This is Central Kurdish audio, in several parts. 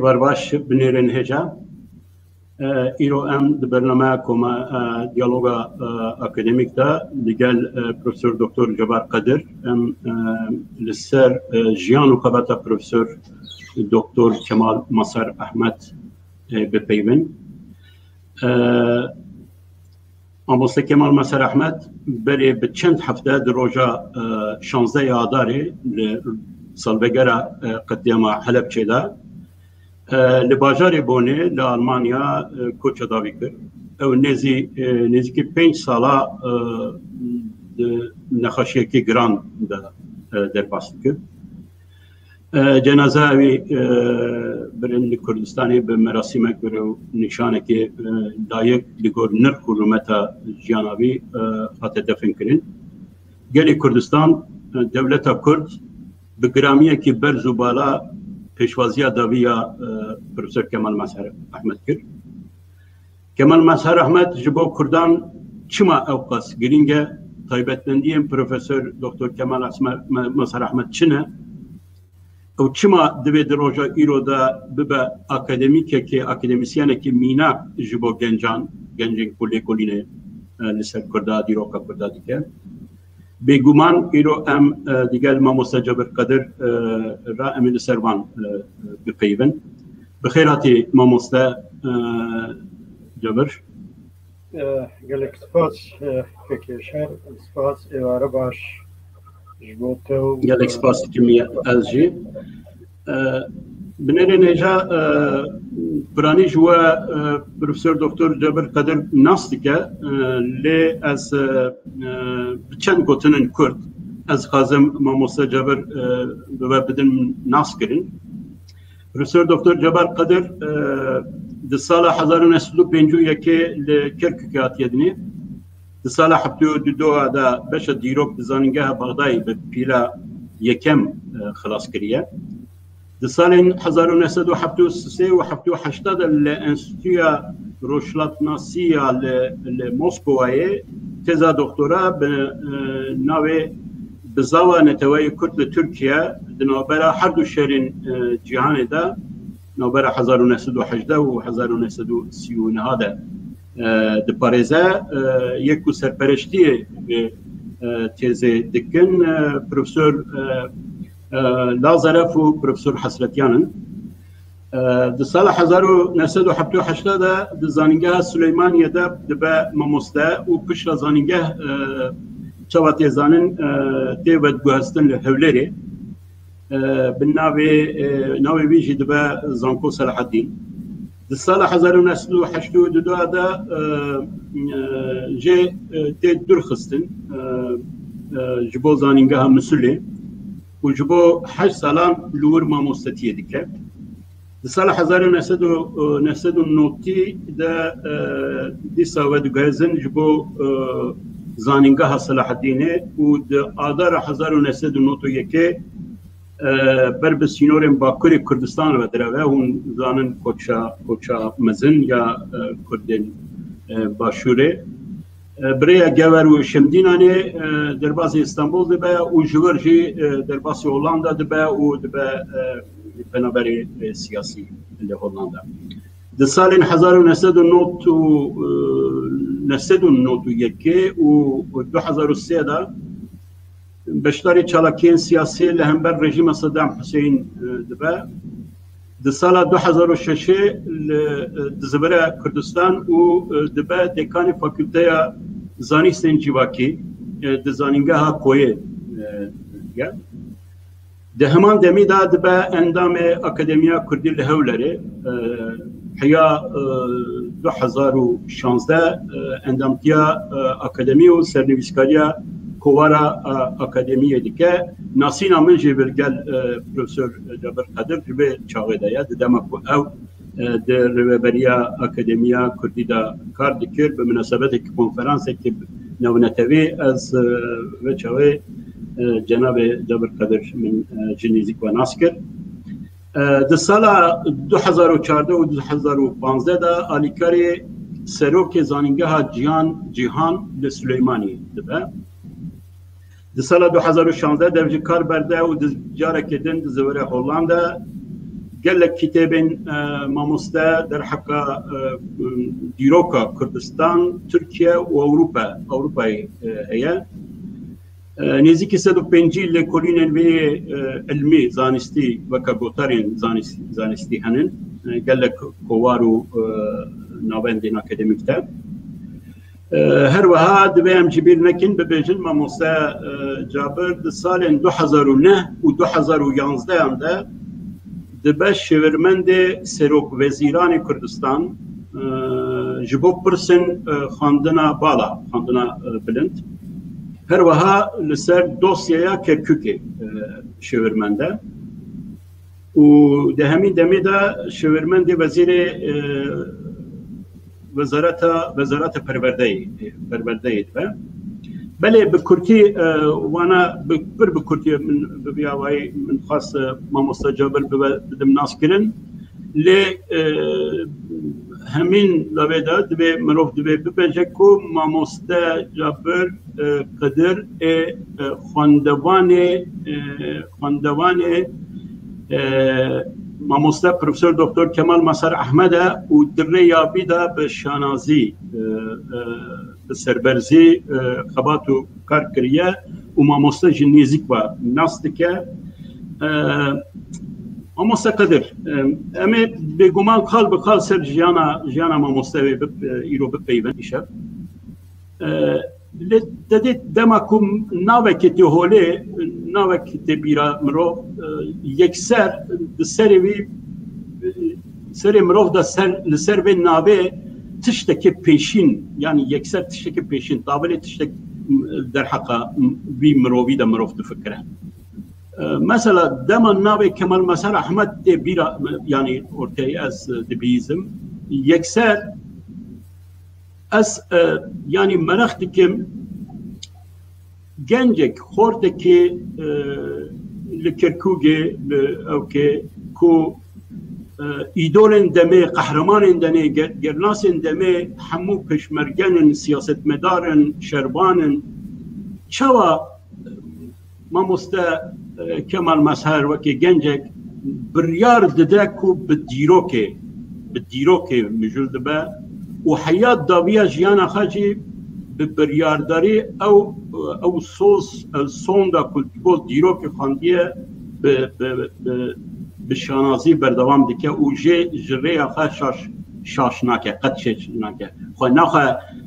ایوار باش بنیرن هجا ایرو ام برنامه کما دیالوگا اکادمیک دا لگل پروفسور دکتر جبار قدر ام لسر جیان و قبطه پروفسور دکتر کمال مصر احمد بپیون آموزه کمال مصر احمد بری به چند هفته در روژا 16 آذاری سالوگر قدیم حلب چیده لباجار بونه لآلمانیا کوچ داوی کرد او نزدیک 5 ساله نخاشی که گران در باست کرد جنازه اوی برند کردستانی به مراسم اکبر و نشانه که لایق لگور نرخ حکومت جیانوی خاطر دفن کرد گلی کردستان دولت کرد به گرامیه که برز و بالا پیشوازی داویا پروفسور کمال مظهر احمد کرد. کمال مظهر احمد جبو کردان چما اوقاس گرینگه تایبتمندیم پروفسور دکتر کمال مظهر احمد چنه او چما دوی دروجا ایرو دا ببا اکادمیکه که اکادمیسیانه که مینا جبو گنجین کلینه لسر کرده دیروکا کرده دیگه بگومان ایرو ام دیگر ما مستجبر قدر را امید سروان بپیون بخیراتی ما مستجبر گلک سپاس فکرشن سپاس ایواره باش جبوتو گلک سپاس کمیه از جی بنره نجا برانی جوا پروفسور دکتر جبر قدر ناستی که لی از چند گوتنن کرد از خازم ما مستجبر بدن ناس کرن پروفسور دکتر جبر قدر در سال 1951 لکرکک آتیدنی در سال 72 دا بش دیروک دزانگه بغدای به پیلا یکم خلاص کریه در سال 1973 و 78 لانستیتویا روشلاتناسیا لموسکوای تزا دکترا به ناوی بزاوا نتوای کرد ترکیه دنابرا هر دو شهرین جهان دا نوبرا 1918 و 1939 ده در پاریزه یکو سرپرشتی تیزه دکن پروفسور لازرف و پروفسور حسرتیانن در سال 1978 در زانینگاه سلیمانیه ده به ماموسته و پشت زانینگاه چواتی زانن تیود گوهستن لحولری به ناوی ویجی ده به زانکو صلاح الدین در سال 1982 ده جه تید درخستن جبو زانینگاه مسئولی و جبو 8 سالان لور ما مستطیع دیگه. در سال 1990 دی ساود گهزن جبو زانینگاه صلاح الدینه و در آذر 1991 بر بسینورم باکوری کردستان و دروه اون زانن کوچا مزن یا کردن باشوره برای گور و شمدینانه در باز استانبول دبه و جورجی در باز هولندا دبه و دبه بنابرای سیاسی در هولندا. در سال 1991 و 2003 دا بشتاری چالاکین سیاسی لهمبر رژیم صدام حسین دبه. در سال 2006 دزبره کردستان و دبه دکان فاکولته زانستین جیواکی دزانینگاه کویه ده همان دمی داد به اندام اکادمیا کردی لهولره حیا 2016 اندامتیا اکادمی و سرنویسکاریا کوارا اکادمیه دیگه ناسینا من جبرگل پروفسور جبر قدر به چاقه دایا دمکو او در رهبریا اکادمیا کردی دا کار دکر به مناسبت که کنفرانس که نونتوی از وچاوی جناب جبر قدر من جنیزی و ناس کرد. در سال 2014 و 2015 دا آلیکاری سروک زانینگاه جیهان لسلیمانی دبه. در سال 2016 در کار برده و جاره کردن زوره هولندا gelek kitabên mamoste derheqa dîroka Kurdistan, Türkiye û Ewropayê heye. Nêzîkî 105 li kolînên vê ilmî zanistî weka gotarên zanistî henin, gelek kowar û navendên akademîk de. Her wiha divê em jî bîr nekin bibêjin mamoste Cabir di salên 2009 û 2011 de dibe şêwirmendê Serokvezîranê Kurdistan ji bo pirsên xwendina bala, xwendina bilind. Her wiha li ser dosyaya Kerkûkê şêwirmende û di hemîn demê de şêwirmendê wezîrê Wezareta Perwerdeyê dibe. Belê bi Kurtî wana bi Kurtî min bi awayî min xas mamoste Cabir bidim nas kirin lê hemîn lavê de divê mirov divê bibêje ku mamoste Cabir Qidir ê xwendevanê mamoste Profesör Doktor Kemal Masar Ahmed û dirê yabî de bi şanazî bi serberzî xebat û kar kiriye û mamoste ji nêzik ve nas dike. Mamoste Qidir em ê bêguman qal bi qal ser jiyana mamoste wê îro bipeyvin îşev. Lê dedê dema ku navekê tê holê navekê tê bîra mirov yekser di serê wî serê mirov da li ser vê navê tiştekî pêşîn yani yekser tiştekî pêşîn tavîlê tiştek derheqa vî mirovî de mirov difikire. Mesela dema navê Kemal Masar Ahmed tê bîra yani ortaya ez dibîzim yekser ez yani merak dikim gencek xortekê li Kerkûkê li Ewkê ku îdolên demê, qehremanên demê, gernasên demê hemû pêşmergenin, siyasetmedarın, şerbanin çawa mamoste Kemal Mazhar wekî gencek biryar dide ku bi dîrokê mijûl dibe û heyat daviya jiyana xwe jî bi biryardarî ew sonda kultîbol dîrokê xwendiye bi şanazî berdewam dike û jê ji rêya xwe şaş nake, qet şaş nake. Xwe naxwe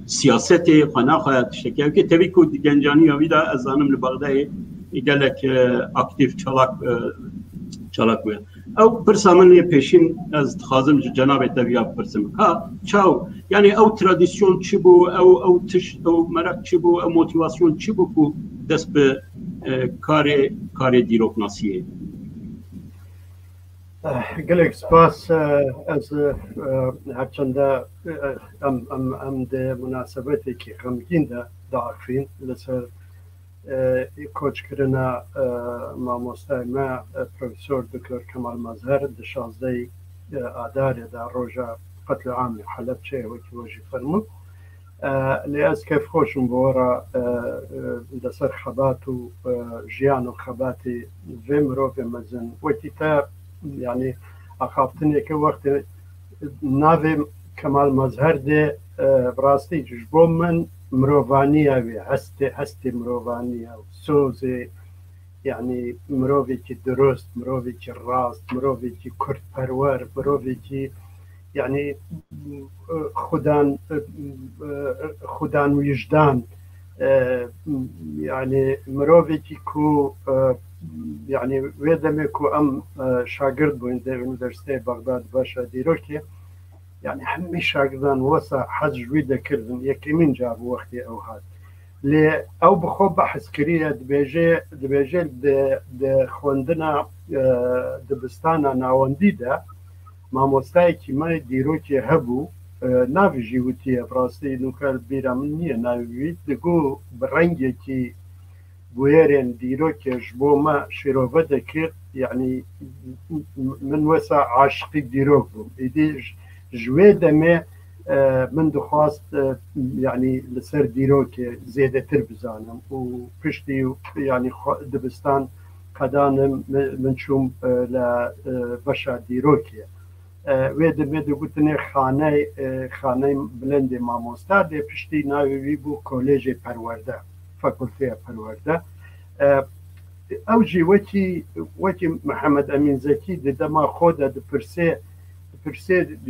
siyasetê, xwe naxwe tiştekî wekî tevî ku di gencaniya wî de ez zanim li Bexdayê gelek aktif çalak bûye. Ew pirsa min lê pêşîn ez dixwazim ji cenabê te vîya bipirsim. Ha çaw yani ew tradisyon çi bû, ew tiş, ew merak çi bû, ew motivasyon çi bû ku dest bi karê dîroknasiyê. Gelek spas ez herçanda em de münasebeteke xemgîn de daxîn li ser koçkirina mamostay me Profesör Doktor Kemal Mazhar di 16 Adarê de roja qetl amî Helepçeyê wekî we jî fermû lê ez kevxweşim bi wera li ser xebat û jiyan û xebatê vê mirovê mezin wekî te yani axaftineke wextê navê Kemal Mazhar de rastî ji bo min mirovaniya wê hestê mirovaniya sozê yani mirovekî durust, mirovekî rast, mirovekî kurdperwer, mirovekî yani xudan wîjdan yani mirovekî ku yani wê demê ku em şagird bûn di Üniversiteyê Bexdad başa dîrokê yani hemî şagirdan wesa hez ji wî dikirin yekîmîn car wextê ew hat lê ew bi xwe behs kiriye dibêje di xwendina dibistana nawendî de mamostayekî me dîrokê hebû navê jî witiye rastî nûker bîra min niye navê wî digot bi rengekî bûyerên dîrokê ji bo me şîrove dikir yani min wesa aşiqî dîrok bûm êdî ji wê demê min dixwast yani li ser dîrokê zêdetir bizanim û piştî yani dibistan قەدانم من چوم لە بەشە دیرۆکیە وێ دەبێ دەگوتنێ خانەی بلندی مامۆستا دێ پشتی ناوێوی بوو کۆلێژی پەروەردە فەکولتەیە پەروەردە ئەوجی وەکی محەممەد ئەمین زەکی دەما خۆدا دپرسێ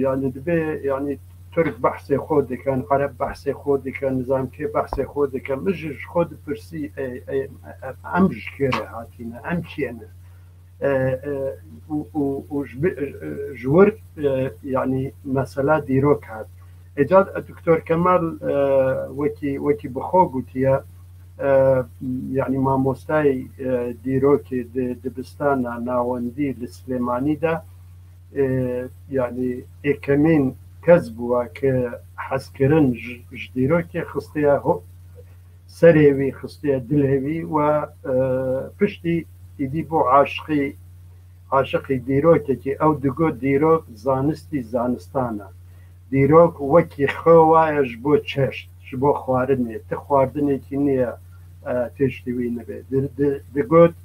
یانی دەبێ ینی ترک بەحسێ خۆ دەکەن عەرەب بەحسێ خۆ دەکەن نظامکێ بەحسێ خۆ دەکەن مژش خۆ دپرسی ئەم ژکێرە هاتینە ئەم کێنە ژور ینی مەسەلا دیرۆک هات ئێجاد دکتۆر کەمال وەکی بخۆ گوتیە یعنی مامۆستای دیرۆکی دبستانە ناوەندی لە سلێمانیدا یعنی ئێکەمین کەس بووە کە حەزکردن ژ دیرۆکی خستەیە سەرێوی خستەیە دلێوی و پشتی ئیدی بۆ عاشقی دیرۆکێکی ئەو دگۆ دیرۆک زانستی زانستانە دیرۆک وەکی خۆوایەش بۆ چێشت بۆ خواردنێ ت خواردنێکی نییە تێشتیوی نەبێت دەگوت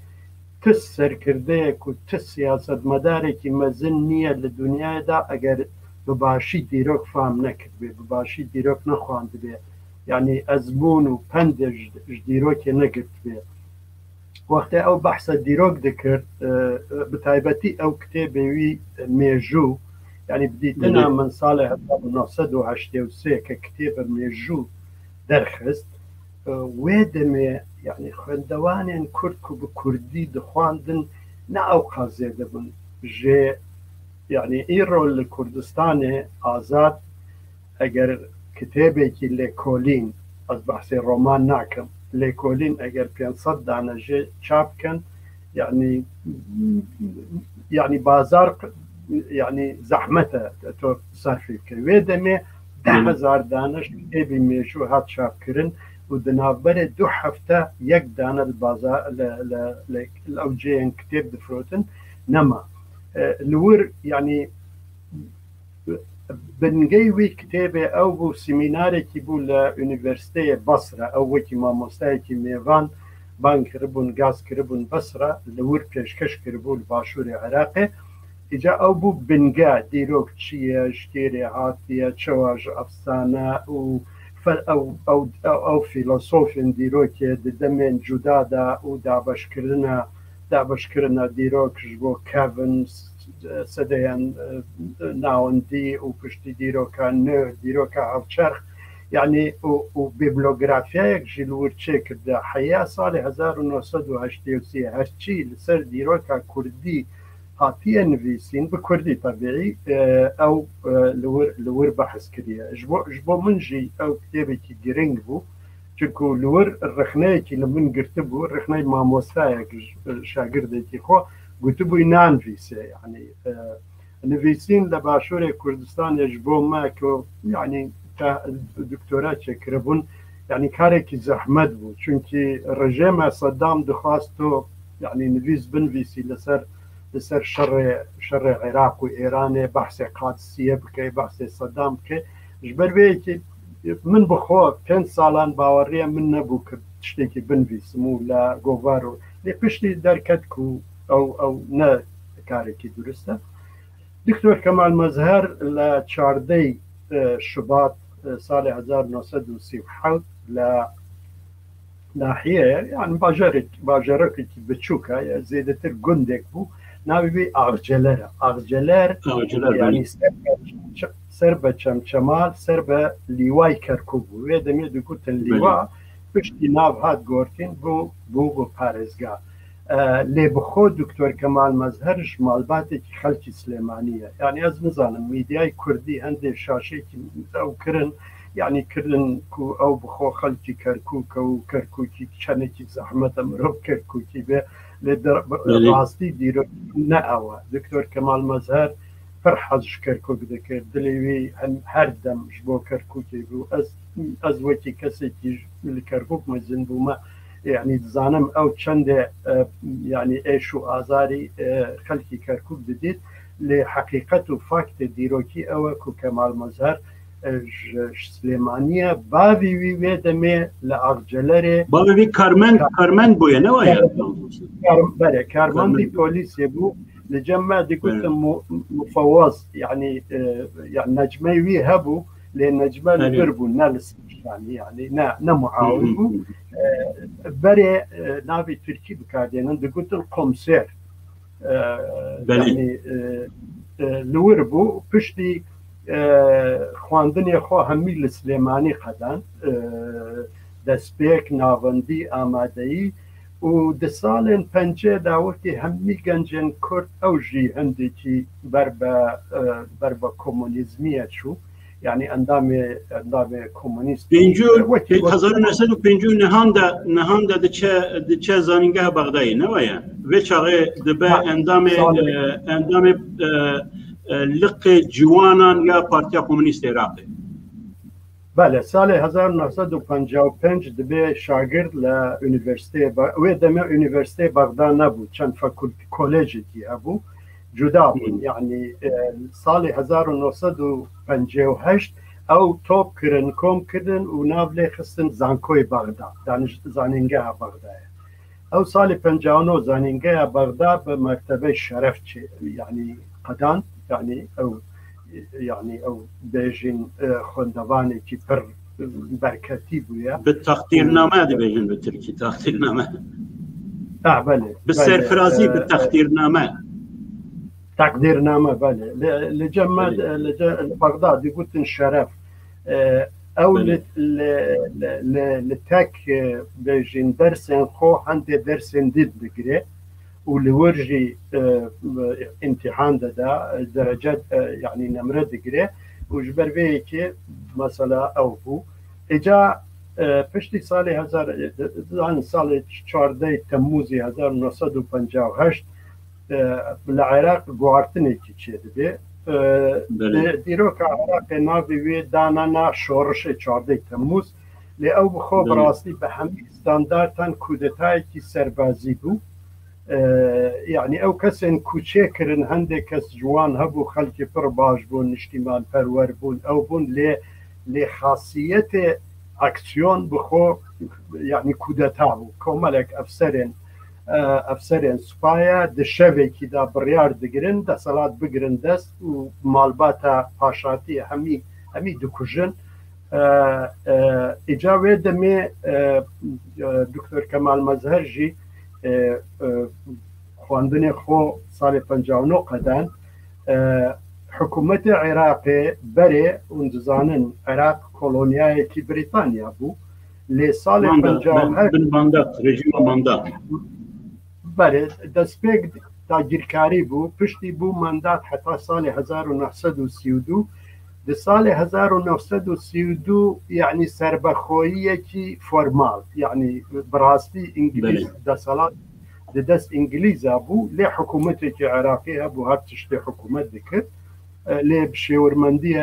تس سەرکردەیەک و تس سیاسەت مەدارێکی مەزن نییە لە دنیادا ئەگەر بەباشی دیرۆک فام نەکرد بێ بەباشی دیرۆک نەخواند بێ یعنی ئەزمون و پەندێ دیرۆکێ نەگرت بێ وەختە ئەو بەحسە دیرۆک دەکرد بەتایبەتی ئەو کتێبێوی مێژوو یعنی بدیتنا من ساڵی 1983 کە کتێبە مێژوو دەرخست وێ دەمێ یعنی خوێندەوانێن کورد و بە کوردی دەخواندن نە ئەو قازێ دەبن ژێ یعنی ئیڕۆ لە کوردستانێ ئازاد ئەگەر کتێبێکی لێکۆلین ئەس بەحسێ ڕۆمان ناکەم لێکۆلین ئەگەر 500 دانەژێ چاپکەن یعنی بازار یعنی زەحمەتە تۆ سەرفی بکەی وێ دەمێ 10,000 دانەش کتێبی مێژوو هات چاپکردن و دنابەرێ 2 هەفتە یەک دانە ئەو جێیان کتێب دەفرۆتن نەما لور یعنی بنگەی وی کتێبێ ئەو بوو سیمینارێکی بوو لە ئونیڤەرسیتەیە بەسرە ئەو وەکی مامۆستایەکی میێوان بان کردبوون گاز کردبوون بەسرە لەور پێشکەش کردبوو لە باشووری عێراقێ ئیجا ئەو بوو بنگە دیرۆک چییە شتێرێ هاتیە چەواژ ئەفسانە و ئەو فیلۆسۆفین دیرۆکێ دەمێن جودادا و دابشکردنە دیرۆکش بۆ کەڤن سەدەیان ناوەندی و پشتی دیرۆکان نوێ دیرۆکە هەڵچەرخ یعنی و بیبلۆگرافیایەک ژیلور چێ کردە حەیا ساڵی 1980 هەرچی لەسەر دیرۆکە کوردی هاتیە نویسین بە کوردی تەبیعی ئەو لەور بەحث کردیە ژ بۆ منژی ئەو کتێبێکی گرنگ بوو چونکو لەور ڕخنەیەکی لە من گرتە بوو ڕخنەی مامۆستایەک شاگردێکی خۆ گوتبووی نانویسێ یعنی نویسین لە باشووری کوردستانێش بۆ ماکۆ یعنی دکتۆرا چێکرەبوون یعنی کارێکی زەحمەت بوو چونکی ڕژێمە سەدام دخواست تۆ یعنی نویس بنویسی لەسەر شەڕێ عێراق و ئێرانێ بەحسێ قادسیە بکەی بەحسێ سەدام بکەی ژبەرێکی من بخۆ 5 ساڵان باوەڕێ من نەبوو کرد شتێکی بنویسم و لە گۆڤار و لێ پشتی دەرکەت و ئەو نە کارێکی درستە دکتۆر کەمال مەزهەر لە 14 شوبات ساڵی 1937 لە ناحیەیە یان باژەرێکی بچووکە زێدەتر گوندێک بوو ناوی ئاغجەلەرە ئاغجەلەر ینی سەر بە چەمچەمال سەر بە لیوای کەرکوب بوو وێ دەمێ دەگوتن لیوا پشتی ناو هات گۆرتین بوو بۆ پارێزگا لێ بخۆ دکتۆر کەمال مەزهەرش ماڵباتێکی خەڵکی سلێمانیە یعنی ئەس نزانم میدیای کوردی هەندێک شاشێکی ئەو کردن یعنی کردن و ئەو بخۆ خەڵکی کەرکووکە و کەرکووکی چەندێکی زەحمەتە مرۆڤ کەرکووکی بێ لێ ڕاستی دیرۆ نە ئەوە دکتۆر کەمال مەزهەر پڕ حەزش کەرکووک دەکرد دلێوی هەر دەمش بۆ کەرکووکی بوو ئەس وەکی کەسێکی لە کەرکووک مەزن بوومە یعنی دزانم ئەو چەندێ یعنی ئێش و ئازاری خەڵکی کەرکووک دەدێت لێ حەقیقەت و فاکتە دیرۆکی ئەوە کو کەمال مەزهەر سلێمانیە باوی وی وێ دەمێ لە ئاغجەلەرێ باوی کارمەند بووە نەوەیە بەێ کارمەندی پۆلیسێ بوو لە جەممە دیگوتم مفەوەز یعنی نەجمەی وی هەبوو لێ نەجمە لەبر بوو نە لە سیشتانی یعنی نەمعاون بوو بەرێ ناوی تورکی بکاردێنن دەگوتن قۆمسێر لور بوو پشتی خواندنێ خۆ هەمی لە سلێمانی قەدان دەستپێک ناوەندی ئامادەیی و دە ساڵێن پەنجێ داوەتی هەمی گەنجێن کورد ئەو ژی هەندێکی بەر بە کۆمۆنیزمیە چوو یعنی ئەندامێ کۆمۆنیست 1950 نەهاندا دچە زانینگەها بەغدایی نەوەیە وێ چاغێ دەبێ ئەندامێ لقی جوانان یا پارتیا کۆمونیست عێراقی بەێ ساڵی 1955 دەبێ شاگرد لە ئونیڤرسیتێ وێ دەمێ ئونیڤرسیتێ بەغدا نەبوو چەند کۆلێژێکی هەبوو جودا بوون یعنی ساڵی 1958 ئەو تۆپکردن کۆمکردن و ناو لێ خستن زانکۆی بەغدا زانینگەها بەغدایە ئەو ساڵی 59 زانینگەیە بەغدا بە مەکتەبەی شەرەف یعنی قەدان یعنی ئەو بێژین خوێندەوانێکی پڕ بەرکەتی بووە بتەختیرنامە دەبێژن بە تورکی تەختیرنامە بسەرفرازی بتەختیرنامە تەقدیرنامە بەێ لە جەممە بەغدا دیگوتن شەرەف ئەو لە تەک بێژین دەرسێن خۆ هەندێ دەرسێن دیت بگرێ و لە وەرژی ئیمتیحان دەدا دەرەجە یعنی نەمرە دەگرێ و ji ber vê yekê mesela ew bû îca piştî salê salê 14 Temmûzê 1958 li Iraq guhartinekî çê dibê dîroka Iraqê navê wê danana şorişê 14 Temmûz lê ew bi xwe bi rastî bi hemî standardan kûdetayekî serbazî bû یعنی ئەو کەسێن کوچێکردن هەندێک کەس جوان هەبوو خەڵکی پڕ باش بوون نیشتیمان پەروەەر بوون ئەو بوون لێ خاصیەتێ ئەکسیۆن بخۆ یعنی کودەتا بوو کۆمەلێک ئەفسەرێن سوپایە دشەوێکیدا بڕیار دەگرن دەسەڵات بگرن دەست و ماڵباتە پاشاتی هەمی دکوژن ئیجا وێ دەمێ دکتۆر کەمال مەزهەرژی خواندنێ خۆ ساڵی 59 قەدان حکوومەتی عێراقێ بەرێ دزانن عێراق کۆلۆنیایەکی بریتانیا بوو لێ ساڵی 58 بەێ دەستپێک داگیرکاری بوو پشتی بوو مەندات حتا ساڵی 1932 di salê 1932 yani serbexweiyekî formal yani bi rastî İngiliz desalat di dest İngilîza bû lê hikûmetekî Iraqê hebû her tiştê hikûmet dikir lê bi şêwirmendiya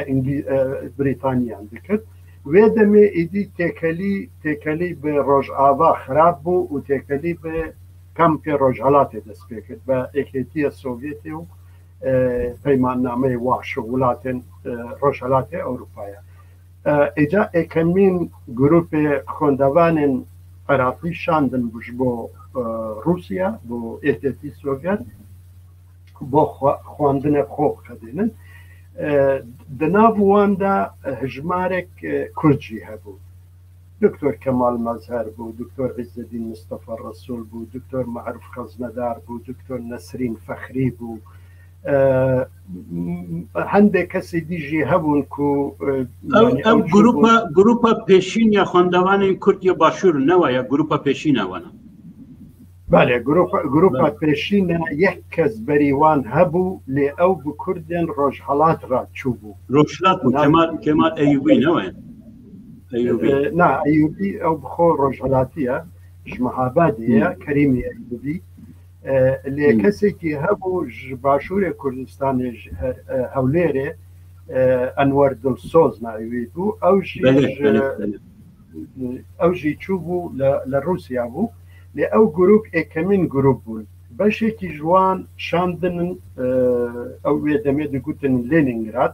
Brîtanyan dikir wê demê êdî têkelî bi Rojava xirab bû û têkelî bi kampê Rojhilatê dest pê kir be Yekêtiya Sovyetê û peymannameyê Waş welatên Rojhilatê Ewropaya îca êkemîn grupê xwendevanên Iraqî şandin ji bo Rusya bo Yekêtî Sovyet bo xwandinê xwe xedînin di nav wan de hejmarek Kurd jî hebû Doktor Kemal Mezher bû Doktor İzzedîn Mustafa Resul bû Doktor Me'rûf Xeznedar bû Doktor Nesrîn Fexrî bû هەندێک کەسی دیژی هەبوون و ئەو گروپە پێشین یا خوێندەوانین کوردی باشوور نەوەیە گروپە پێشینەوەنە بەێ گروپە پێشینە یەک کەس بەریوان هەبوو لێ ئەو بە کوردێن ڕۆژهەڵات ڕاچوو بوو ڕۆژهەڵات بوو کەمال ئەیوبی نەوەیە نا ئەیوبی ئەو بخۆ ڕۆژهەڵاتیە ژمەهابادیە کەریمی ئەیوبی لێ کەسێکی هەبوو باشوورێ کوردستانی هەولێرێ ئەنوەر دڵسۆز ناوی بوو ئەوژی چوو بوو لە رووسیا بوو لێ ئەو گروپ ئێکەمین گروپ بوون بەشێکی جوان شاندن ئەو وێ دەمێ دەگوتن لێنینگراد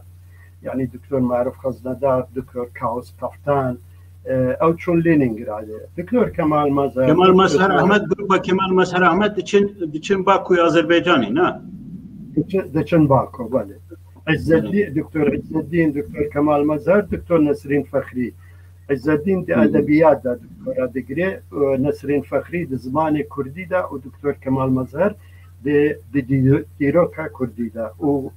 يعني دكتور معروف خزندار، دكتور كاوس كفتان او چون لينينغراد، دكتور كمال مظهر. كمال مظهر احمد جروب كمال مظهر احمد دچن باكو آذربایجانی نه؟ دچن باكو بله. عز الدين دكتور عز الدين، دكتور كمال مظهر، دكتور نسرين فخري. عز الدين دي ادبيات دا دكتور دقري، نسرين فخري دي زمان كردي دا، ودكتور كمال مظهر دي ديروكا كردي دا، و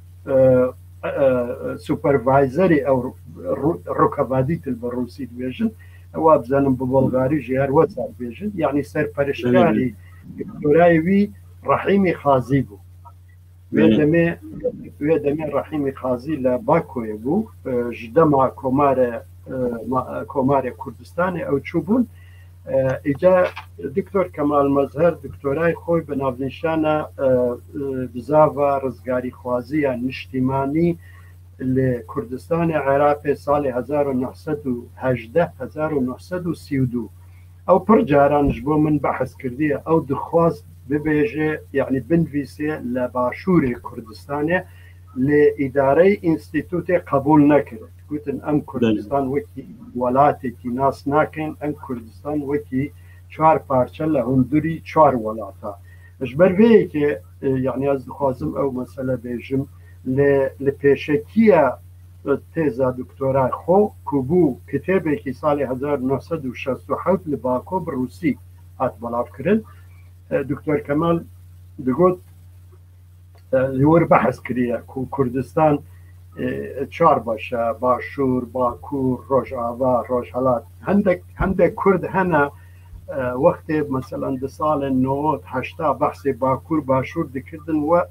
سوبرفايزري او ركبادي البروسي ديفيجن او بزنم ببلغاري جهر واتساب ديفيجن، يعني سر برشكاري دكتوراي رحيمي خازيبو ويدمي رحيمي خازي لباكو يبو جدما كومار كردستان او تشوبون. اجا دكتور كمال مظهر دكتوراي خوي بنافنشانا بزاوا رزقاري خوازية نشتماني لكردستان عراق سال 1918 1932 او برجاران جبو من بحث كردية او دخواست ببيجي يعني بنفيسي لباشوري كردستان لإداري انستيتوتي قبول نكرت. قلت ام كردستان وكي ولاتي ناس ناكن، ام كردستان وكي چوار پارچه لهندوري چوار ولاتا. اجبر بيه يعني از دخوازم او مسألة بيجم لپیشکیه تیزا دکترای خو کوبو کتابی که سال 1967 لباکو بروسی هات بلاف کرن. دکتر کمال دگوت لیور بحث کریه که کردستان چار باشه، باشور، باکور، روجاوا، روجهلات. هندک کرد هنه وقتی مثلا ده سال 98 بحث باکور باشور دکردن و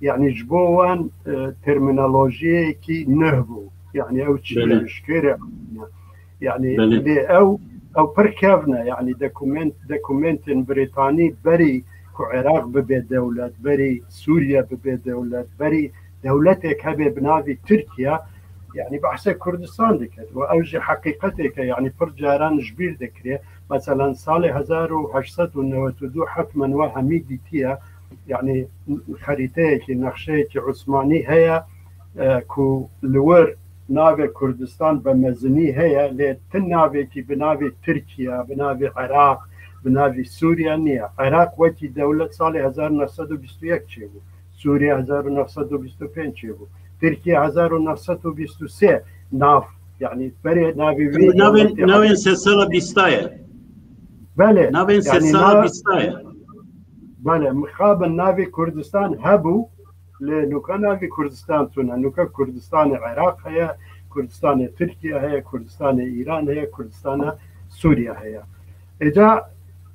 يعني جبوان ترمينولوجيا كي نهبو يعني او تشكير يعني اللي او بركبنا يعني دوكومنت بريطاني بري كعراق ببي دولة، بري سوريا ببي دولة، بري دولتك هبي بنافي تركيا يعني بحث كردستان دكت واوجه حقيقتك يعني برجاران جبير دكري مثلا صالح 1892 حتما وهميدي تيا يعني خريطة نقشة عثماني هي كو لور ناوي كردستان بمزني هي لتناوي كي بناوي تركيا، بناوي عراق، بناوي سوريا. نيا عراق وقتی دولة سال 1921 چه بود، سوريا 1925 چه بود، تركيا 1923 ناف يعني بري ناوي سلسلة بيستايا. بله ناوي سلسلة بيستايا. بله مخاب ناوی کردستان هبو لنوکا ناوی کردستان تونا نوکا کردستان عراق هيا، کردستان ترکیه هيا، کردستان ایران هيا، کردستان سوریا هيا. اجا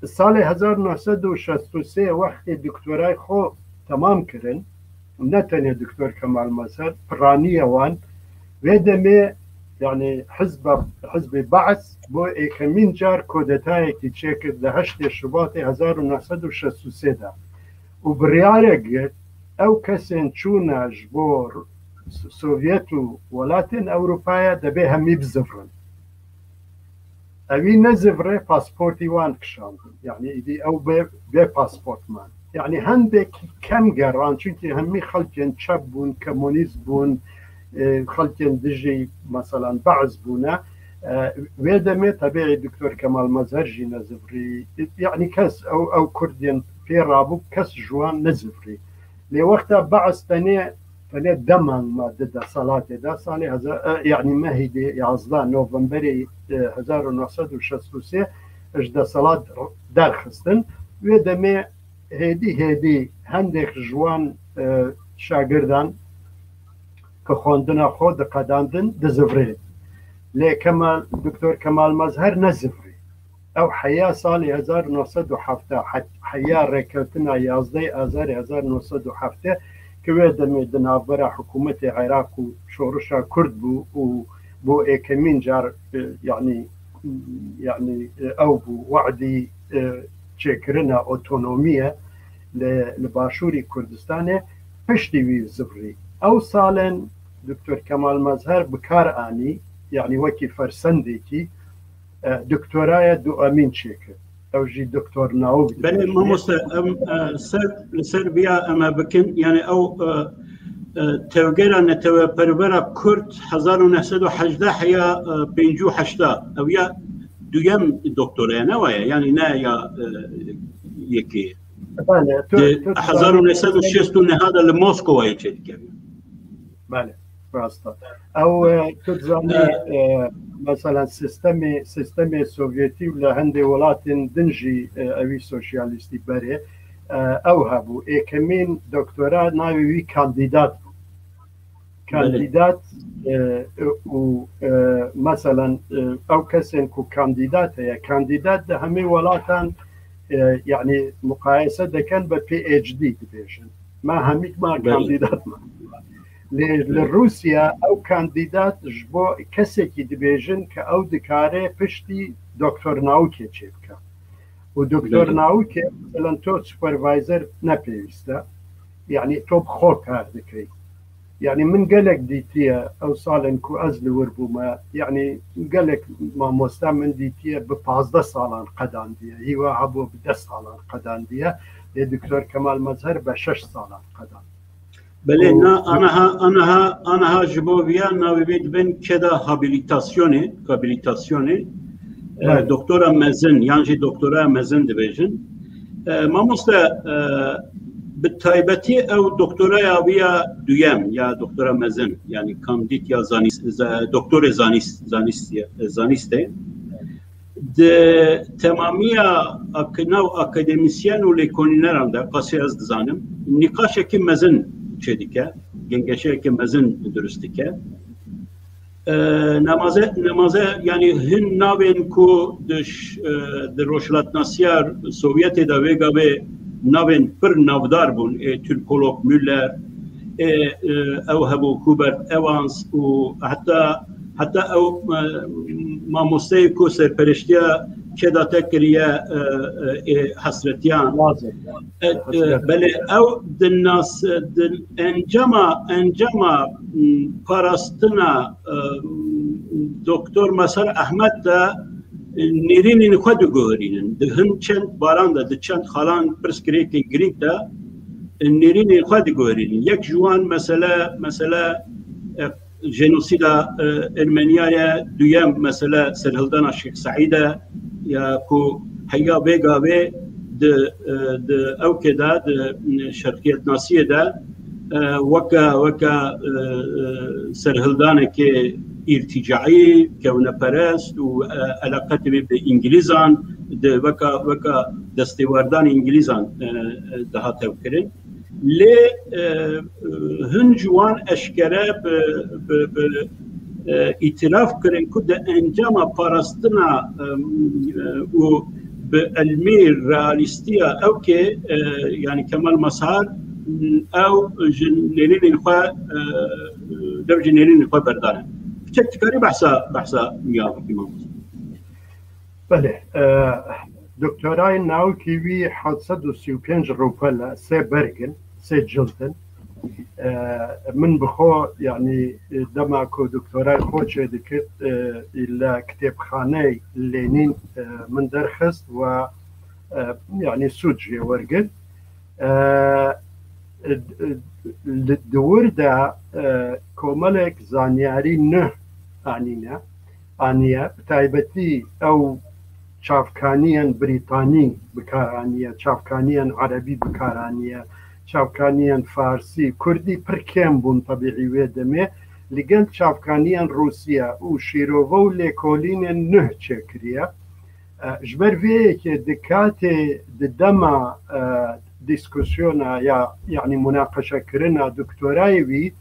سال 1963 وقت دکترای خو تمام کرن نتنه دکتر کمال مظهر پرانیه وان ودمه يعني حزب بعث بو اكمين جار كودتاي كي تشيك ده 8 شباط 1963 ده وبريارق او كسن چونا جبور سوفيتو ولاتن اوروبايا ده بها ميبزفرن اوي نزفره باسبورتي وان كشان يعني دي او بي باسبورت مان يعني هندك كم جران چونكي همي خلجن چبون كومونيست بون خلقين دجي مثلا بعض بونا ويدمي طبيعي دكتور كمال مظهر جي نزفري يعني كس او كردين في رابو كس جوان نزفري لوقتها بعض تاني دمان ما ضد صلاة دا صالي يعني ما هي دي يعزلان نوفمبري 1963 اجدا صلاة دار خستن ويدمي هيدي هندك جوان شاگردان که خواندن خود قداندن دزفری لیکن دکتر کمال مظهر نزفری او حیا سال 1907 حیا رکتنا 11 آذر 1907 که ودم دنابرا حکومت عراق و شورشا کرد بو و بو اکمین جار يعني او بو وعدي چکرنا اوتونوميه لباشوري كردستان پشتی وی زفری او سالن دكتور كمال مظهر بكار آني يعني وكي فرسنديكي دكتورايا دو أمين شيكر أو جي دكتور ناوب بني مموسى سربيا أما بكن يعني أو توگەرە نەتەوەپەروەرە کورد 1970 یا 58 ئەو یا دویەم دکتۆرەیەنەوەیە یعنی نا یا یەکێ 1960 هذا لە مۆسکۆوای چێتکەوێت. بله راستا او تزانی مثلا سیستم سوویتی ولا هندي ولات دنجي اوي سوشياليستي بري او هبو اكمين دكتوراه ناوي كانديدات و مثلا او كسن كو كانديدات هي كانديدات ده همي ولاتان يعني مقايسه ده كان ب بي اتش دي ديفيجن ما هميك ما كانديدات ما لروسيا او كانديدات جبو كسكي ديفيجن كاو دكاري بشتي دكتور ناوكي تشيبكا ودكتور ناوكي مثلا تو سوبرفايزر نابيستا يعني توب خوك هذاكي يعني من قالك ديتيا او صالن كو ازل وربوما يعني قالك ما مستعمل من ديتيا ب 15 سالان قدان ديا هي عبو ب 10 سالان قدان ديا الدكتور كمال مظهر ب 6 سالان قدان. بله أنا جبوبيا ناوي بيت بين كذا هابيليتاسيوني دكتورة مزن يعني دكتورة مزن دبيجن ما مستا بالتايبتي أو دكتورة يا دويم يا دكتورة مزن يعني كانديد يا دكتور زانيستي de tamamiya aknav akademisyen û lêkonîneran de qasî ez dizanim nîqaşekî mezin çêdike gengeşeyekî mezin durust dike nemaze yani hin navên ku di rojhilatnasiya Sovyetê de vêga vê navên pir navdar bûn Türkolog Müller ew hebû Hubert Evans û hatta ew mamosteyê ku serpereştiya kedate kiriye hasretiyan bele ew din encama parastina Doktor Masar Ahmed de nêrînên xwe digoherînin di hin çend baran de di çend xalan pirsgirêkên girîng de nêrînên xwe digoherînin yek ji wan mesele جنوسيدا أرمينيا دويام مثلا سرهلدانا الشيخ سعيدة يا كو هيا بيجا بي د أو كده د شرقية ناسية ده وكا سرهلدانا كي ارتجاعي كونه برست وعلاقات بإنجليزان د وكا دستواردان إنجليزان ده تفكرين لê hin ciwan eşkere bi îtiraf kirin ku de encama parastina û bi elmî realîstiya ew kê yani Kemal Mazhar ew ji nêrînên xwe dev ji nêrînên xwe berdar in. Çek tikarî behsa ya bikî بله دکترای ناوکیوی 735 روپله سه برگن سه جلدن من بخو يعني دما كو دكتوراه خوشة دكت إلى كتابخانة لينين من درخست و يعني سوجي ورقد الدور دا كومالك زانياري نه آنية بتايبتي أو چافکانیان بریتانی بکارانیه چافکانیان عربی بکارانیه چافکانیان فارسی کردی پرکم بون طبیعی و دمه لگن چافکانیان روسیا و شیروو و لیکولین نه چکریه جبر ویه که دکات دما دیسکوسیونا یا یعنی مناقشه کرنا دکتورای وی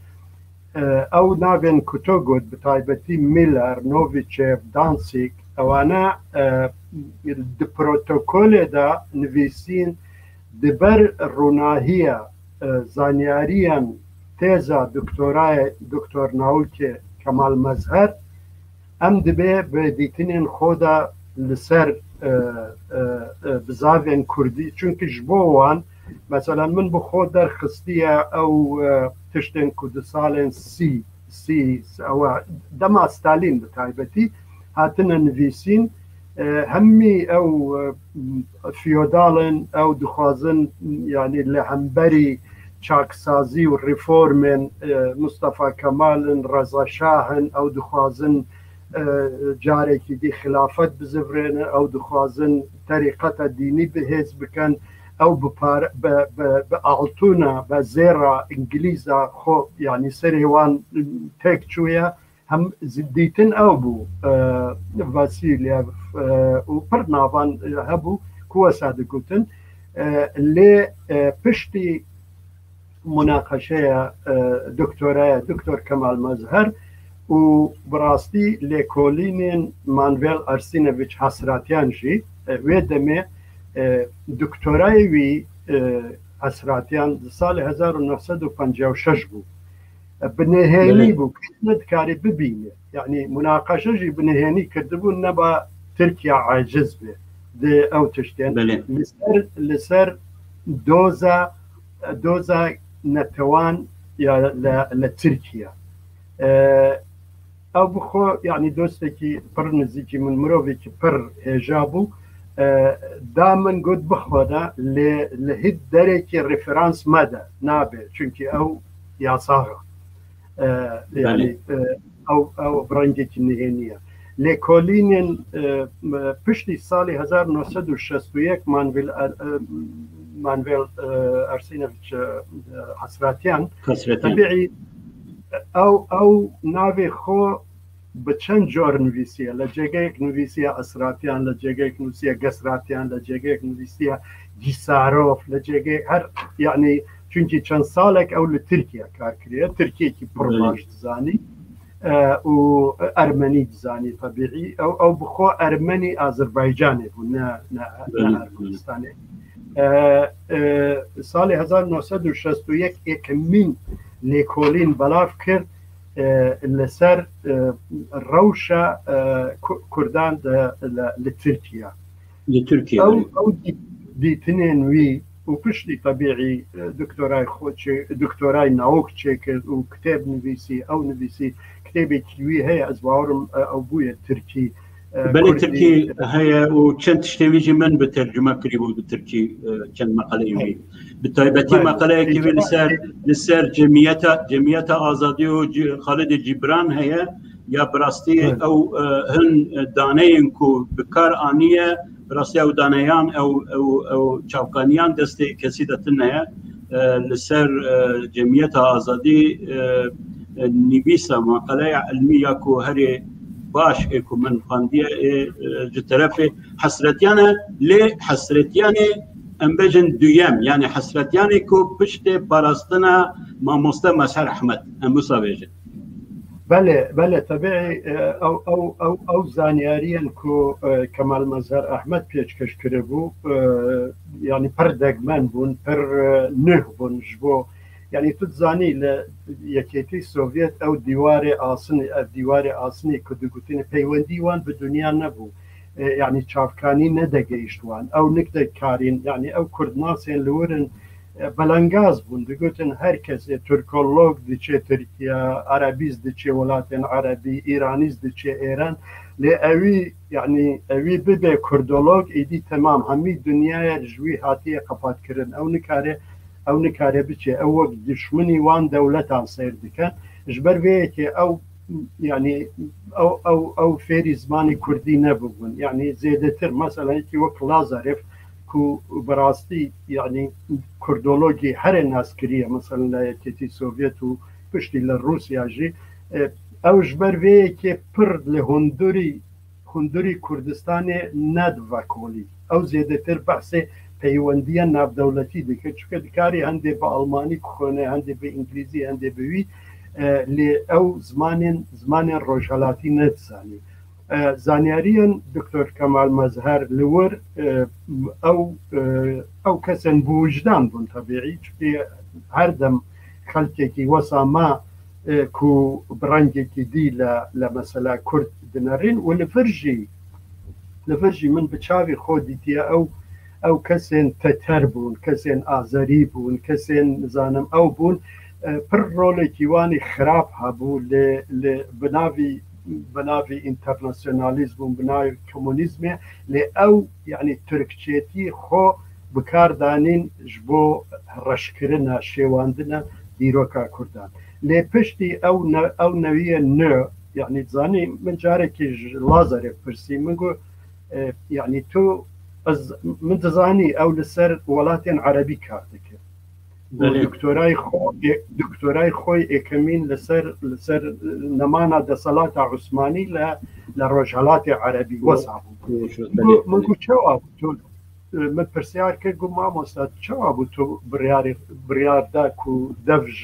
او ناوین کتوگود بتایبتی میلر نوویچف دانسیک اوانا د پروتوکول دا نویسین دبر روناهیه زانیاریان تیزا دکتور ناوکی کمال مظهر ام دبه به دیتنین خودا لسر بزاوین کردی چونکه جبوان مثلا من بخود در خستیه او تشتن کد سالن سی او دما ستالین بتایبتی هاتنا نویسین همي او فيودالن او دخوازن يعني لهمبري چاکسازی و ریفۆرمێن مستەفا کەمالن ڕەزا شاهن ئەو دخوازن جارێکی دی خلافەت بزەڤرێنە ئەو دخوازن تەریقەتە دینی بەهێز بکەن ئەو بە ئاڵتونە بە زێرە ئینگلیزە خۆ یعنی سەرێوان تێک چوویە هەم دیتن ئەو بوو ڤاسیلیێڤ و پڕ ناوان هەبوو کووەسا دەگوتن لێ پشتی مناقەشەیە دکتۆرایە دکتۆر کەمال مەزهەر و بڕاستی لێکۆلینێن مانڤێل ئەرسینەڤیچ حەسراتیان ژی وێ دەمێ دکتۆرایوی حەسراتیان ساڵی 1956 بوو بنهێنی بوو نەدکاری ببینێ یعنی مناقەشەژی بنهێنی کردبوو نەبا ترکیا عاجز بێ ئەو تشتێن لەسەر دۆزە نەتەوان لە ترکیا ئەو بخۆ یعنی دۆستێکی پڕ نزیکی من مرۆڤێکی پڕ هێژا بوو دا من گوت بخۆدا لە هیچ دەرێکی ڕێفرانس مەدە نابێ چونکی ئەو یاساغا ئەو ڕەنگێکی نهێنیە لێکۆلینێن پشتی ساڵی 1961 مانڤێل ئەرسینەڤیچ حەسراتیان تەبیعی ئەو ناوێ خۆ بە چەند جۆر نوویسیە لە جێگەیەک نوویسیە ئەسراتیان لە جێگەیەک نووسیە گەسراتیان لە جێگەیەک نوویسیە دیسارۆف لە جێگەی هەر یعنی چونکی چەند ساڵێک ئەو لە ترکیا کارکرێت ترکیەکی پڕ باش دزانی و ئەرمەنی دزانی تەبیعی ئەو بخۆ ئەرمەنی ئازەربایجانێ بوو کوردستانێ ساڵی 1961 یەکەمین لێکۆلین بەڵاو کرد لەسەر ڕەوشە کوردان لە ترکیا ئەو دیتنێن وی و پشتی طبیعی دکتۆرای ناوک چێ کرد و کتێب نوویسی ئەو نوویسی کتێبێکی وی هەیە ئەس باوەڕم ئەو بوویە ترکی بەڵێ ترکی هەیە و چەند شتێویژی من بە تەرجمە کردی بوو بە ترکی چەند مەقەلەی وی بتایبەتی مەقەلەیەکی وی لەسەر جەمیەتە ئازادی و خالدی جیبران هەیە یا بڕاستی ئەو هەن دانەیەن و بکار ئانیە بڕاستی ئەو دانەیان ئەو چاوکانیان دەستی کەسی دەتن هەیە لەسەر جەمیەتە ئازادی نویسە مەقەلەی علمی یاکو هەرێ باش اكو من خانديه جترفي حسرتيانه لي حسرتيانه امبجن دويم يعني حسرتيانه كو بشتي باراستنا ما مست مسار احمد ام مصابيجن بله طبيعي او زانياريان كو كمال مظهر احمد بيشكش كربو يعني پر دگمن بون پر نه بون جبو يعني تتزاني ليكيتي السوفيت او ديواري آسني كدقوتين بيوندي وان بدنيا نبو يعني تشافكاني ندقيشتوان او نكده كارين يعني او كردناسين لورن بلنگاز بون دقوتن هركز تركولوج ديچه تركيا عربيز ديچه ولاتن عربي ايرانيز ديچه ايران لأوي يعني اوي ببه كردولوج ايدي تمام همي دنيا جوي هاتيه قفات كرن او نکاره بچه او دشمنی وان دولتان سیر دکن جبر وی که او يعني او فيري زماني كردي نبون يعني زيادتر مثلا كي وقت لازارف كو براستي يعني كردولوجي هر الناس كريه مثلا كتي سوفيت و بشتي لروسيا جي او جبر وی که پر لهندوري كردستاني ندوا كولي او زيادتر بحثي پەیوەندیە ناودەوڵەتی دەکرد چونکە دکاری هەندێ بە ئەڵمانی بخۆنێ هەندێ بە ئینگلیزی هەندێ بوی لێ ئەو زمانێن ڕۆژهەڵاتی نەتزانی زانیاریان دکتۆر کەمال مەزهەر لەوەر ئەو کەسن بۆ وجدان بوون تەبیعی چونکە هەردەم خەڵکێکی وەساما کو بڕەنگێکی دی لە مەسەلا کورد دنەڕین و لەڤەرژی من بچاوی خۆ دیتیە ئەو کەسێن تەتەر بوون کەسێن ئازەری بوون کەسێن نزانم ئەو بوون پر ڕۆڵێکی وانی خراپ هەبوو لێ بناوی ئینتەرناسیۆنالیزم و بناوی کۆمۆنیزمێ لێ ئەو یعنی تورکچێتی خۆ بکاردانین بۆ ڕەشکردنە شێواندنە دیرۆکا کوردان لێ پشتی ئەو نەویە نە یعنی زانی من جارێکی لازەرێ پرسی من گو یعنی تۆ من دەزانی ئەو لەسەر وڵاتێن عەرەبی کار دەکرد دکتۆرای خۆی ئێکەمین لەسەر نەمانە دەسەڵاتە عوسمانی لە ڕۆژهەڵاتی عەرەبی وەسا بوو من گو چاوا تۆ من پرسیار کرد گو مامۆستا چاوا بوو تۆ بڕیارداک و دەڤژ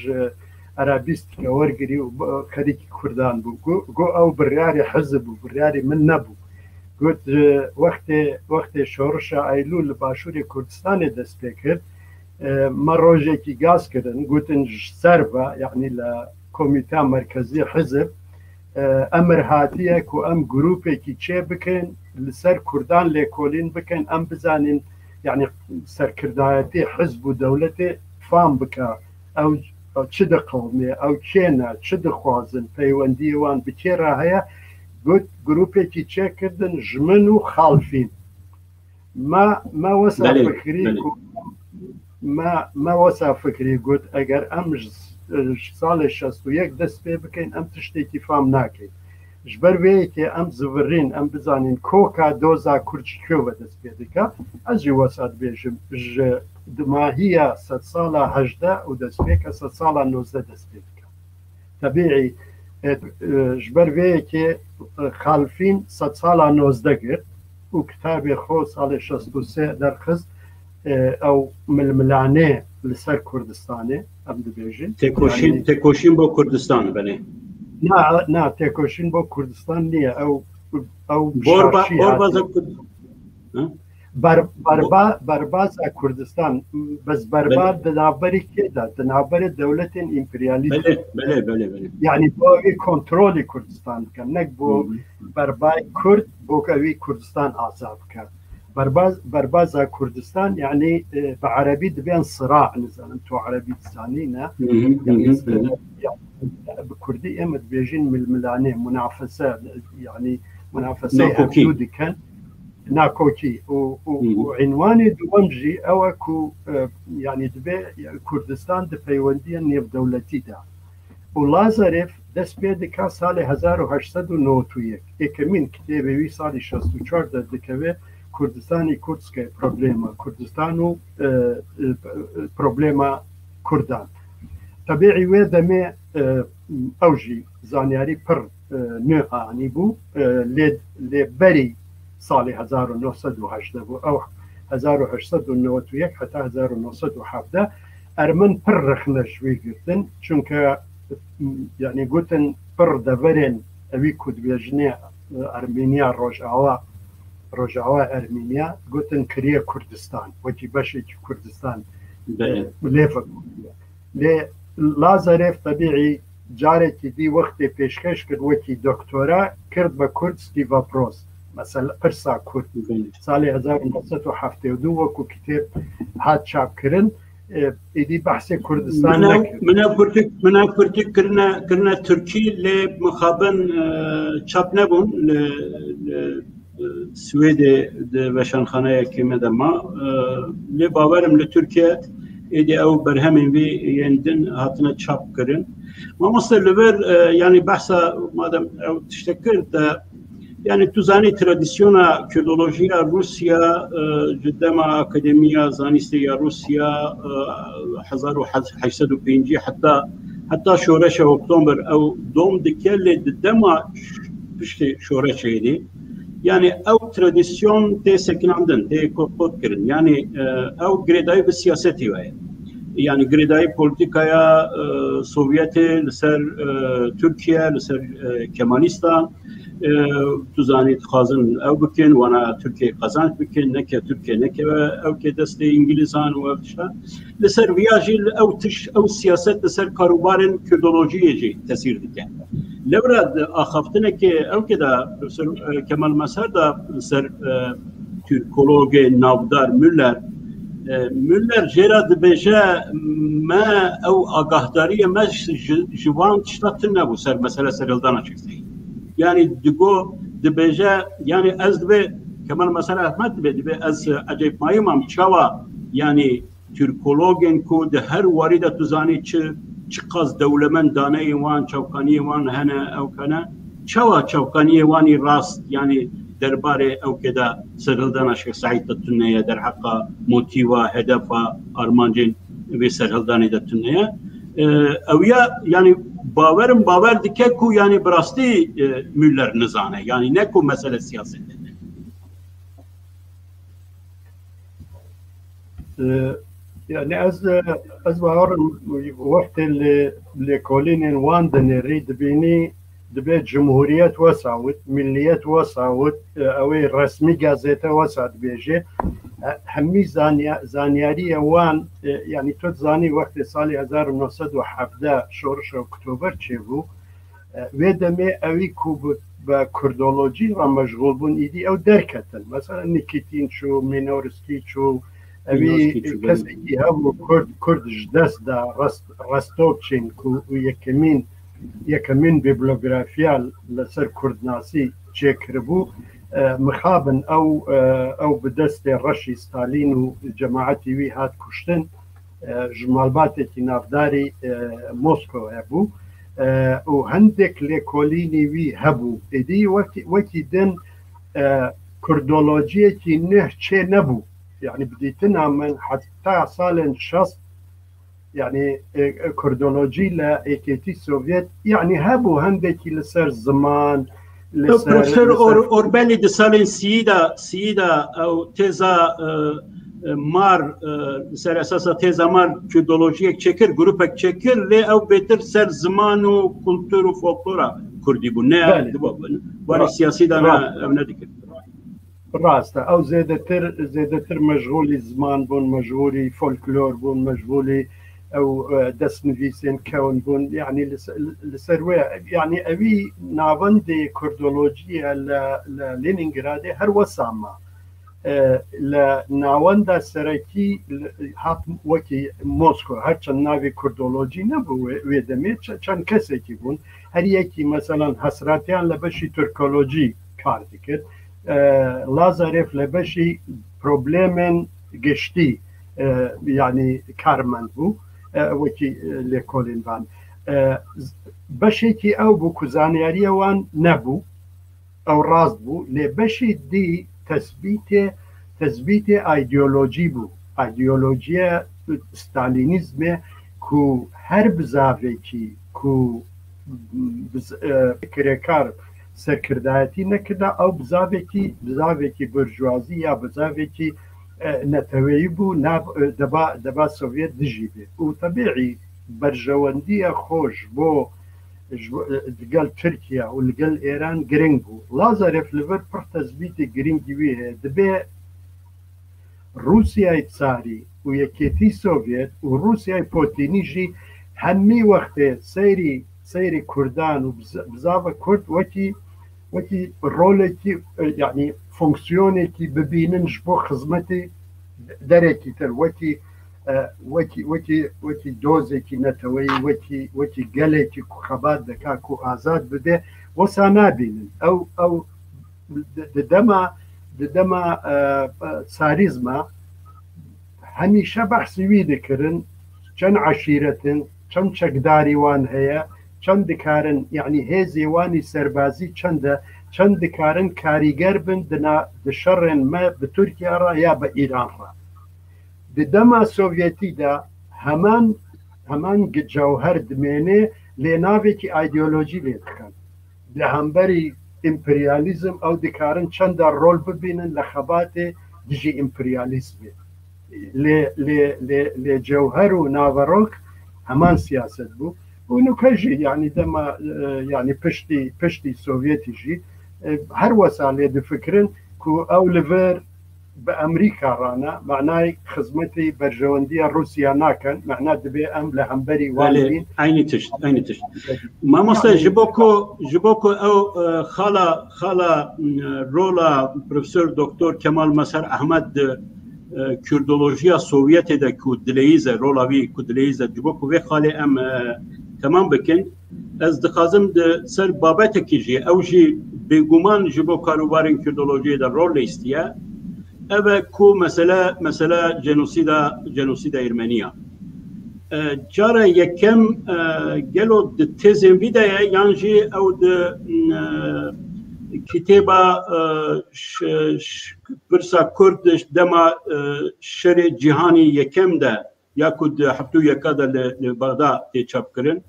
عەرەبیستکە وەرگری و خەریکی کوردان بوو گۆ ئەو بڕیاری حەزب بوو بڕیاری من نەبوو گوت وەختێ شۆڕشە ئایلوول لە باشووری کوردستانی دەست پێ کرد مە ڕۆژێکی گازکردن گوتن سەربە یعنی لە کۆمیتا مەرکەزی حزب ئەمر هاتیەک و ئەم گروپێکی چێ بکەن لەسەر کوردان لێکۆلین بکەن ئەم بزانین یعنی سەرکردایەتی حزب و دەوڵەتێ فام بکە ئەو چ دەقەومێ ئەو کێنە چ دەخوازن پەیوەندیوان بکێرا هەیە گوت گروپێکی چێکردن ژمن و خاڵفین مەوەسا فکری گوت ئەگەر ئەم ساڵی 61 دەست پێ بکەین ئەم تشتێکی فام ناکەین ژبەر وەیەکێ ئەم زڤڕین ئەم بزانین کۆکا دۆزا کورچی کوێوە دەست پێ دەکە ئەزی وەسات بێژم دماهیە 100 ساڵە 18 و دەست پێکە 100 ساڵە 19 دەست پێ بکە تەبیعی ژبەر وەیەکێ خالفین 100 ساڵە 19 گرت و کتابێ خۆ ساڵی 63 دەرخست ئەو ململانێ لەسەر کوردستانێ ئەم دەبێژین تێکۆشین بۆ کوردستان بنێ نا تێکۆشین بۆ کوردستان نییە ئەو بەربازە کوردستان بەس بەربار دەنابەری کێدا دەنابەرە دەوڵەتێن ئیمپریالیست یعنی بۆ ئەوی کۆنترۆلی کوردستان بکەن نەک بۆ بەربای کورد بۆ ئەوی کوردستان ئازا بکات بەربازە کوردستان یعنی بە عەرەبی دەبێن سراع نزانم تۆ عەرەبی دزانینە بە کوردی ئێمە دەبێژین ململانێ منافەسە یعنی منافەسەی هەفتوو دکەن ناکۆکی و عنوانی دووەمژی ئەوە کو یعنی دەبێ کوردستان دەپەیوەندیە نێودەوڵەتیدا و لازەرێف دەست پێ دکا ساڵی 1991 ئێکەمین کتێبەوی ساڵی 64 دەردەکەوێت کوردستانی کوردسکە پرۆبلێمە کوردستان و پرۆبلێمە کوردان تەبیعی وێ دەمێ ئەوژی زانیاری پڕ نوێهانی بوو لێبەری ساڵی 1970 بوو ئەو 1991 حتا 1970 ئەرمن پڕ رەخنەشوی گرتن چونکە یعنی گوتن پڕ دەڤەرێن ئەوی کودبێژنێ ئەرمینیا ڕۆژاوا ئەرمینیا گوتن کریە کوردستان وەکی بەشێکی کوردستان لێفە لێ لازەرێف تەبیعی جارێکی دی وەختێ پێشکەش کرد وەکی دکتۆرا کرد بە کورد ستیڤە پرۆس مەسەل پرسا کورد ساڵی 1972 وەکو کتێب هات چاپکردن ئیدی بەحسێ کوردستان منە کوردیکردنە تورکی لێ مخابن چاپ نەبوون سوێدێ بەشانخانەیەکی مەدەما لێ باوەرم لە تورکیا ئێدی ئەو بەرهەمین وێ یەندن هاتنە چاپکردن مامۆستا لەبەر ینی بەحسە مادەم ئەو تشتە کرد يعني توزاني تراديسيونا كيولوجيا روسيا قدام أكاديمية زانستية روسيا 1850 حتى شورشة أكتوبر أو دوم دكيل قدام بشتي شورشة دي يعني أو تراديسيون تي سكن عندن تي كود كرن يعني أو جريداي بالسياسة وهي يعني جريداي بوليتيكايا سوفيتي لسر تركيا لسر كماليستان توزاني تخازن او بكن وانا تركيا قزانت بكن نكا تركيا نكا او كدستي انجليزان وفتشا لسر فياجي او تش او سياسات لسر كاروبارن كردولوجيه جي تسير دكان لورد اخفتنا كي او كده بروفيسور كمال مسار دا لسر تركولوج نافدار مولر جرا دبجا ما او اگاهداريه ما جوان تشتاتنا بو سر مساله سرلدانا چكسي يعني دقو دبجا يعني از دبي كمان مثلا احمد دبي از عجيب مايمام تشوا yani Türkologin ku de her warida tuzani çi qaz dewlemen danayê wan çewkaniyê wan hene ew kene çawa çewkaniyê wanî rast yani derbarê ew keda serhildana Şeyh Saîd de tuneye derheqa motiva hedefa armancên vê serhildanê de tuneye ew ya yani bawer dike ku yani bi rastî Müller nizane yani ne ku mesele siyasetê يعني از باور وقت اللي كولين وان دنيري دبي جمهوريات وسعود مليات وسعود او رسمي غازيتا وسعود بيجي همي زانياري وان يعني تزاني وقت سالي 1917 شورش اكتوبر تشيبو ودمي اوي كوب بكردولوجي ومشغول بون ايدي او دركتن مثلا نيكيتين شو مينورسكي شو اوی کسی هاو کردش دست دا رستوچین کو یکمین بیبلوگرافیا لسر کردناسی چکر بو مخابن او بدست رشی ستالین و جماعتی وی هات کشتن جمالباتی که نافداری موسکو هبو و هندک لیکولینی وی هبو ایدی وکی دن کردولوژی که نه چه نبو يعني بديتنا من حتى سال شص يعني كردولوجي لا ايكيتي سوفيت يعني هابو هندكي لسر زمان بروفيسور اوربالي دي سالين سيدا او تيزا مار سر اساس تيزا مار كردولوجي تشكر جروبك تشكر لي او بيتر سر زمان وكولتور وفولكلورا كردي بنا وانا سياسي دانا ابنادك راسته او زيادتر مشغولي زمان بون مشغولي فولكلور بون مشغولي او دست نویسین كون بون يعني لسروي يعني اوي ناوندي كردولوجيا للينينغراد هر وسامه لناوندا سركي هات وكي موسكو هرچن ناوي كردولوجي نبو ويدمي چن كسكي بون هر يكي مثلا حسراتيان لبشي تركولوجي كار ديكر لازاريف لبشي بروبليمن گشتي يعني كارمن بو وكي لكولين بان بشي كي او بو كوزانياريا وان نبو او راست بو لبشي دي تثبيت ايديولوجي بو ايديولوجيا ستالينيزم كو هر بزاوكي كو فكركار سرکردایتی نکرده او بزاوکی برجوازی یا بزاوکی نتویی بو دبا سوویت دجیبه و طبیعی برجواندی خوش بو لگل ترکیه و لگل ایران گرنگ بو لازارف لور پر تثبیت گرنگی ویه دبه روسیای تساری و یکیتی سوویت و روسیای پوتینی جی همی وقت سيري كردان وبزاف كرد وكي رولكي يعني فونكسيونيكي ببينن جبو خدمتي دركي تر وكي دوزكي نتوي وكي قالكي خبات دكاكو آزاد بده وسانا بينن او دما ساريزما هميشه بحثي ويدكرن چن عشيرتن چن چكداري وان هيا چند دکارن یعنی هزی وانی سربازی چند دکارن کاریگر بن دشرن ما به ترکیه را یا به ایران را دما سوویتی دا همان جوهر دمینه لناوی که ایدئولوژی لیدکن لهمبری امپریالیزم او دکارن چند رول ببینن لخبات دیجی امپریالیزم لجوهر و ناوروک همان سیاست بو ونو كجي يعني دما يعني بشتي سوفيتي جي هر وسالة دفكرن كو او لفر بأمريكا رانا معناه خدمتي برجواندية روسيا ناكن معناه دبي ام لهمبري والدين عيني تشت ما مصر جبوكو او خالا رولا بروفيسور دكتور كمال مسار احمد كردولوجيا سوفيتي دا كودليزه رولا وي كودليزه جبوكو وي خالي ام تمام بكن از دخازم د سر بابت کی جی او جی بگومان جبو کاروبارن کردولوژی در رول لیستیه أبا كو مثلا جنوسيدا إرمانيا جارا يكم قالوا التزم بداية ينجي أو كتابة برسا كردش دما شرع جهاني يكم دا ياكد حفتو يكادا لبغداد تيشاب كرن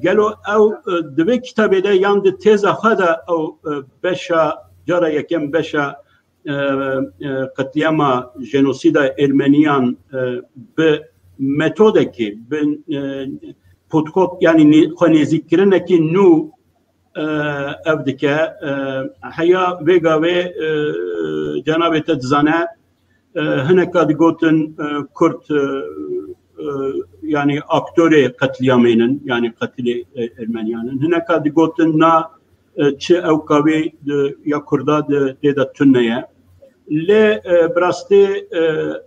قالوا أو دبي كتابة دا ياند تيزا خدا أو بشا جارا يكم بشا قتلياما جنوسيدا إرمانيان بميثودكي بودكوت يعني خنيزي كرنكي نو أبدك حيا بيجاوي جناب تزانا هنا كاد قوتن كرت يعني أكتوري قتليامين يعني قتل إرمانيان هنا كاد قوتن نا تش أو كابي يا كرداد تدا تنيا ل براستي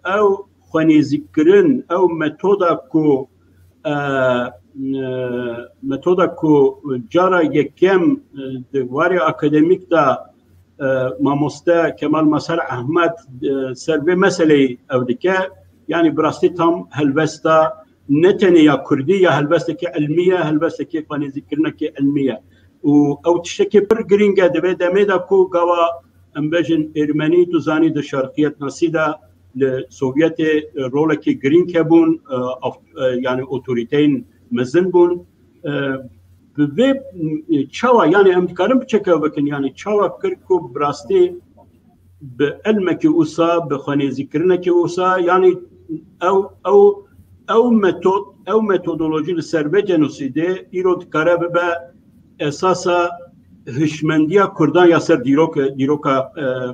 أو خنيزي كرن أو ميثودا كو جارا يكم دواري أكاديميك دا ماموستا كمال مسار أحمد سربي مسألة أو دكا يعني براستي تام هلبستا نتني يا كردية هلبستا كعلمية هلبستا كي قاني ذكرنا كعلمية أو تشتكي برجرينجا دبي دميدا كو قوا أمبجن إرماني تزاني دا شرقية نصيدا لسوفيت رولكي جرين كابون يعني أوتوريتين مزن بون بوی چاوا يعني امکارم بچکه بکن يعني چاوا کرکو براستی به علم که اوسا به خانیزی کرنه که اوسا يعني او متودولوژی لسربه جنوسیده ایرود کاره به اساسا هشمندیا کردان یا سر دیروکا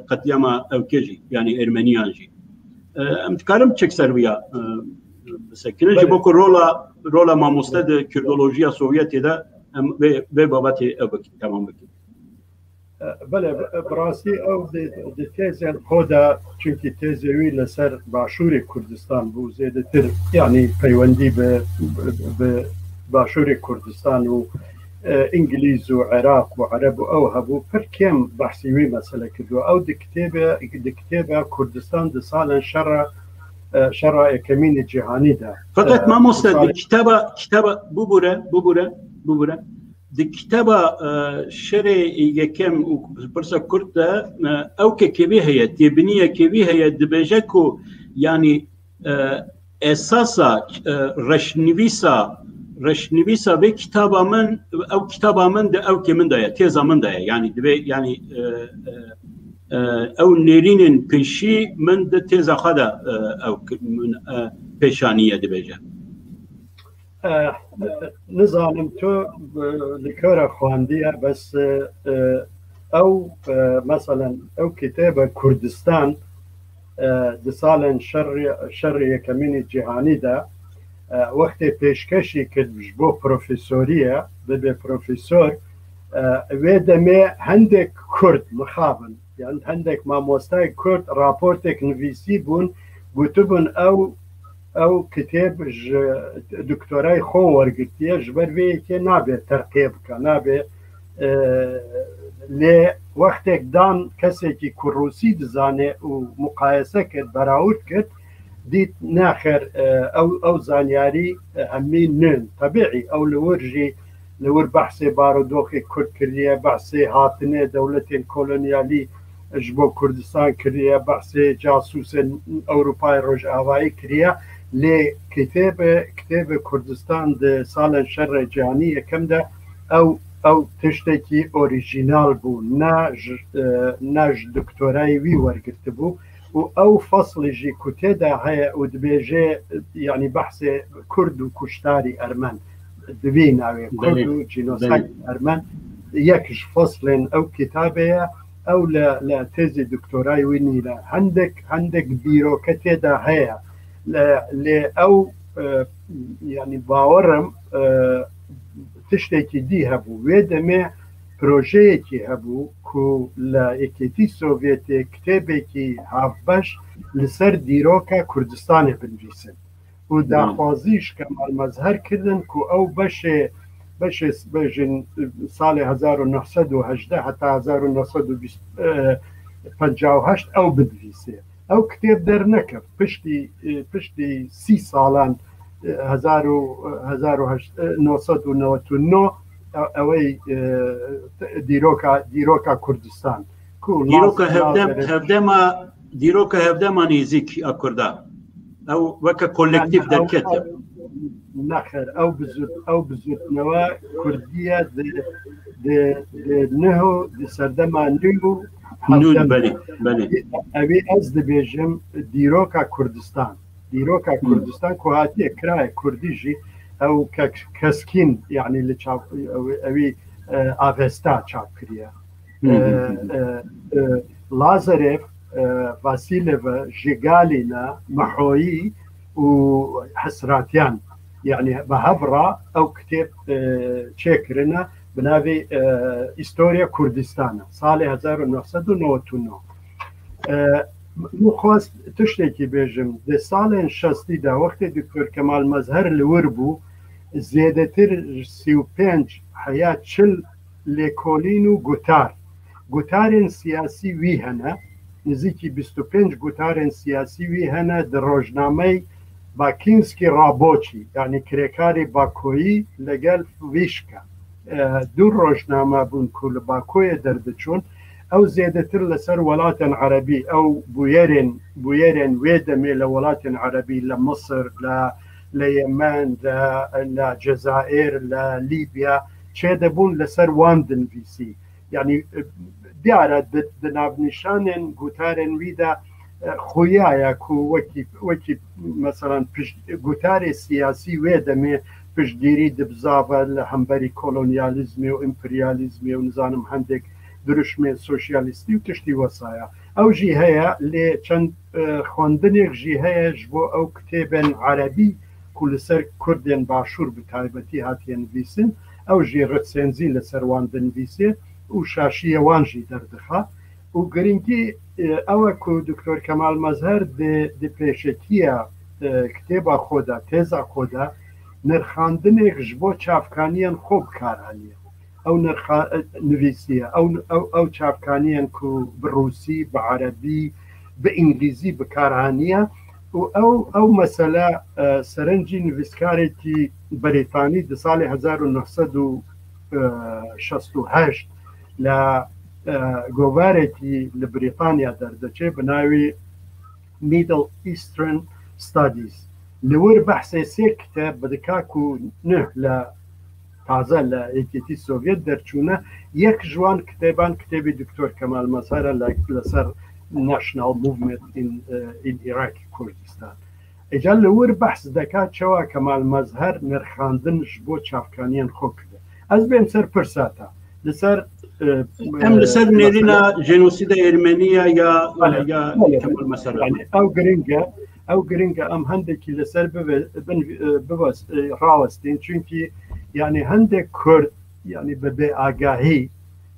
قتلیاما اوکیجی يعني ارمنیان جی امکارم چک سرویا سکنه جی بکو رولا ماموسته کردولوژیا سوویتی ده به بابت ابکی تمام بکی. بله براستی او د تیزن خدا چونکی تیزوی لسر باشور کردستان بو زیده تر یعنی پیوندی به باشور کردستان و انگلیز و عراق و عرب و او هبو پر کم بحثیوی مسئله کردو او د کتاب کردستان د سال شرع کمین جهانی ده فقط ما مستد کتاب ببوره د کتاب شرع یکم و برسا کرد او که کبی هیا تبنیه کبی هیا دبجکو یعنی اساسا رشنویسا به کتابا من او کتابا من ده او که من ده تیزا من ده يعني دبي يعني او نيرين بيشي من ده تيزا خدا او من بيشانيه دبيجا نظام تو لكورة خواندية بس او مثلا او كتاب كردستان ده سالن شر يكمين جهاني ده وقت پیشکشی کرد بو پروفیسوریه به پروفیسور و دمی هندک کرد مخابن یعنی هندک ماموستای کرد راپورتک نویسی بون گوتبون او کتاب دکترای خو ورگرتیه جبر وی که نابه ترقیب که نابه لی وقتک دان کسی که کروسی دزانه و مقایسه کرد براود کرد ديت ناخر او زانياري همين نن طبيعي او لور بحثي بارودوخي كرد كريه بحثي هاتنه دولتين كولونيالي جبو كردستان كريه بحثي جاسوس اوروباي روج اوائي كريه لي كتاب كردستان ده سالن شر جهانية كم ده او تشتكي اوريجينال بو ناج دكتوراي وي ورقت بو او فصل جي كتيدا هي ودبيجي يعني بحث كرد وكشتاري ارمن دبينا كرد وجينوسايد ارمن يكش فصل او كتابه او لا تيزي دكتوراي ويني لا عندك بيرو كتيدا هي لا او يعني باورم تشتكي دي هبو ويدمه پروژه‌ای هبو کو لا یکیتی سوویتی کتابی که هفبش لسر دیروکا کردستان بنویسن و داخوازیش کمال مظهر کردن کو او بشه بجن سال 1918 حتی 1920 58 ئەو بدویسێ ئەو کتێب دەرنەکرد پشتی 30 ساڵان 1999 ئەوەی دیرۆکە کوردستان دیرۆکە هەفتەما نێزیک ئەکوردا ئەو وەکە کۆلێکتیڤ دەکێت نەخێر ئەو بزوتنەوە کوردیە نهۆ سەردەما ئەوێ ئەس دەبێژم دیرۆکە کوردستان کوهاتیە کرایە کوردیژی ئەو کەسکین یعنی لە ئەوی ئاڤێستا چاپ کریە لازەرێف ڤاسیلێڤە ژێگالینە مەحۆیی و حسراتیان یعنی بە هەڤڕا ئەو کتێب چێکردنە بناوی ئیستۆریا کوردستانە ساڵی 1999 خواست تشتێکی بێژم دە ساڵێن 60دا وەختێ دکتۆر کەمال مەزهەر لەور بوو زێدەتر 35 حیا 40 لێکۆلین و گوتارên سیاسی وی هەنە نزیکی 25 گوتارên سیاسی وی هەنە دە ڕۆژنامەی باکینسکی ڕابۆچی یعنی کرێکاری باکۆیی لەگەل ویشکە دوو ڕۆژنامە بوون کو لە باکۆیە دەردەچوون ئەو زێدەتر لەسەر وڵاتن عەرەبی ئەو بویێرێن وێ دەمێ لە وڵاتن عەرەبی لە مصر لە یەمەن لە جەزائیر لە لیبیا چێ دەبوون لەسەر وان دنویسی یعنی دیارە دناونیشانên گوتارên wî de xuyaya ku wekî meselan gutarê siyasî wê demê piştgirî dibzave li hemberî kolonyalizmê û imperializmê û nizanim hendek duruşmê sosyalîstî û tiştî wesaya ew jî heye lê çend xwendinêk jî heye ji bo ew kitêbên erebî ku li ser Kurdên başûr bi taybetî hatiye nivîsin ew jî ritsenzî li ser wan dinivîsê û şaşiye wan jî derdixa û girîngî ew e ku Dr. Kemal Mezher di pêşetiya kitêba xwe de têza xwe de nirxandinêk ji bo çavkaniyên xwe bikaranîye ew nivîsiye ew çavkaniyên ku bi Rûsî bi Erebî bi İngilîzî bikaranîye û ew mesele serencî nivîskarekî Brîtanî di salê 1968 لە گۆڤارێکی لە بریتانیا دەردەچێت بە ناوی Middle Eastern Studies لەوەر بەحسێ سێ کتێب بەدکاک و نه لە تازە لە یەکێتی سۆڤێت دەرچوونە یەک ژوان کتێبان کتێبی دکتۆر کەمال مەزهەرە لەسەر National Movement in Iraq کوردستان ئەجا لەوەر بەحس دەکات چەوا کەمال مەزهەر نرخاندن ji بۆ چاپکانیان خۆ کردە ئەس بێم سەر پرساتە لەسەر ئەم لەسەر نێرینە ژێنۆسیدە ئێرمێنیە یا کەمال مەزهەر ئەو گرنگە ئەم هەندێکی لەسەر ڕاوەستین چونکی یعنی هەندێک کورد یعنی بەبێ ئاگاهی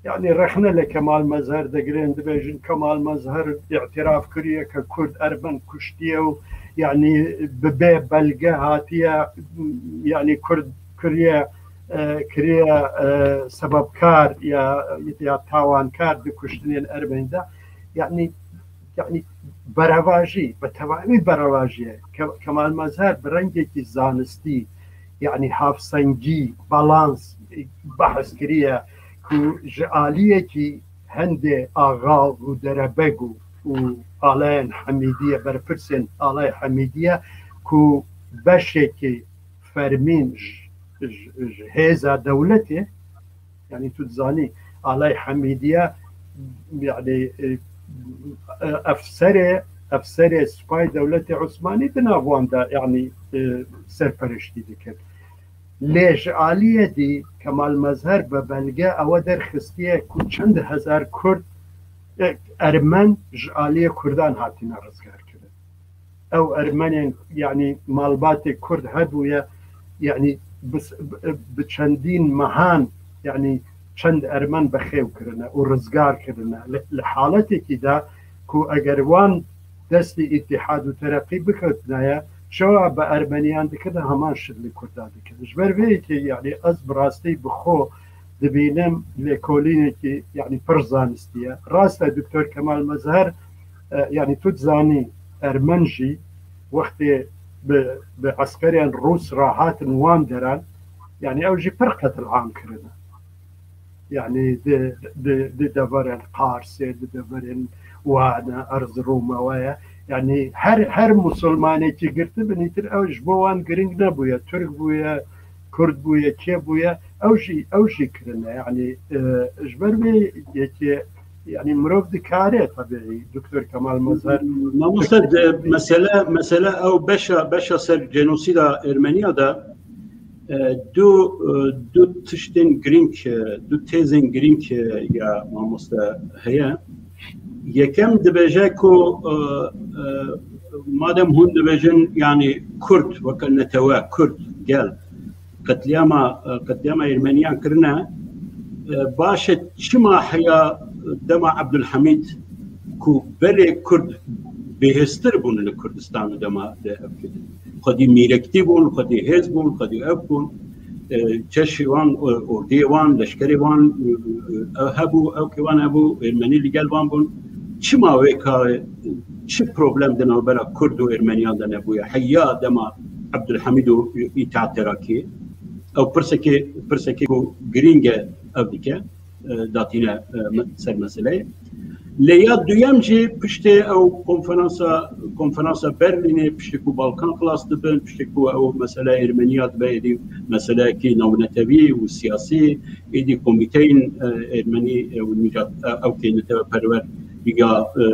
یعنی ڕەخنە لە کەمال مەزهەر دەگرێن دەبێژن کەمال مەزهەر اعتراف کردیە کە کورد ئەربەن کوشتیە و یعنی ببێ بەلگە هاتیە یعنی کورد کریە سەبەبکار یا تاوانکار بکوشتنێن ئەربەندا یعنی بەرەواژی بە تەواوی بەرەواژیە کەمال مەزهەر بە ڕەنگێکی زانستی یعنی هافسەنگی باڵانس بەحث کریە ku ji aliyekî hendê axa û derebeg û alayên Hemîdiye berpirsên alay Hemîdiye ku beşekî fermîn ji hêza dewletê yani tu dizanî alay Hemîdiye yani efserê spay dewletê Osmanî di nav wan de yani serpereştî dikin lê ji aliyê dî Kemal Mezher bi belge ewe derxistiye ku çend hezar Kurd Ermen ji aliyê Kurdan hatine rizgarkirin ew Ermenên yani malbatê Kurd hebûye yani bi çendîn mehan yani çend Ermen bixêw kirine û rizgar kirine li haletekî de ku eger wan destê îtihad û tereqî biketinaye شەوا بە ئەرمەنیان دکردە هەمان شت لە کورددا دکرد ji ber vê yekê yani ez bi rastî bi xwe دبینم لێکۆلینێکی یعنی پڕ زانستیە ڕاستە دکتۆر کەمال مەزهەر یعنی تو زانی ئەرمەنژی وەختێ بە عەسکەریان ڕووس ڕاهاتن وان دەران یعنی ئەوژی پڕ قەتڵ عامکردنە یعنی دەبەرن قارسێ دەبەرن وانە ئەرزڕوومەوەیە یعنی هەر موسڵمانێکی گرتە بنیتر ئەوش بۆ وان گرنگ نەبووە تورک بووە کورد بووە کێ بووە ئەوژی کردنە یعنی ژبەر بێ یەکێ يعني مرۆڤ دکارێت طبیعی دکتۆر کەمال مەزهەر مەسەلە ئەو بەشە سەر جێنۆسیدا ئێرمەنیادا دوو تشتên girîng du têzên girîng ya mamoste heye yekem dibêje ku madem hûn dibêjin yani Kurd weke netewe Kurd gel qetliyama Ermeniyan kirine baş e çima heya dema Abdülhamid ku berê Kurd bêhêztir bûn li Kurdistanê dema de evkidin xwedî mîrektî bûn xwedî hêz bûn xwedî ev bûn çeşî wan ordiyê wan leşkerê wan hebû ewkê wan hebû Ermenî li gel wan bûn çima wê karê çi problem di navbera Kurd û Ermeniyan de nebûye heya dema Abdülhamid û îtîad Terakî ew pirsekê ku girîng e ev dike datîne ser meseleyê lê ya duyem jî piştê ew konferansa Berlînê piştî ku Balkan xilas dibin piştî ku ew mesele Ermeniya dibe êdî meseleyekî navnetevî û siyasî êdî komîteyên Ermenî ewkê neteweperwer ya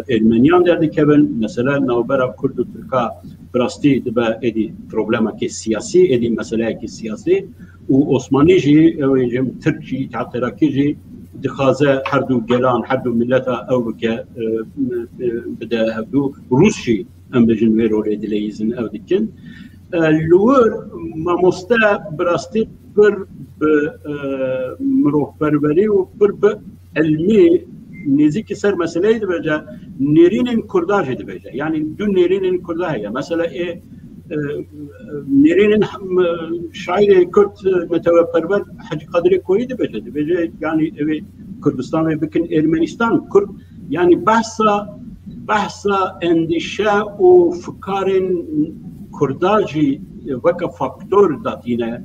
Ermeniyan derdikevin mesele navbera Kurd û Tirka birastî dibe êdî problemekî siyasî êdî meseleyekî siyasî û Osmanî jî ew ê Tirk jî îtîad Terakî jî dixwaze her du gelan her du milleta ew bike bide hevdû Rûs jî em bijin wê rolê dileyîzin ew dikin li wir mamoste birastî pir bi mirovperwerî û pir bi elmî nêzîkî ser meseleyê dibêje nêrînên Kurda jî dibêje yani du nêrînên Kurda heye mesela nêrînên şairê Kurd neteweperwer Hacı Qadirê Koyî dibêje yani evê Kurdistan ve bikin Ermenistan Kurd yani behsa endişe û fikarên Kurda jî weke faktör datîne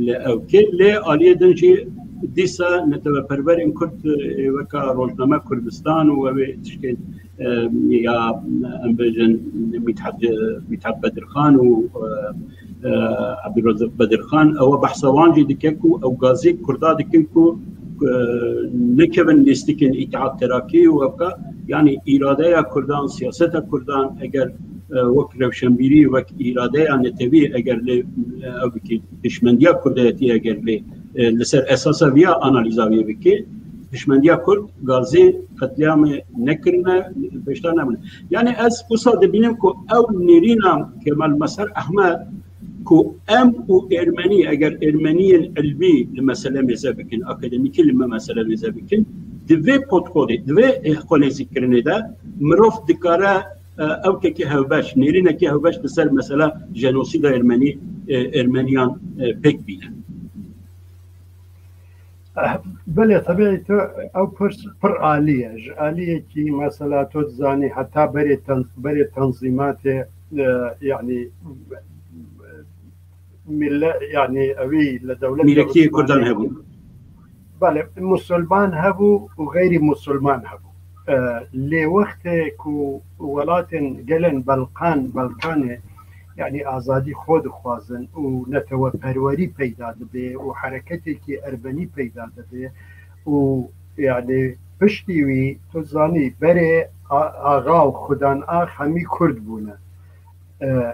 li ewkê lê aliyê din jî dîsa neteweperwerên Kurd weka Rojname Kurdistan û evê tiştên ya em bêjin Mithat Bedirxan û Abdulrazak Bedirxan ew behsa wan jî dike ku ew gazê Kurda dikin ku nekevin lîstikên îtîad Terakî û evka yani îradeya Kurdan siyaseta Kurdan eger wek rewşenbîrî wek îradeya netewî eger lê ew bikî pişmendiya Kurdiyetî eger lê li ser esasa viya analîza wê bikî pişmendiya Kurd gazê qetliyamê nekirine pêştar nebûne yani ez wisa dibînim ku ew nêrîna Kemal Mezher Ehmed ku em û Ermenî eger Ermeniyên elmî li mesele mêze bikin akademîkî li me mesele mêze bikin di vê potkolê di vê xwelêzîkirinê de mirov dikare ewkekî hewbeş nêrînekî hewbeş li ser mesela jenosîda Ermeniyan pêk bîne بله طبیعی تو او پر عالیه عالیه که مثلا تو زانی حتی برای تنظیمات يعني يعني اوی لدولت میلکی کردان هبو بله مسلمان هبو و غیر مسلمان هبو لی وقت کو ولاتن گلن بلقانه يعني آزادی خود خوازن و نتوه پروری پیدا دبه و حرکتی که اربنی پیدا دبه و يعني پشتیوی تو زانی بره آغا و خودان آخ همی کرد بونه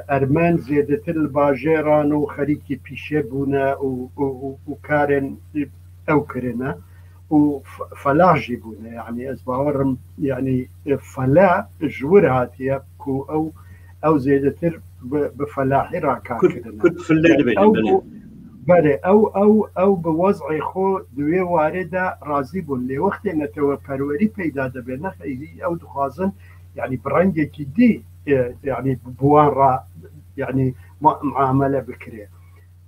ارمان زیادتر باجران و خریکی پیشه بونه و کارن او کرنه و فلاحی بونه يعني از باورم يعني فلاح جور هاتیه کو او زیادتر بفلاحی را کار کردن بله او به وضع خو دوی وارده راضی بون لی وقتی نتوه پروری پیدا دبه نخیلی او دخوازن يعني برنگی که دی يعني بوان را يعني معامله بکره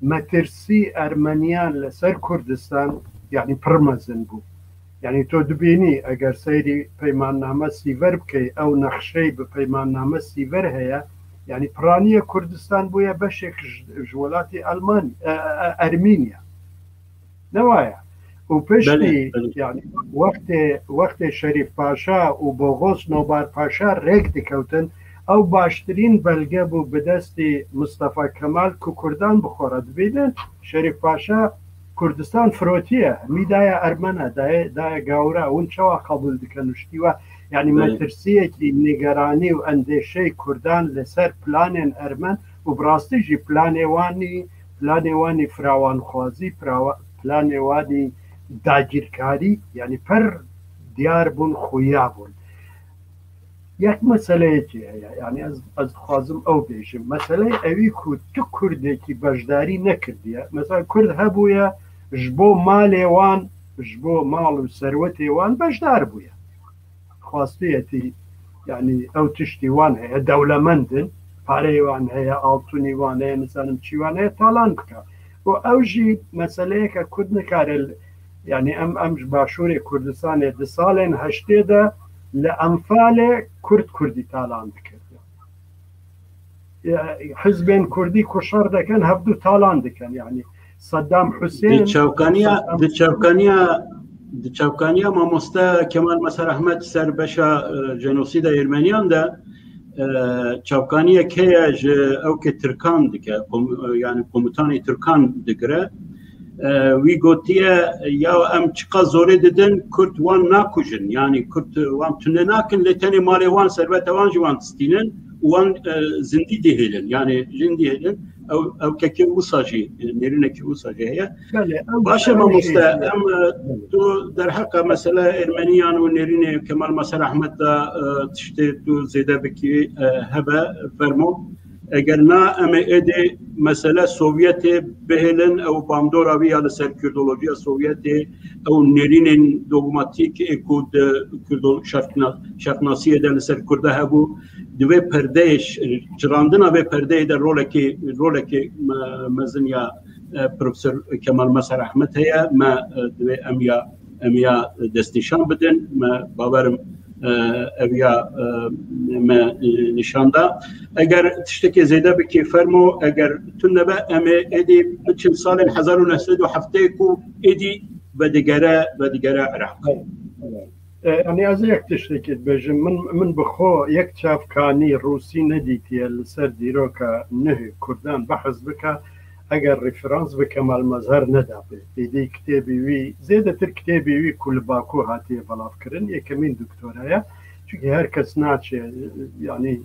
مەترسی ئەرمەنیان لەسەر کوردستان یعنی پڕمەزن بوو. یعنی تۆ دبینی ئەگەر سەیری پەیماننامە سیڤەر بکەی ئەو نەخشەی بە پەیماننامە سیڤەر هەیە، یعنی پڕانیە کوردستان بووە بەشێک ژ وڵاتی ئەرمینیا نەوایە. و پشتی یعنی وەختێ شەریف پاشا و بۆغۆس نۆبار پاشا ڕێک دکەوتن، ئەو باشترین بەلگە بوو بەدەستی مستەفا کەمال و کوردان بخۆرە. دبینن شەریف پاشا کوردستان فرۆتیە میدایە ئەرمەنە دایە گاورە اونچەوە قبول دکەن وشتیوە. یعنی مەترسیەکی نیگەرانی و ئەندێشەی کوردان لەسەر پلانێن ئەرمەن و بڕاستیژی پلانێوانی فراوانخوازی پلانێوانی داگیرکاری یعنی پەر دیار بوون خویا بوون. یەک مەسەلەیەکی هەیە، یعنی ئەس خوازم ئەو بێژم مەسەلەی ئەوی کو تو کوردێکی بەشداری نەکردیە، مەسەلا کورد هەبوویە ji بۆ مالێوان ji بۆ ماڵ و سەروەتێوان بەشدار بوویە، خواستەتی یعنی ئەو تشتیوان هەیە دەوڵەمەندن، پارەیوان هەیە، ئاڵتونیوان هەیە، نزانم چیوان هەیە تاڵان بکە. و ئەوژی مەسەلەیەکە کورد نکارە یعنی ئەمش باشووری کوردستانێ دە ساڵێن هەشتێدا لە ئەمفالێ کوردی تاڵان دکرد. حزبێن کوردی کوشەڕ دەکەن هەفتوو تاڵان دەکەن. یعنی سەدام حوسێن چاوکانیا مامۆستا کەمال مەسەر ئەحمەد سەر بەشە ژێنۆسیدە ئێرمەنیاندا چاوکانیەک هەیە ئەوکە ترکان دکە، یعنی کۆموتانی ترکان دەگرە. وی گوتیە یا ئەم چقا زۆرێ ددن کورد وان ناکوژن، یعنی کورد وان تونە ناکن لە تەنێ ماڵێ وان سەروەتەوان جوان تستینن وان زندی دهێلن، یعنی ژندی هێلن. ئەو کەکە وساژی نێرینێکی وساژی هەیە. باشە مامۆستا ئەم تۆ دەرحەقە مەسەلە ئێرمەنیان و نێرینێ کەمال مەسەر ئەحمەددا تشتێ تو زێدە بکی هەبە فەرمۆ ئەگەر نا ئەمە ئێدێ مەسەلە سۆڤیەتێ بهێلن ئەو بامدۆراوی یا لەسەر کوردۆلۆژیا سۆڤیەتێ ئەو نێرینên دۆگماتیک شەرقناسیەدا لەسەر کوردە هەبوو دوێ پەردەیش جراندنا vê perdeyê de rolekê mezin ya Profesör Kemal Mesar Ahmed heye me divê em ya destnîşan bidin, me bawerim ev ya me nîşanda. Eger tiştekê zêde bikê fermo eger tune be em ê êdî biçin salên 1970 ku êdî vedigere Iraq. يعني از یک تشتێکت بێژم من بخۆ یەک چاافکانی ڕووسی نەدیتیە لەسەر دیرۆکە نهێ کوردان بەحەز بکە ئەگەر ڕیفرانس بە کەمال مەزهەر نەدا بێت. دێدەی کتێبی وی زێدەتر کتێبی وی کول باکۆ هاتیە بەڵافکردن یەکەمین دکتۆرایە، چونکە هەر کەس ناچێ ینی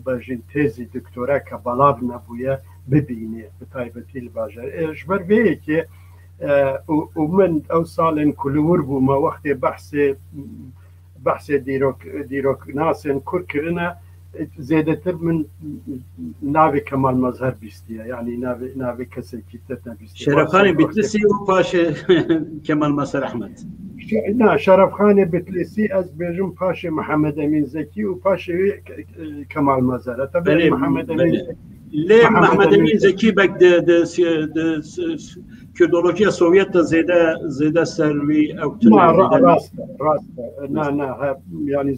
بەژین تێزی دکتۆرا کە بەڵاو نەبوویە ببینێ بەتایبەتی لە باژار ژبەر بەیەکێ. ومن ئەو ساڵێن کولور بوومە وەختێ بەحسێ دیرۆک ناسێن کورکردنە زێدەتر من ناوی کەمال مەزهەر بیستیە، یعنی ناوی کەسێکی تر نەبیست. شەرەفخانی بیتلیسی و پاشێ کەمال مەسەر ئەحمەد. نا شەرەفخانی بیتلیسی ئەس بێژم پاشێ محەممەد ئەمین زەکی و پاشێ کەمال مەزهەرە تا بێ محەممەد ئەمین لێ محەممەد ئەمین زەکی بەک کوردۆلۆژیا سۆڤیەت زێدە سەروی ئەو ینی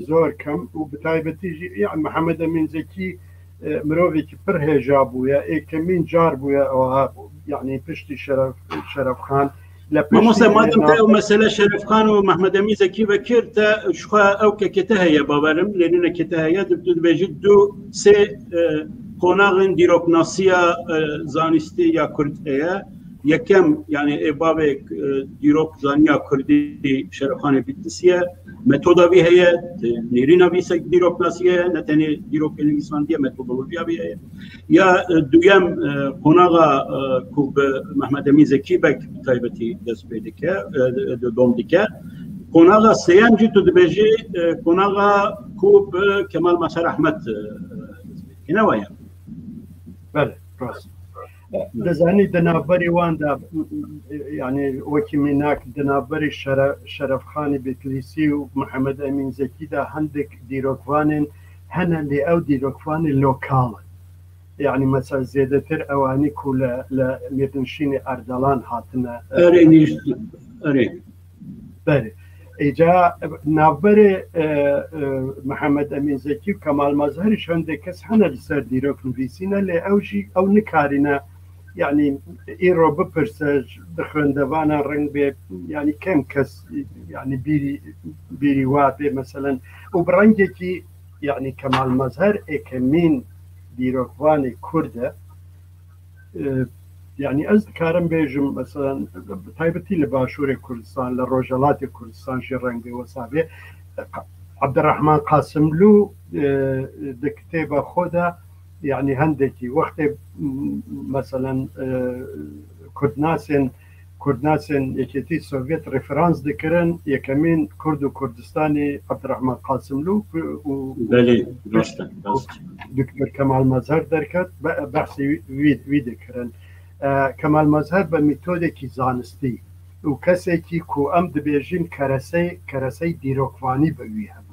زۆر کەم و بتایبەتیژی محەممەد ئەمین زەکی مرۆڤێکی پڕ هێژا بووە، ئێکەمین جار بووە ئەوها یعنی پشتی شەرەفخان لە مەسەلە شەرەفخان و محەممەد ئەمین زەکی بەکرد تا شخوا ئەو کەکێتە هەیە باوەرم لێنونەکێتە هەیە دەبێژیت دوو سێ قۆناغên dîroknasiya zanîstî ya Kurd heye. Yekem yani bavek dîrok zaniya Kurdî Şerefxanê Bitlisî metoda vî heye, nêrîna vî dîroknasî heye, ne tenê dîrokên Lîsvandiye metodolojiya vî heye. Ya duyem qonağa ku bi Mehmed Emîn Zekî bek taybetî dest pê dike, dom dike. Qonağa sêyem jî tu dibêjî qonağa ku bi Kemal Mesar Ahmed ne waya? Bele, rast. دەزانی دەنابەری واندا یعنی وەکی میناک دەنابەری شەرەفخانی بیتلیسی و محەممەد ئەمین زەکیدا هەندێک دیرۆکوانن هەنە لێ ئەو دیرۆکوانی لۆکاڵن يعني مثلا زيادتر اواني كولا لميرنشين اردلان هاتنا اري بله اجا نابر محمد امين زكي وكمال مظهر شنده كس حنا لسر ديروك نفيسينا لاوجي او نكارنا يعني ايرو ببرسج دخندوانا رنگ يعني كم كس يعني بيري وابي مثلا وبرنجكي يعني كمال مظهر اكمين ديروكواني كرده يعني از كارم بيجم مثلا تايبتي لباشور كردستان لروجالات كردستان شرنگ وسابي عبد الرحمن قاسم له دكتابة خدا يعني هندكي وقت مثلا كردناسن يكتي سوفيت ريفرانس ذكرن يكمين كرد وكردستاني عبد الرحمن قاسم له بله دكتور كمال مظهر دركت بحثي وي ذكرن كمال مظهر بميثودكي زانستي وكسيكي كو ام دبيجين كرسي ديروكواني بويها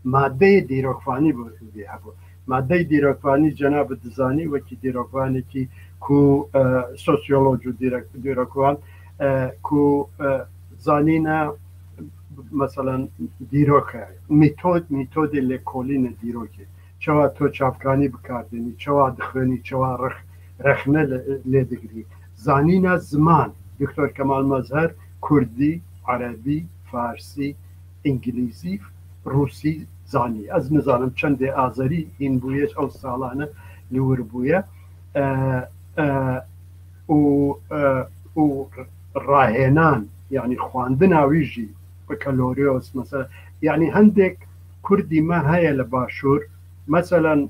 ماده ديروكواني بويها ماده ديروكواني جناب الدزاني وكي ديروكواني كي كو سوسيولوجي ديروكوان كو زانينا مثلا ديروكا ميثود لكولين ديروكي چوا تو چاپکانی بکاردنی چوا دخوانی چوا رخنه لدگری زانینا زمان دکتر کمال مظهر کردی عربی فارسی انگلیزی روسی زانی از نظرم چند آذری این بویش او سالانه لور بویه و راهنان يعني خواندنا ويجي بكالوريوس مثلا يعني عندك كردي ما هي لباشور مثلا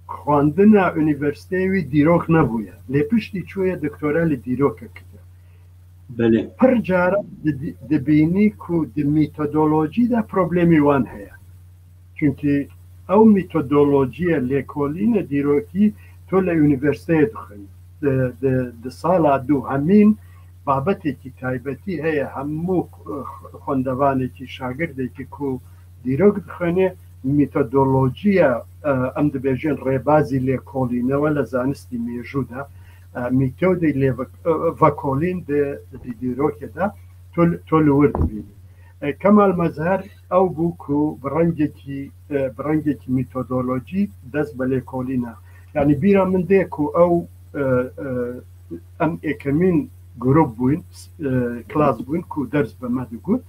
خواندنا يونيفرسيتي ديروك نبويا لي بشتي شويه دكتوراه ديروك كده بله برجارة دبيني كو دي ميثودولوجي دا بروبليمي وان هي چونكي او ميثودولوجيا ليكولين ديروكي تو ليونيفرسيتي دخل د سالا دو همين بابتێکی تایبەتی هەیە هەموو خوێندەوانێکی شاگردێکی کو دیرۆک دخوێنێ میتۆدۆلۆژیە ئەم دەبێژێن ڕێبازی لێکۆڵینەوە لە زانستی مێژوودا میتۆدی ڤەکۆڵین دیرۆکێدا تۆ لەوەر دەبینی کەمال مەزهەر ئەو بوو کو بڕەنگێکی میتۆدۆلۆژی دەست بە لێکۆڵینە یعنی بیرە من دێک و ئەو ئەم ئێکەمین گروپ بووین کلاس بووین کو دەرس بەمە دەگوت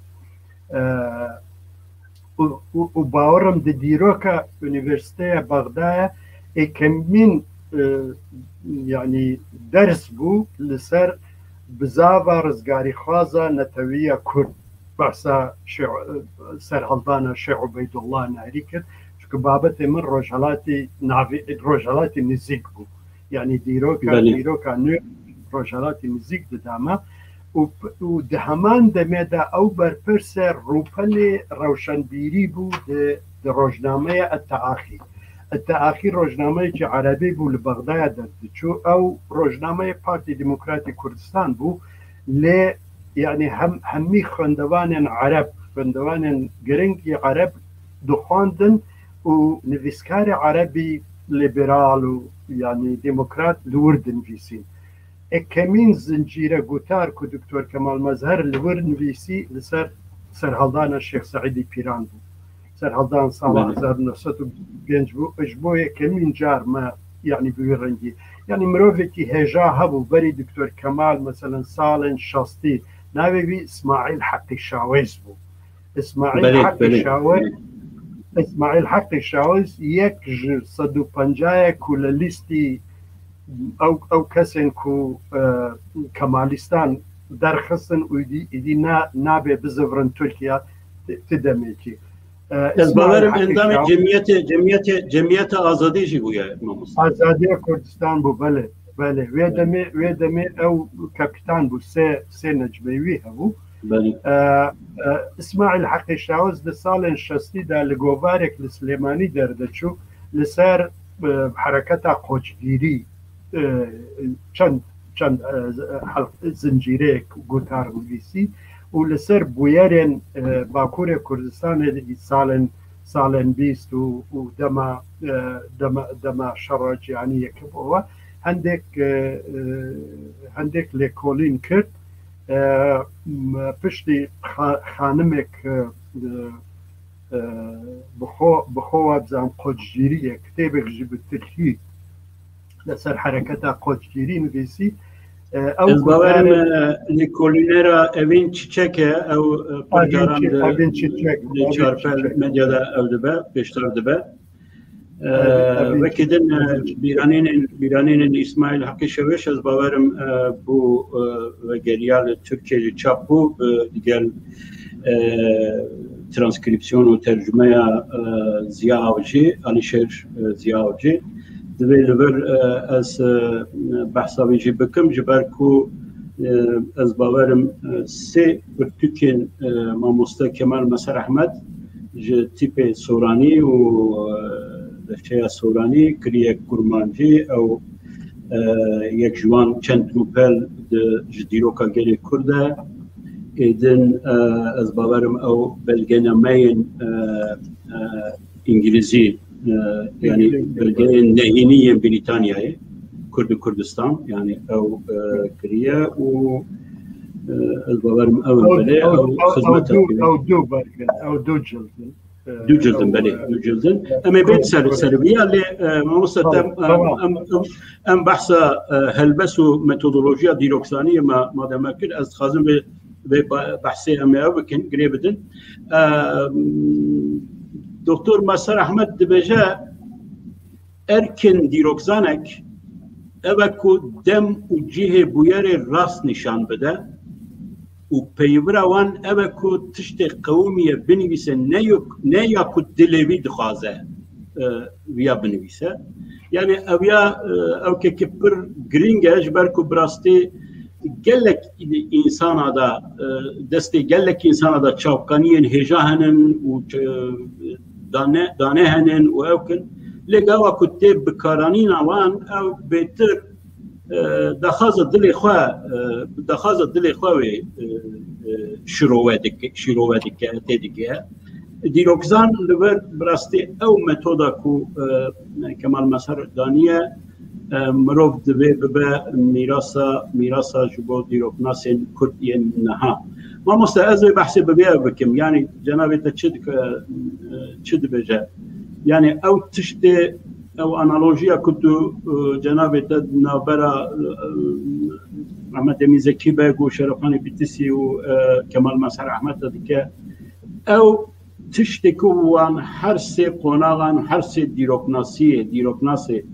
و باوەڕم دە دیرۆکە یونیڤەرسیتەیە بەغدایە ئێکەمین یعنی دەرس بوو لەسەر بزاڤە ڕزگاری خوازە نەتەویە کورد بەسە سەرهەڵدانە شێخ عوبەیدوڵڵا ناری کرد چونکە بابەتێ من ڕۆژهەڵاتی نزیک بوو یعنی دیرۆکە نوێ ڕۆژهەڵاتی نزیک دەدامە و دە هەمان دەمێدا ئەو بەرپرسە ڕووپەلێ ڕەوشەنبیری بوو ڕۆژنامەیە ئەتەعاخی ڕۆژنامەیەکی عەرەبی بوو لە بەغدایە دەردەچوو ئەو ڕۆژنامەیە پارتی دیموکراتی کوردستان بوو لێ یعنی هەممی خوێندەوانێن عەرەب خوێندەوانێن گرنگی عەرەب دخواندن و نویسکاری عەرەبی لیبرال و یعنی دیموکرات لور دنویسین ئەکەمین زنجیرە گوتار کو دکتۆر کەمال مەزهەر لەوەر نویسی لەسەر سەرهەڵدانە شێخ سەعیدی پیران بوو سەرهەڵدان ساڵ 1925 بوو ئەش بۆ یەکەمین جار مە یعنی بوی ڕەنگی یعنی مرۆڤێکی هێژا هەبوو بەری دکتۆر کەمال مەسەلەن ساڵێن شەستی ناوێوی ئیسماعیل حەقی شاوەیز بوو ئیسماعیل حەقی شاوەیز یەک ژ 150 و لە لیستی ئەو کەسێن کو کەمالیستان دەرخستن و ئیدی نابێ بزەڤرن تورکیا تدەمێکی Ez bavarım endamı cemiyete azadî bûye Azadiya Kurdistan bû bele wê demê ew kapitan bû sê necmeyî hebû İsmail Heqî Şawez di salên şestî de li govarek li Silêmanî derdeçû li ser hereketa koçgîrî çend zincîreyek gutar nivîsî û li ser bûyerên Bakurê Kurdistanê salên ساڵێن 20 و دەما شەڕۆجیانی یەکەمەوە هەندێک لێکۆڵین کرد پشتی خانمێک بخۆوە بزان قۆچگیریە کتێبێکژی بترکی لەسەر حرەکەتا قۆچگیری نویسی لێکۆڵینەرە ئەوین چیچەکە ئەو مەدیادا ئەو دەبە پێشتر دەبە وەکدن بیرانینên ئیسماعیل حەقی شەوێش ئەس باوەرم بۆ وەگەریا لە تورکیە چاپ بوو دیگەل ترانسکریپسیۆن و تەرجمەیە زیا ئاوجێ ئەلیشێر زیا ئاوجێ دەبێ لەبەر ئەس بەحساویژی بکەم ji ber ku ez bawerim sê pirtûkên mamoste Kemal Meser Ehmed ji tîpê soranî û leşeya soranî kiriye kurmancî ew yek ji wan çend nûpel ji dîroka gelê Kurd e êdin ez bawerim ew belgenemeyên İngilîzî yani belgenin nehîniyên Britanyayê Kurdistan yani ew kiriye û ez bawerim ew belê ew xizmeta du cildin belê du cildin em ê bêt serviya lê mamoste em behsa helbes û metodolojiya dîroksaniyê me deme kir ez dixwazim vê behsê em ê ew bikin girê bidin Doktor Meser Ehmed dibêje erkin dîrokzanek ew ku dem û cihê bûyerê rast nîşan bide û peywira wan ew ku tiştê qewmiye binivîse ne ya ku dilê wî dixwaze viya binivîse yani ew ya ew kekî pir giring e ji ber ku bi rastî gelek insana da destê gelek insana da çavkaniyên hêja henin û dane henin û ew kin lê gawa ku tê bikaranîna wan ew bêtir daxwaza dilê xwe wê şîrove dike tê dike dîrokzan li ber bi rastî ew metoda ku Kemal Meser daniye mirov divê bibe mîrasa ji bo dîroknasên Kurd yên niha mamoste ez ê behsê bibêya bikim yani cenabê te çi dibêje yani ew tiştê ew analojiya ku tu cenabê te navbera Mehmed Emîn Zekî Beg û Şerefxanê Bitîsî û Kemal Meser Ehmed te dike ew tiştê ku wan her sê qonaxan her sê dîroknasê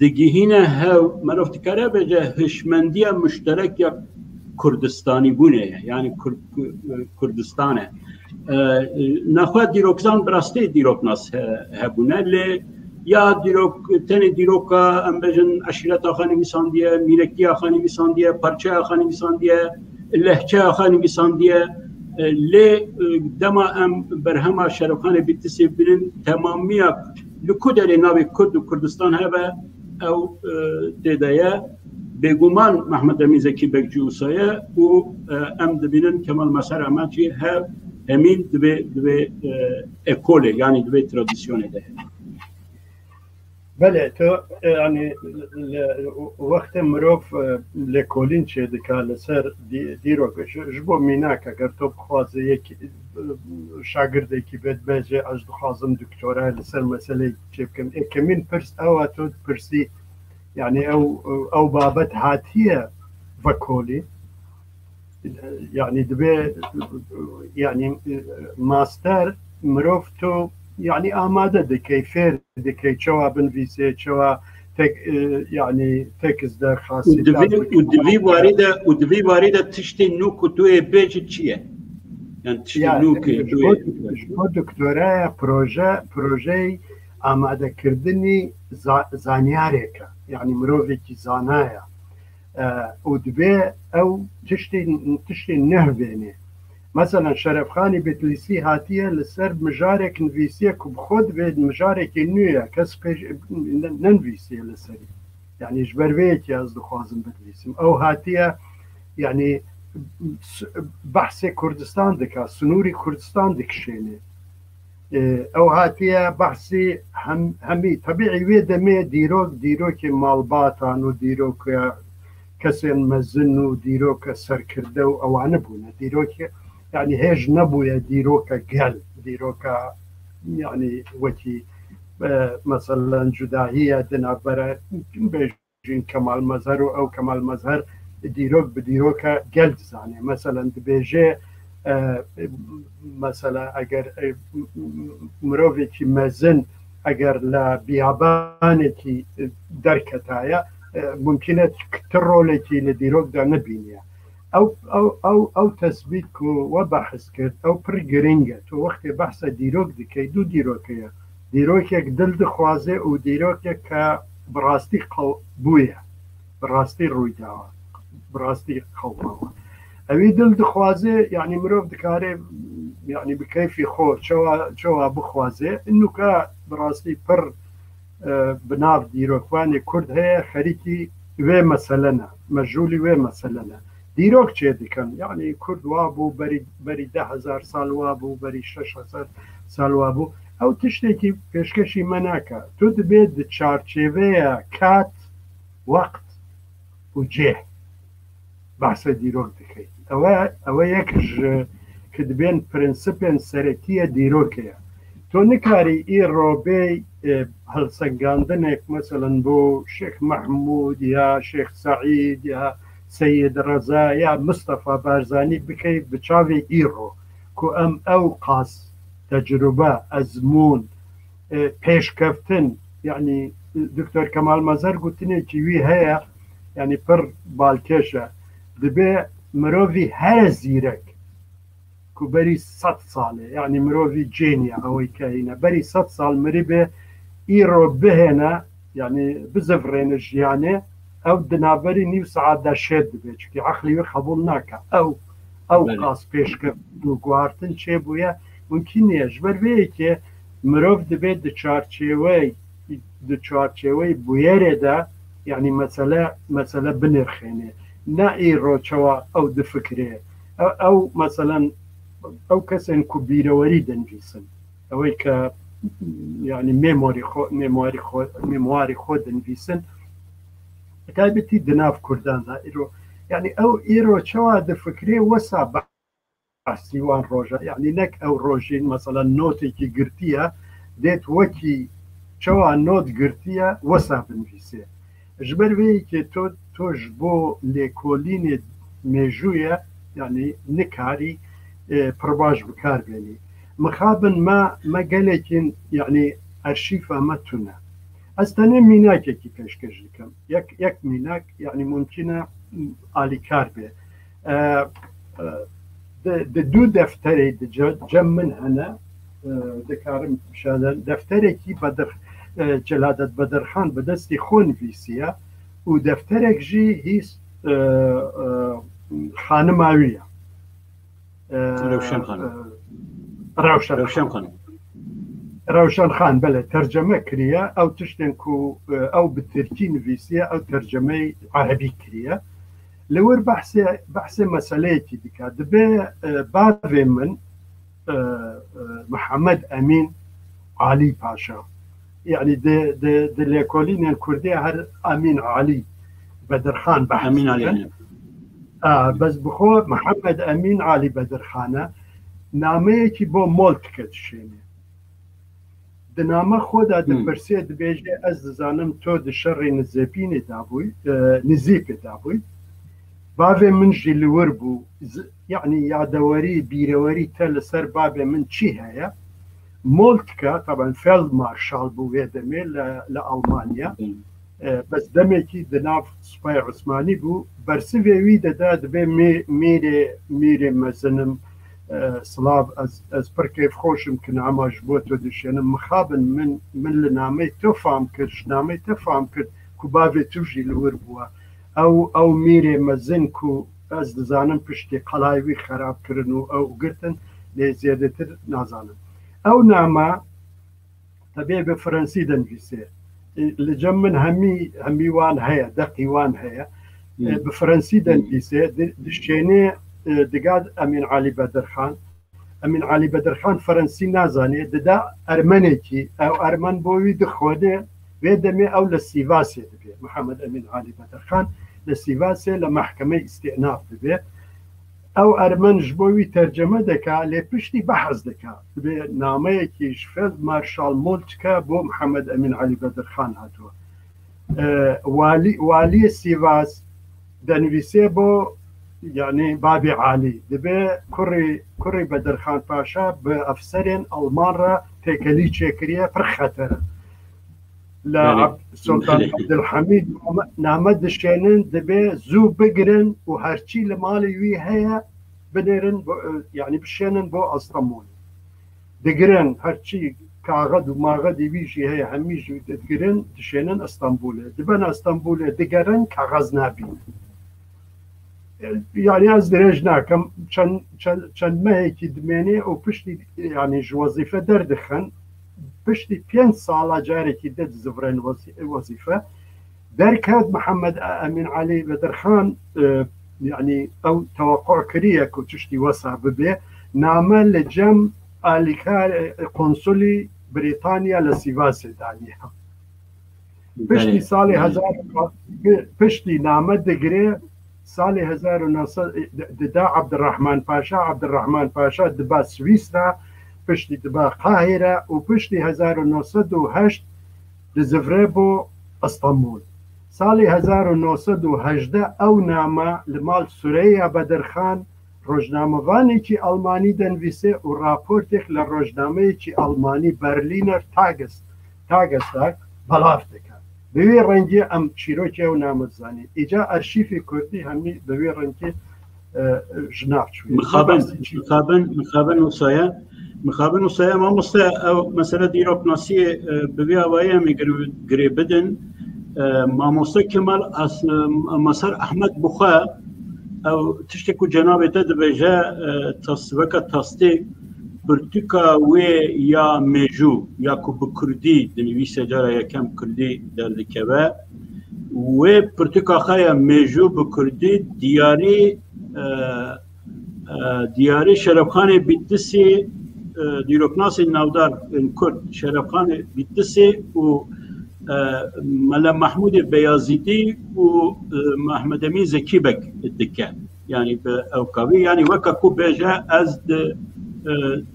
digihîne hev merov dikare bêje hişmendiya müşterek ya Kurdistanî bûnê ye yani Kurdistan e nexwe dîrokzan bi rastî dîroknas hebûne lê ya tenê dîroka em bêjin eşîreta xwe nivîsandiye mîrekiya xwe nivîsandiye parçeya xwe nivîsandiye lehçeya xwe nivîsandiye lê dema em berhema Şerefxanê Bitîsê binin temamiya li ku derê navê Kurd û Kurdistan hebe ew têde ye bêguman Mehmed Emîn Zekî Beg jî wisa ye û em dibînin Kemal Meser Ehmed jî hemîn divê ekolê yani divê tradisyonê de heye بله تو يعني وقت مروف لکولین چه دکا لسر دیرو جبو میناک اگر تو بخوازه یک شاگرده کی بد بجه از دخوازم دکتورا لسر مسئله چه بکم اکمین پرس او تو پرسی يعني او بابت هاتيه فكولي يعني دبي يعني ماستر مروفتو يعني آماده دكي فير دكي شوا بنفيسي شوا تك يعني تكز در خاصي ودبي وارده تشتي نوكو توي بيج تشيه يعني تشتي نوكو جو دكتوراه بروجي آماده كردني زانياريكا يعني مروفيكي زانايا ودبي او تشتي نهبيني مثلا شرفخاني بتليسي هاتيه لسر مجارك نفيسيه كبخود بيد مجارك نويا كس ننفيسي لسري يعني جبر بيتي أصدق خوازم بتليسم او هاتيه يعني بحث كردستان دكا سنوري كردستان دكشيني او هاتيه بحثي همي طبيعي ويدمي ديروك مالباتان وديروك كسن مزن وديروك سركردو او عنبونا ديروك يعني هيج نبويا ديروك قل ديروك يعني وكي مثلا جداهية دنابرة بيجين كمال مظهر او كمال مظهر ديروك بديروك قل يعني مثلا دبيجي مثلا اگر مروفێکی مەزن ئەگەر لە بیابانێکی دەرکەتایە ممکنە ڕۆڵێکی لە دیرۆکدا نبینە ئەو تەسبیت وە بەحث کرد ئەو پڕ گرنگە تۆ وەختێ بەحسە دیرۆک دکەی دوو دیرۆکەیە دیرۆکێک دڵ دخوازێ و دیرۆکێک کە بڕاستی بوویە بڕاستی ڕوویداوە بڕاستی خەڵماوە ئەوی دڵ دخوازێ یعنی مرۆڤ دکارێ يعني بكيفي خو شوا بخوازي انه كا براسي بر بناف ديروكواني كرد هي خريكي وي مثلا مجولي وي مثلا ديروك چه كان يعني كرد وابو بري 10,000 سال وابو بري 6,000 سال وابو او تشتكي پێشکەشی مناكا تو دبيت چارچێوەیە كات وقت و جێ بحث ديروك دكي او يكج كدبين برنسبين سركية ديروكيا تو نكاري اي روبي هالسنقاندنك مثلا بو شيخ محمود يا شيخ سعيد يا سيد رزا يا مصطفى بارزاني بكي بتشافي ايرو كو ام اوقاس تجربة ازمون بيش كفتن يعني دكتور كمال مزار قلتني كيوي هيا يعني بر بالكيشة دبي مروفي هازيرك بري 100 ساله يعني مروفي جينيا او كاينه بري 100 سال مريبه ايرو بهنا يعني بزفرين جيانه او دنابري نيو سعاده شد بيش كي عقلي قبولناك او قاس بيش كدو غوارتن چه بويا ممكن يجبر بيكي مروف دبي د چارچوي بويره ده يعني مثلا بنرخينه نا ايرو چوا او د فكره او مثلا او كسن كبيروري دنفيسن او ك يعني ميموري خو دنفيسن كتابتي دناف كردان ايرو يعني او ايرو شوا د فكري وسع بحثيوان روجا يعني نك او روجين مثلا نوتي كي قرتيها ديت وكي شوا نوت قرتيها وسع بنفيسه جبر بي كي تو جبو ليكولين ميجويا يعني نكاري پرواز بکار بینی مخابن ما گلکن يعني ارشيفه ما تونه استنى ميناك كي پیشکش لكم یک ميناك يعني ممکنه آلی کار به دو دفتری جم من هنا دكارم شادن دفتری کی بدر جلادت بدرخان بدستی خون فيسيا و دفترك جي هيس خانماوية روشن خان بله ترجمه كريا او تشتنكو او بالتركي نفيسيا او ترجمه عربي كريا لور بحث مسألتي ديكا دبي بافي من محمد امين علي باشا يعني دي ليكولين الكردية هر امين علي بدرخان بحث امين علي بس بخو محمد امين علي بدرخانه نامه کی بو مولت کتشینه دنامه خود دبرسي دبيجي از زانم تو د شر نزيبين دابوي نزيب دابوي بابي من جي وربو يعني يا دوري بيروري تل سر بابي من شي هيا مولتكا طبعا فيلد مارشال بو يدمي لألمانيا بس دمكي دناف سباي عثماني بو برسي ويدا دبي ميري مزنم سلاف از پر كيف خوشم كنا عماش بوتو دشينا مخابن من لنامي تفهم كرش نامي تفهم كر كوبافي توجي الوربوا او ميري مزن كو از دزانم پشتي قلايوي خراب كرنو او قرتن لزيادتر نازانم او ناما طبيعي بفرنسي دنفيسي لجمن همي وان هيا دقي وان هيا بفرنسي دنفيسي دشيني دقاد امين علي بدرخان ئەمین عالی بەدرخان فەرەنسی نازانێ دەدا ئەرمەنێکی ئەو ئەرمەن بۆوی دخۆدێ وێ دەمێ ئەو لە سیڤاسێ دەبێ محەممەد ئەمین عالی بەدرخان لە سیڤاسێ لە محکمەی ئیستێناف دەبێ ئەو ئەرمەنش بۆوی تەرجەمە دەکا لێ پشتی بەحەز دەکا بێ نامەیەکیش فێلد مارشال مۆلچکە بۆ محەممەد ئەمین عالی بەدرخان هاتووە والی سیڤاس دەنویسێ بۆ یعنی بابی عالی دەبێ کوڕی بەدرخان پاشا بە ئەفسەرێن ئەڵمان را تێکەلی چێکریە پڕ خەتەرە لە سڵتان عەبدولحەمید نامە دشێنن دەبێ زوو بگرن و هەرچی لە ماڵی وی هەیە بنێرن یعنی بشێنن بۆ ئەستەمبول دەگرن هەرچی کاغەد و ماغەدی ویژی هەیە هەمیژی دەگرن دشێنن ئەستەمبولێ دبن ئەستەمبولێ دەگەرن کاغەز نابین یعنی ئەس درێژ ناکەم چەند مەهێکی دمێنێ و پشتی یعنی وەزیفە دەردەخەن پشتی 5 ساڵە جارێکی دەت زڤرێن وەزیفە دەرکات محەممەد ئەمین عالی بەدرخان یعنی ئەو تەوەقع کردیە و تشتی وەسا ببێ نامە لە جەم ئالیکار قۆنسولی بریتانیا لە سیڤاسێ دانیە پشتی ساڵی پشتی نامە دەگرێ ساڵی 1900 ددا عەبدوڕەحمان پاشا دبا سویسرا پشتی دبا قاهرە و پشتی 1970 دزڤرێ بۆ ئەستەمبول ساڵی 1970 ئەو نامە لە ماڵ سورەیە بەدرخان ڕۆژنامەوانێکی ئەڵمانی دەنویسێ و راپۆرتێک لە ڕۆژنامەیەکی ئەڵمانی بەرلینەر تاگەستاک بەڵاف دەکات بەوێ ڕەنگی ئەم چیرۆکی ئەو نامەزانی ئیجا ئەرشیفی کوردی هەمی بەوێ ڕەنگی ژناف چوێ مخابن وصايا ما مستوى أو مسألة ديروك ناسية ببيع ويا مقربدن ما مستوى كمال مسار أحمد بخا أو تشتكو جنابه تدبجا تصبك تصديق برتكا ويا ميجو يا كوب كردي دنيوي سجارة يا كم كردي دالكبا وبرتكا خايا ميجو بكردي دياري شرفخاني بيتسي دیروکناسی ناودار کرد شرفخان بیتسی و ملا محمود بیازیدی و محمد امین زکی بک دکان یعنی به اوکاوی یعنی وکا کو بیجا از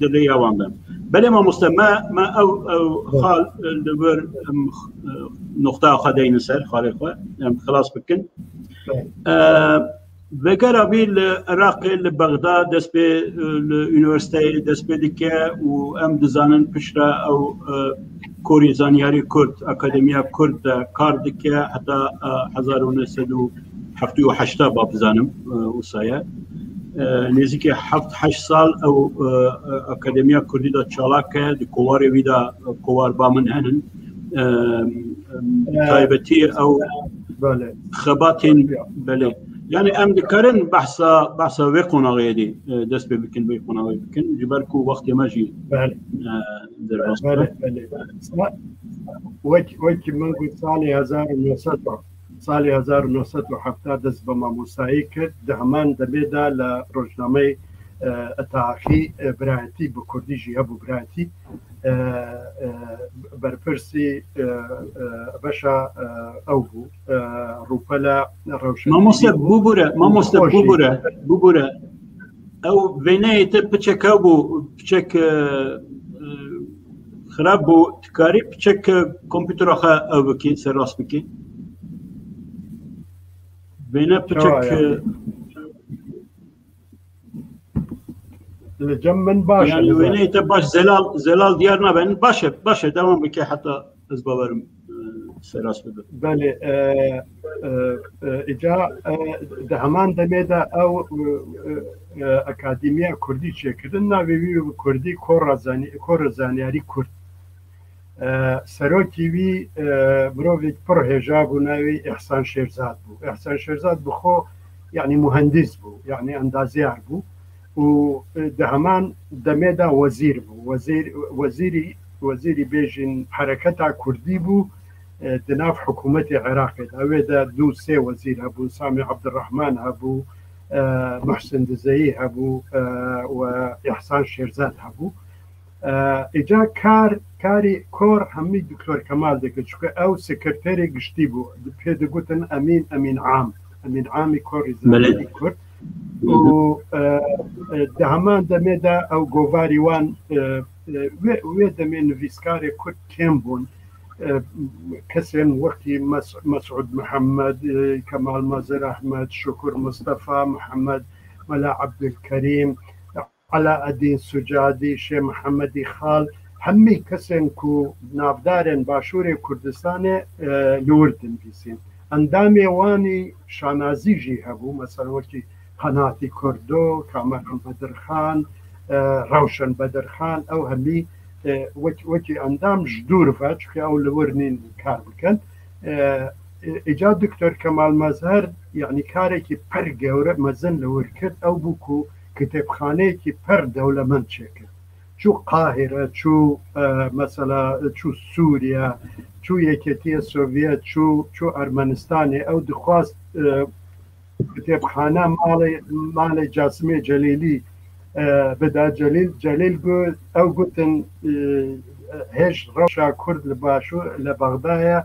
دلیاواندم بله ما مستمع ما او خال لبر نقطه خدين سر خالقه خلاص بكن وگر ابی العراق لبغداد دست به الانیورسیته دست به دیگه و ام دزانن پشرا او کوری زانیاری کرد اکادمیا کرد کار دیگه حتی 1978 باب زانم وسایه نزدیک 7-8 سال او اکادمیا کردی دا چالاکه دی کواری ویدا کوار با من هنن تایبتی او خباتین بله يعني ام دكرن بحثا وقناغي دي دس بكن بقناغي بكن جبركو وقت ماجي وجه من قلت صالي 1970 دس بما مسايكت دهمان دبيدا لرجنامي اتاخي براتي بكردي جي ابو براتي برپرسی باشا او روپلا روشن ما مست بوبوره او بینه ته پچک ابو پچک خراب بو تکاری پچک کامپیوتر اخا او بکی سر راست بکی بینه پچک لجمن باش يعني ويني تباش زلال ديارنا بين باشه دوام بكي حتى ازبابرم سراس بده بله اجا دهمان دميدا او اكاديميا كردي چكدنا وي كردي كورزانياري كرد سروكي وي بروفيك پر حجاب وناوي احسان شيرزاد بو خو يعني مهندس بو يعني اندازيار بو و دهمان دميدا وزير بو وزيري بيجن حركتها كردي بو دناف حكومة العراق اوه دا 2-3 وزير هبو سامي عبد الرحمن هبو محسن دزایی هبوو و احسان شێرزاد هەبوو ئیجا کاری کۆر هەمووی دکتۆر کەمال دەکرد چونکە ئەو سکرتێری گشتی بوو پێ دەگوتن ئەمین عامی کۆڕی زانستی کورد و هەمان دەمێدا ئەو گۆڤاری وان وێ دەمێ نویسکارێ کورد کێم بوون کەسێن وەکی مەسعود محەممەد کەمال مەزر ئەحمەد شکر مستەفا محەممەد مەلا عەبدولکەریم عەلاءەدین سوجادی شێ محەممەدی خاڵ هەمووی کەسێن و ناودارێن باشووری کوردستانێ لوردن بیسین ئەندامی وانی شانازیژی هەبوو مەسەڵەن وەکی قەناتی کوردۆ کامەرحەم بەدرخان ڕەوشن بەدرخان ئەو هەمووی وەکی ئەندام ژدورڤە چکە ئەو لەوەرنین کار بکەن ئیجا دکتۆر کەمال مەزهەر یعنی کارێکی پەر گەورە مەزن لەوەر کرد ئەو بووکو کتێبخانەیەکی پەر دەوڵەمەند چێکرد چوو قاهرە چوو مەسەلا چوو سووریا چوو یەکێتیە سۆڤێت چوو ئەرمەنستانێ ئەو دخواست کتێبخانە ماڵی جاسمێ جەلیلی بەدا جەلیل گوت ئەو گوتن هێش ڕەوشا کورد لە باشوور لە بەغدایە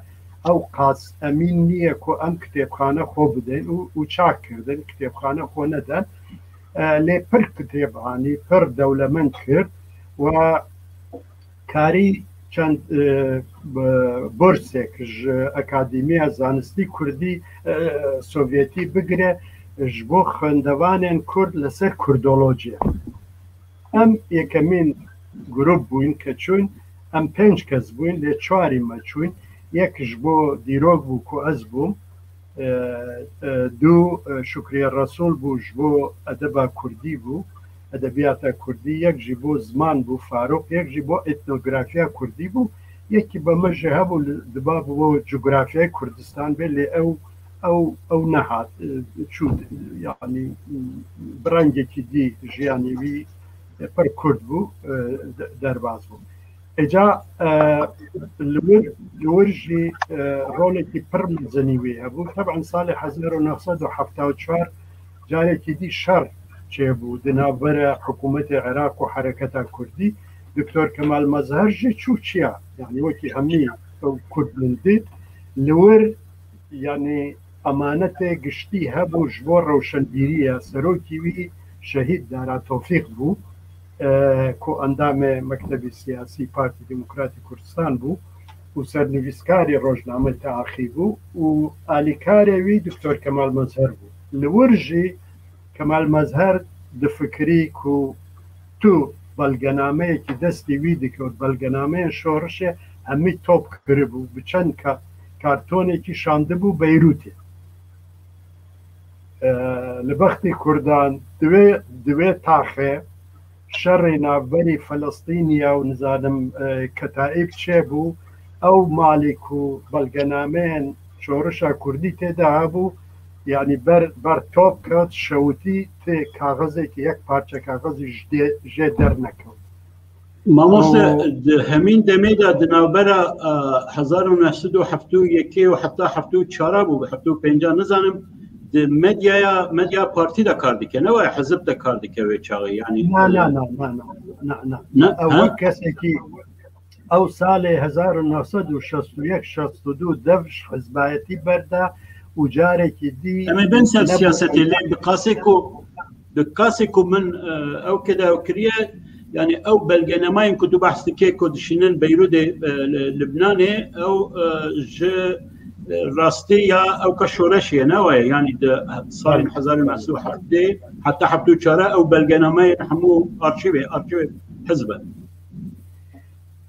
ئەو قاس ئەمین نییە کۆ ئەم کتێبخانە خۆ بدەین و چاک کردن کتێبخانە خۆ نەدەن لێ پڕ کتێبخانی پڕ دەوڵەمەند کرد و کاری چەند بۆرسێک ئەکادیمیە زانستی کوردی سۆڤێتی بگرێ ji bo خوێندەوانên کورد لەسەر کوردۆلۆجیە ئەم یەکەمین گروپ بووین کە چوین ئەم 5 کەس بووین لێ چواری مەچوین یەکش بۆ دیرۆک بوو کو ئەس بووم دوو شکریە ڕەسوول بوو ji بۆ ئەدەبا کوردی بوو ئەدەبیاتە کوردی یەکژی بۆ زمان بوو فاروق یەکژی بۆ ئێتنۆگرافیا کوردی بوو یەکی بەمەژە هەبوو دبا بۆ جوگرافیای کوردستان بێ لێ ئەو نەهات چوو یعنی بڕەنگێکی دی ژیانیوی پڕ کورد بوو دەرباز بوو ئێجا لەوەرژی ڕۆڵێکی پڕ مەزنیوی هەبوو طبعا ساڵی 1974 جارێکی دی شەڕ چێبوو دنابەرە حکوومەتی عێراق و حرەکەتا کوردی دکتۆر کەمال مەزهەرژی چوو چییە یعنی وەکی هەمووی ئەو کورد بندیت لەوەر یعنی ئەمانەتێ گشتی هەبوو ji بۆ ڕەوشنبیریە سەرۆکی وی شەهید دارا تۆفیق بوو کۆ ئەندامێ مەکتەبی سیاسی پارتی دموکراتی کوردستان بوو و سەرنویسکاری ڕۆژنامە تاعاقی بوو و ئالیکارێوی دکتۆر کەمال مەزهەر بوو لەوەرژی کەمال مەزهەر دفکری و تو بەڵگەنامەیەکی دەستی وی دکەوت بەڵگەنامەیە شۆڕشێ هەمووی تۆپ کرد بوو بچەند کارتۆنێکی شاندە بوو بەیروتێ لە بەختی کوردان دوێ تاخێ شەڕی ناوبەری فەلەستینیا و نزانم کەتائیب چێ بوو ئەو مالیک و بەڵگەنامەیان شۆڕشا کوردی تێدا هەبوو یعنی بەر تۆپ کات شەوتی تێ کاغەزێکی یەک پارچە کاغەزی ژێ دەرنەکەوت مامۆستا هەمین دەمێدا دناوبەرە 1970 و حتا 74 بوو 75 نزانم مدیا پارتی دا کار دکەنەوە حزب دا کار دکەوێ چاغی یعنی ئەوە کەسێکی ئەو ساڵێ 1962 دەفش حزبایەتی بەردا و جارێکی دی ئەمە بن سەر سیاسەتی لێ بقاسێک و من ئەو کەداوکریە يعني او بلغنامين كنت بحث كيكو دشينن بيروت لبناني او ج راستيا او كشورشيه نوايا يعني صار حزار المسوح حتى حبتو شارع او بلغنامين حمو ارشيفي حزبه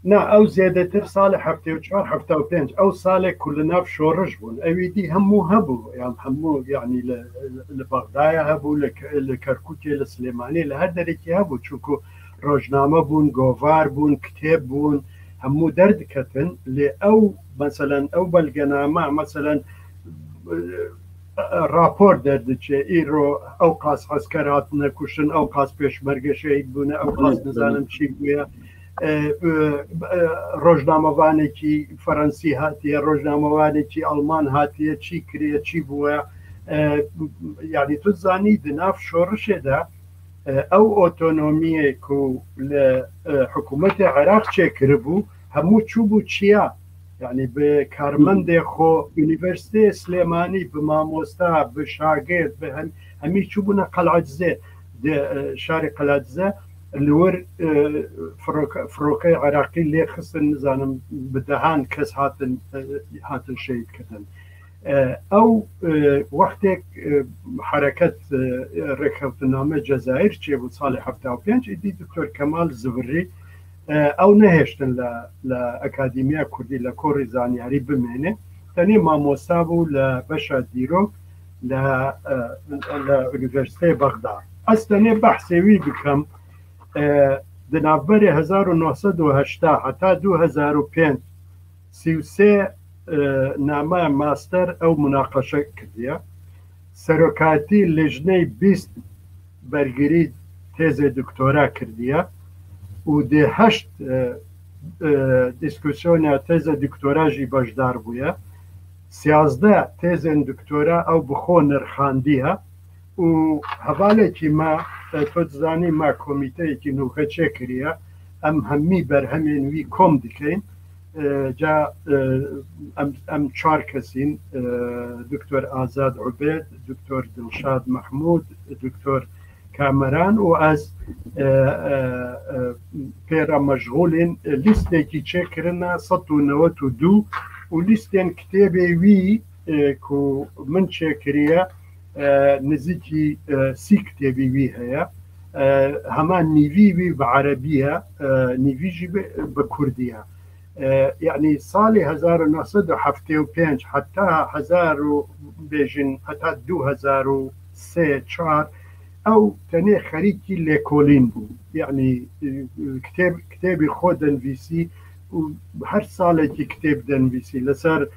نا او زيادتر صالح حفتي وشهر حفتي وبنج او صالح كلنا في شورش بون اويدي همو هبو يعني همو يعني لبغدايا هبو لكركوكي لسليماني لهدريكي هبو تشوكو ڕۆژنامە بوون گۆڤار بوون کتێب بوون هەموو دەردکەتن لێ ئەو مەسەلەن ئەو بەلگەنامە مەسەلەن راپۆر دەردچێ ئیرۆ ئەو قاس حەسکەرات نەکوشن ئەو قاس پێشمەرگە شەهید بوونە ئەو قاس نزانم چی بووە ڕۆژنامەوانێکی فەرەنسی هاتیە ڕۆژنامەوانێکی ئەڵمان هاتیە چی کرێ چی بووە يعني تزاني دناف شورش دا او اوتونوميه كو لحكومه العراق تشكربو همو تشوبو تشيا يعني بكارمند خو يونيفرسيتي سليماني بماموستا بشاغير همي تشوبونا قلعجزه شارع قلعجزه اللور فروقي عراقي اللي خص النظام بدهان كس هاتن شيء كتن او وقتك حركه ركبتنامه جزائر تشيبو صالح 75 ادي دكتور كمال زبري او نهشتن لاكاديميه كردي لكوري زانياري بمهنه ثاني ما موسابو لبشا ديروك لأونيفرسيتي بغداد اصلا بحثي بكم دنابري 1980 حتى 2005 33 نامه ماستر او مناقشه کردیه سروکاتی لجنه 20 برگری تز دکتورا کردیه و ده 8 دیسکوسیون تز دکتورا جی باشدار بویه 13 تز دکتورا او بخو نرخاندیه و حواله که ما توزانی ما کمیته که نوخه چه کریه ام همی بر همین وی کم دکین جا ام چهار کسین دکتر آزاد عبید، دکتر دلشاد محمود، دکتر کامران و از پیرا مشغولین لیستی که چه کرنا 192 و لیستین کتابی وی که من چه کریه نزیکی 30 کتابی وی هیا همان نیوی وی بعربیه نیوی جی بکردیه يعني صالي 1975 حتى 1000 بيجن حتى 2003 4 او تاني خريجي ليكولين بو يعني كتابي خودن في سي وهر صالة كتاب دن في سي لسر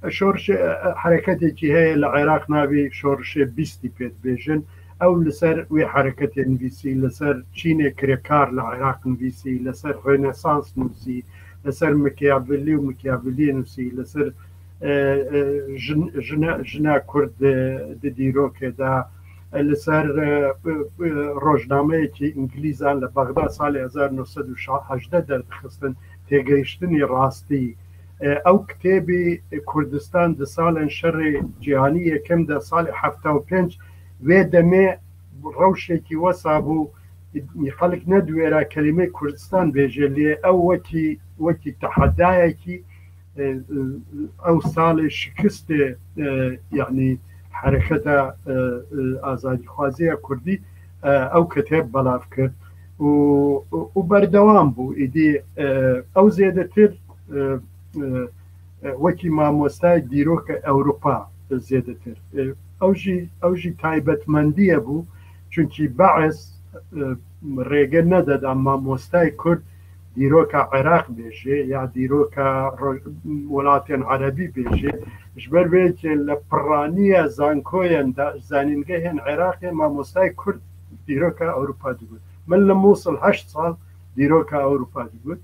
شورش حركتي هي العراق نابي شورش بيستي بيت بيجن او لسر وي حركتي في سي لسر تشيني كريكار العراق في سي لسر رينيسانس نوسي لسر مكيافيلي ومكيافيلي نوسي لسر جنا كرد ديرو كدا لسر روجنامه كي انجليزان لبغداد سال 1918 دخستن تيجيشتني راستي او كتابي كردستان دي سال شر جهانيه كم ده سال 75 ودمي روشكي وصابو يخلق ندويرا كلمه كردستان بيجلي او وكي تحدايكي او سال شكست يعني حركه ازادي خوازيه كردي او كتاب بلاف كرد وبردوام بو ايدي او زيادتر وكي ما مستاي ديروك اوروبا زيادتر اوجي تايبتمنديه بو چونكي بعث ريغه ندد اما مستاي كرد ديروكا عراق بيجي يا ديروكا ولاتين عربي بيجي جبر بيت لبرانيه زانكوين زانينجهن عراقي ما مستاي كرد ديروكا اوروبا دغود من لما وصل 8 سال ديروكا اوروبا دغود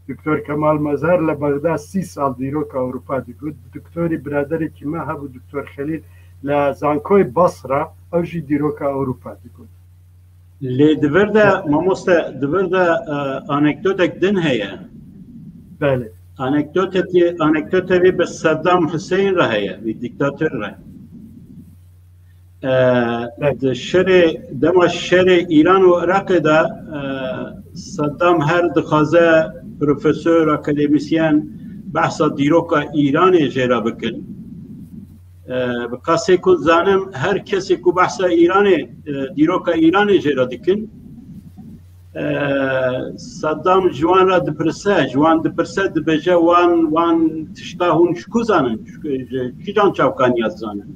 دكتور كمال مزار لبغداد 6 سال ديروكا اوروبا دغود دكتوري برادري كما هبو دكتور خليل لزانكوي بصره اوجي ديروكا اوروبا دغود لي دبردا ماموستا دبردا انكدوتك دن هي بله انكدوتي بس صدام حسين رهي الدكتاتور رهي دم الشر ایران و عراق دا صدام هر دخازه پروفسور اکادمیسیان بحث دیروکا ایران جرا بکن بقاسه کو زانم هر کسی کو بحث ایران دیروکا ایران جرا دکن صدام جوان را دپرسه دبجه وان تشتاهون شکو زانن کی جان چاوکانی از زانن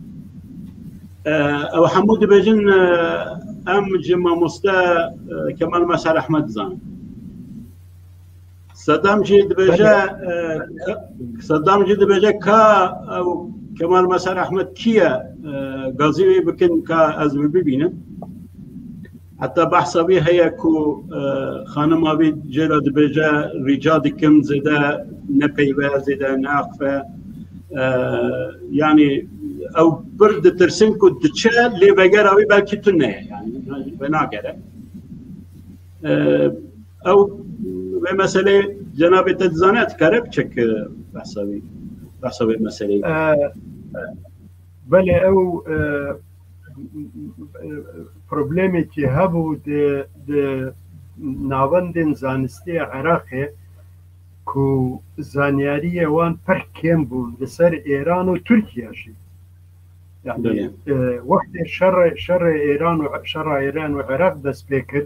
او حمود بجن ام جما مستا كمال مسار احمد زان صدام جد بجا كا او كمال مسار احمد كيا غازي بكن كا از ببينه حتى بحسبي هي كو خانم ابي جراد بجا رجال كم زدا نبيبه زدا ناقفه يعني او برد ترسن کو دچه لی بگراوی بلکی تو نه يعني بناگره او به مسئله جناب تزانت کرب چک بحثاوی مسئله بله او پروبلمی که هبو د ناوندن زانستی عراقی کو زانیاری وان پر کم بون لسر ایران و ترکیه شی يعني وقت شر ايران وعراق دست بكر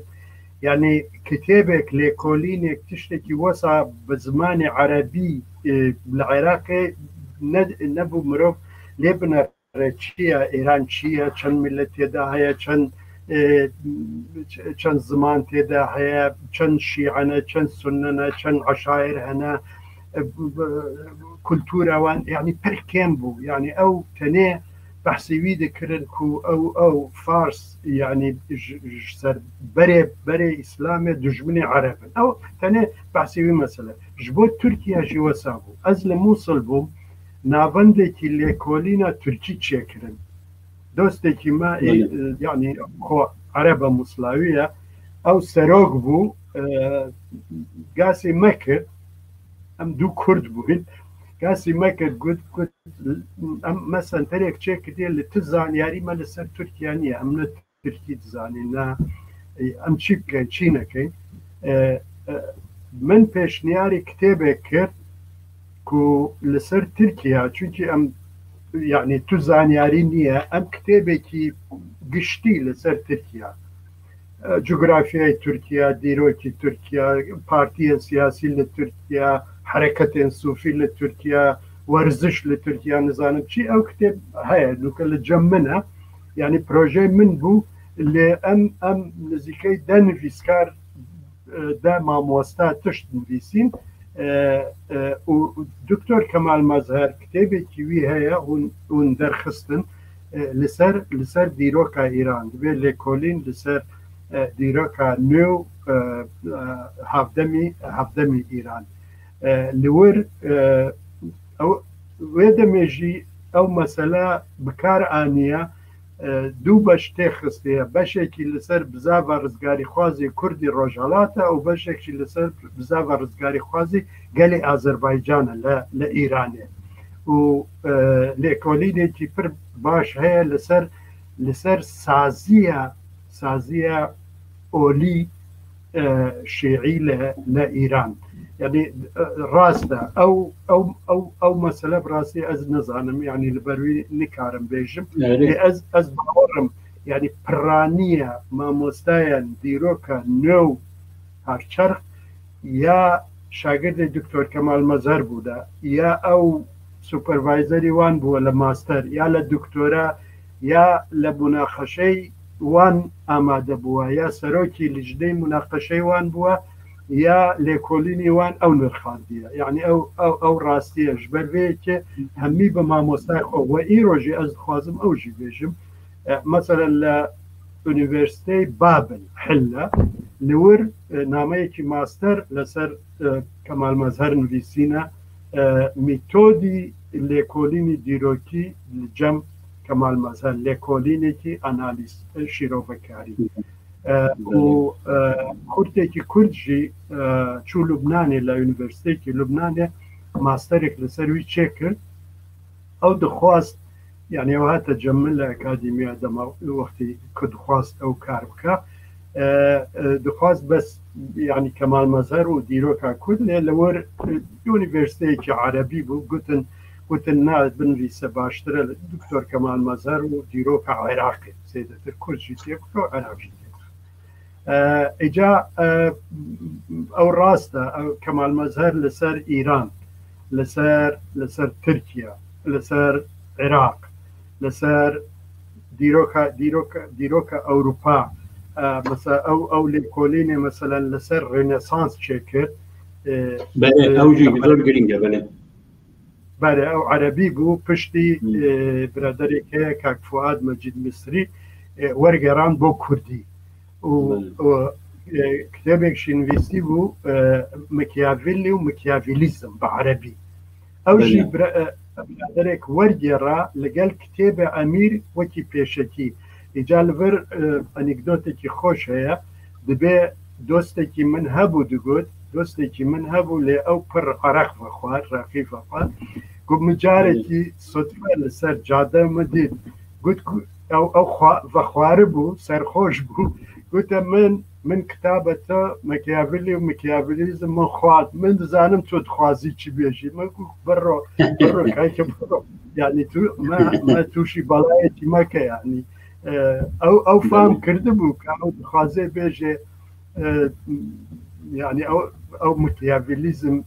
يعني كتابك لكولينك تشتكي وسع بزمان عربي بالعراقي نبو مروف لبنان چیه ایران چیه چند ملت تدا هيا چند زمان تدا هيا چند شيعنا چند سننا چند عشائر هنا كولتورا وان يعني بركم بو يعني او تنه بحثي ويد كرنكو او فارس يعني سر بري اسلامي دجمني عرب او تنه بحثي مثلا جبوت تركيا جي وسابو ازل موصل بو ناوندێکی لێکۆلینە تورکی چێکردن دۆستێکی ما یعنی خۆ عەرەبە موسڵاویە ئەو سەرۆک بوو گاسی مەکرد ئەم دوو کورد بووین گاسی مەکرد گوت ئەم مەسەنتەرێک چێکردێ لە ت زانیاریمە لەسەر تورکیا نییە ئەم نە تورکی دزانین نا ئەم چی بکەین چی نەکەین من پێشنیاری کتێبێک کرد کو لسر ترکیا چونکی ام يعني تو زانیاری نیه ام کتابێکی گشتی لسر ترکیا جغرافیای ترکیا دیروکی ترکیا پارتیان سیاسی لترکیا حرکتین صوفی لترکیا ورزش لترکیا نزانم چی او کتاب هیا لوکا لجمنه يعني پروژه من بو اللي ام نزیکی ده نویسکار ده مامۆستا تشت نویسین دكتور كمال مظهر كتابي كيوي هيا هون درخستن لسر ديروكا إيران دبي لكولين لسر ديروكا نيو هفدمي إيران لور أو ويدمجي أو مسألة بكار آنية دو باش تخستيه باشێکی لەسەر بزاوە ڕزگاری خوازی کوردی ڕۆژهەڵاتە و باشێکی لەسەر بزاوە ڕزگاری خوازی گەلی ئازەربایجانە لە ئیرانێ و لێکۆلینێکی پر باش هەیە لەسەر سازیە ئۆلی شیعی لە ئیران يعني راسته او مساله براسي از نزانم يعني لبروي نكارم بيجم از باورم يعني برانيه ما مستاين ديروكا نو هرچرخ يا شاگرد دكتور كمال مظهر بودا يا او سوبرفايزري وان بو ولا ماستر يا للدكتوراه يا لمناقشه وان اماده بو يا سروكي لجدي مناقشه وان بو يا لكوليني وان او نرخانديه يعني او راستيه جبر بيك همي بما مستاخ و ايروجي از خوازم او جي بيجم مثلا لونيفرسيتي بابل حله نور ناميكي ماستر لسر كمال مظهر نويسينا ميثودي لكوليني ديروكي لجم كمال مظهر لكوليني كي اناليز شيروفكاري و کورتێکی کوردژی چوو لوبنانێ لە یونیڤەرسیتێکی لوبنانێ ماستەرێک لەسەروی چێ کرد ئەو دەخواست یعنی ئەو هاتە جەمن لە ئەکادیمیا دەما وەختی کە دخواست ئەو کار بکە دخواست بەس یعنی کەمال مەظهر و دیرۆکا کورد لێ لەوەر یونیڤەرسیتەیەکی عەرەبی بوو گوتن نا بنویسە باشترە دکتۆر کەمال مەظهر و دیرۆکە عێراقی سێدەتر کوردژی تێ بکە و عێراقی اجا او راسته او كمال مظهر لسر ايران لسر تركيا لسر عراق لسر ديروكا اوروبا مثلا او لكوليني مثلا لسر رينيسانس شكل بله اوجي زور جرينجا بله او عربي بو پشتي برادري كاك فؤاد مجيد مصري ورگران بو كردي و كتابك شنويسي بو مكيافيلي ومكيافيليزم بعربي او جي درێک وەرگێڕا لەگەڵ کتێبە ئەمیر وەکی پێشەکی ئیجا لەبەر ئەنیکدۆتێکی خۆش هەیە دەبێ دۆستێکی من هەبوو دەگوت دۆستێکی من هەبوو لێ ئەو پڕ عەرەق بەخوارد ڕەقی بەخوارد گوت مجارێکی سوتفە لەسەر جادە مدید گوت ئەو بەخوارە بوو سەرخۆش بوو گوتە من کتابە تۆ مەکیاڤلی و مکیاڤلیزم من خوارد من دەزانم تۆ دخوازی چی بێژی من بڕۆ کایکە بڕۆ یعنی تووشی بەڵایەتی مەکە یعنی ئەو فام کرده بوو کە ئەو دخوازێ بێژێ یعنی ئەو مکیاڤلیزم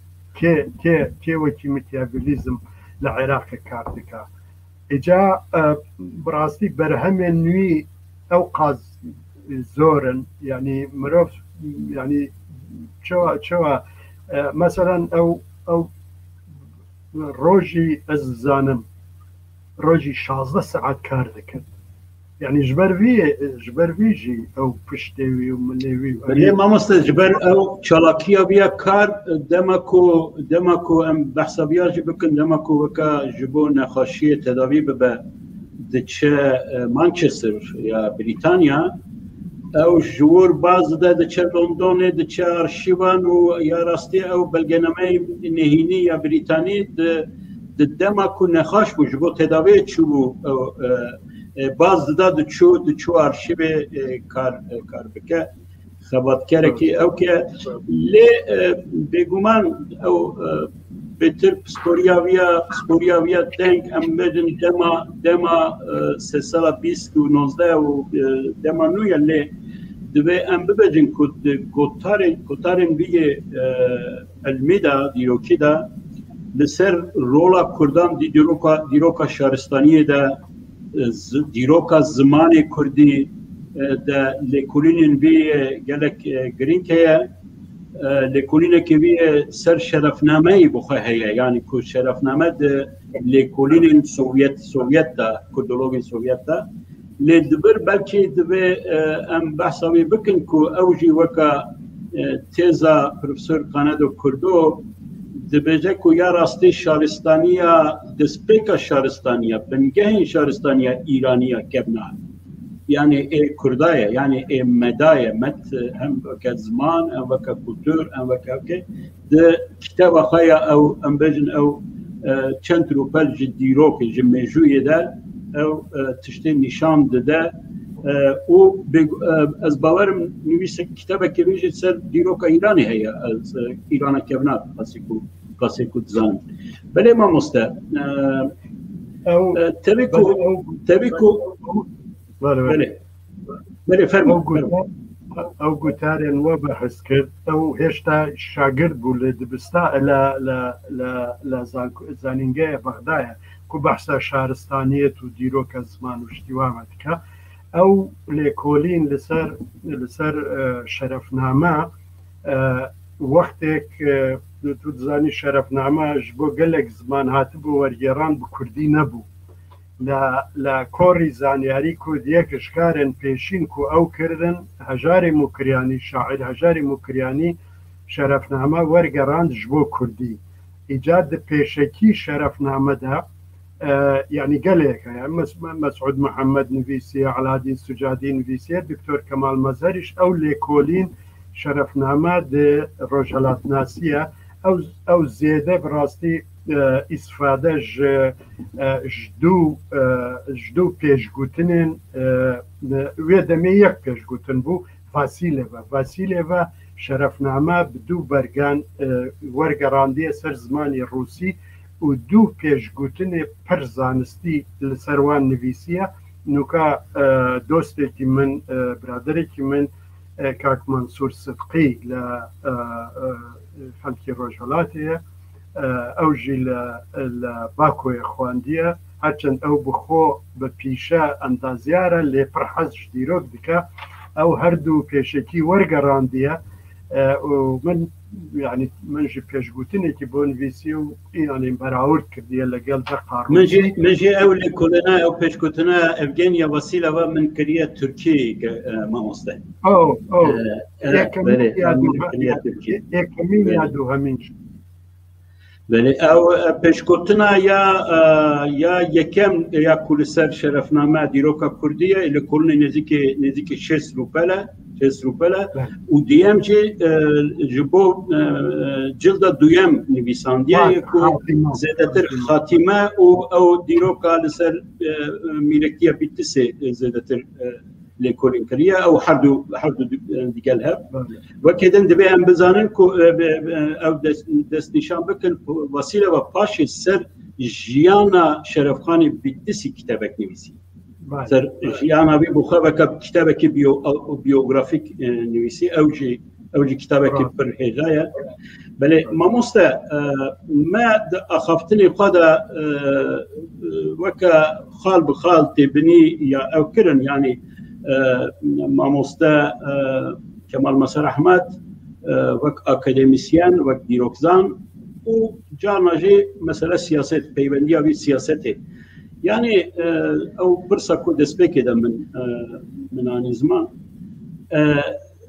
کێوەکی مکیاڤلیزم لە عێراقی کار دکا ئیجا بڕاستی بەرهەمێن نوێی ئەو قاز زۆرن یعنی مرۆڤ یعنی چۆوە مەسەلەن ئەو ڕۆژی ئەز زانم ڕۆژی 16 سەعات کار دەکرد یعنی ژبەر ویژی ئەو پشتێوی و ملێوی مامۆستا ژبەر ئەو چالاکیە بیا کار دەمەکو ئەم بەحسەبیاژی بکن دەمەکو وەکە ji بۆ نەخۆشیە تەداوی ببە دچە مانچستر یا بریتانیا ئەو ژوور باز دە دچە لۆندۆنێ دچە ئارشیڤان و یا ڕاستی ئەو بەلگەنەمەی نهێنی یا بریتانی دەمەکو نەخۆش بوو ji بۆ تێداوی چوو بوو باز دەدا دچوو ئارشیڤێ کار بکە خەباتکارێکی ئەو کە لێ بێگومان ئەو بێتر پسپۆریاویە دەنگ ئەم بدن دەما 320 و دەما نویە لێ دەبێ ئەم ببەجن کۆتارên بiyê ئەلمێ دا دیرۆکî da li ser rola Kurdan dîroka şaristaniyê de dîroka zimanê Kurdî de lêkolînên vê gelek girîng heye lêkolînekê vê ser şerefnameyê bixwe heye yanî ku şerefname de lêkolînên Sovyet da Kurdologên Sovyet da lê dibir belkî divê em behsa wê bikin ku ew jî weka têza Profesör Kanedo Kurdo dibêje ku ya rastî şaristaniya destpêka şaristaniya bingehên şaristaniya îraniya kevna yani Kurdaye yani medaye met hem veke ziman hem veke kultur hem veke de kitaba xaya ew em bêjin ew çend rûpel ji dîrokê ji mêjûyê de ew tiştê nîşan dide û ez bawerim nivîsek kitabekê wê jî ser dîroka Îranê heye ez Îrana kevna qasê ku dizanin belê mamoste tevî ku ئەو گوتارێن وە بەحس کرد ئەو هێشتا شاگرد بوو لە دبستا لە زانینگەیە بەغدایە کو بەحسا شارستانیەت و دیرۆکە زمان و شتیوامە دکە ئەو لێکۆلین لەسەر شەرەفنامە وەختێک تو دزانی شەرەفنامەش بۆ گەلێک زمان هاتبوو وەرگێڕان بە کوردی نەبوو لە کۆڕی زانیاری کوردیەکە شکارن پێشین و ئەو کردن هەژاری موکریانی شاعر هەژاری موکریانی شەرەفنامە وەرگەڕاند ji بۆ کوردی ئیجاد پێشەکی شەرەفنامەدا یعنی گەلێکە مەسعود محەممەد نویسیە عەلادین سوجادی نویسیە دکتۆر کەمال مەزەریش ئەو لێکۆلین شەرەفنامە ڕۆژهەڵاتناسیە ئەو زێدە بڕاستی ئیسفادە ji دوو pêşgotînên wê demê yek pêşgotin bû Vasîleva şerefname bi dû bergan wergerandiye ser zimanê Rûsî û dû pêşgotinê pir zanistî li ser wan nivîsiye nûka dostekî min biraderekî min Kak Mansûr Sidqî li xelkê Rojhilatê ئەو ژی لە باکۆیە خواندیە هەرچەند ئەو بخۆ بە پیشە ئەندازیارە لێ پڕحەز دیرۆک دکە ئەو هەردوو پێشەکی وەرگەڕاندیە من ji pêşgotinekî بۆ nivîsî û îyanê berawer kirdiye legel de min jî ew lêkolîna ew pêşgotina Evgenya Vasîlova min kiriye Tirkiyeyê mamoste yekemîn ya duhemîn ولی او پیشکوتنا یا یکم یا کل سر شرفنامه دیروکا کردیه الی کل نزدیک 6 روپله و دیم جی جبو جلد دویم نویساندیه که زیادتر خاتمه او دیروکا لسر میرکتیه بیتیسه زیادتر لکورین کریه او هر دو دیگل هب و کدن دبی هم بزنن که او دست نشان بکن وسیله و پاش سر جیانا شرفخانی بیتیسی کتابک نویسی سر جیانا بی بخواه که کتابک بیوگرافیک نویسی او جی کتابک پر هجایه بله ماموستا ما اخافتني قدا وكا خال بخال تبني يا او كرن يعني ماموستا كمال مسار احمد وك اكاديميسيان وك ديروكزان و جارنا جي مسألة سياسات بيبندية في سياسته يعني او برسا كو دسبيكي دا من آن زمان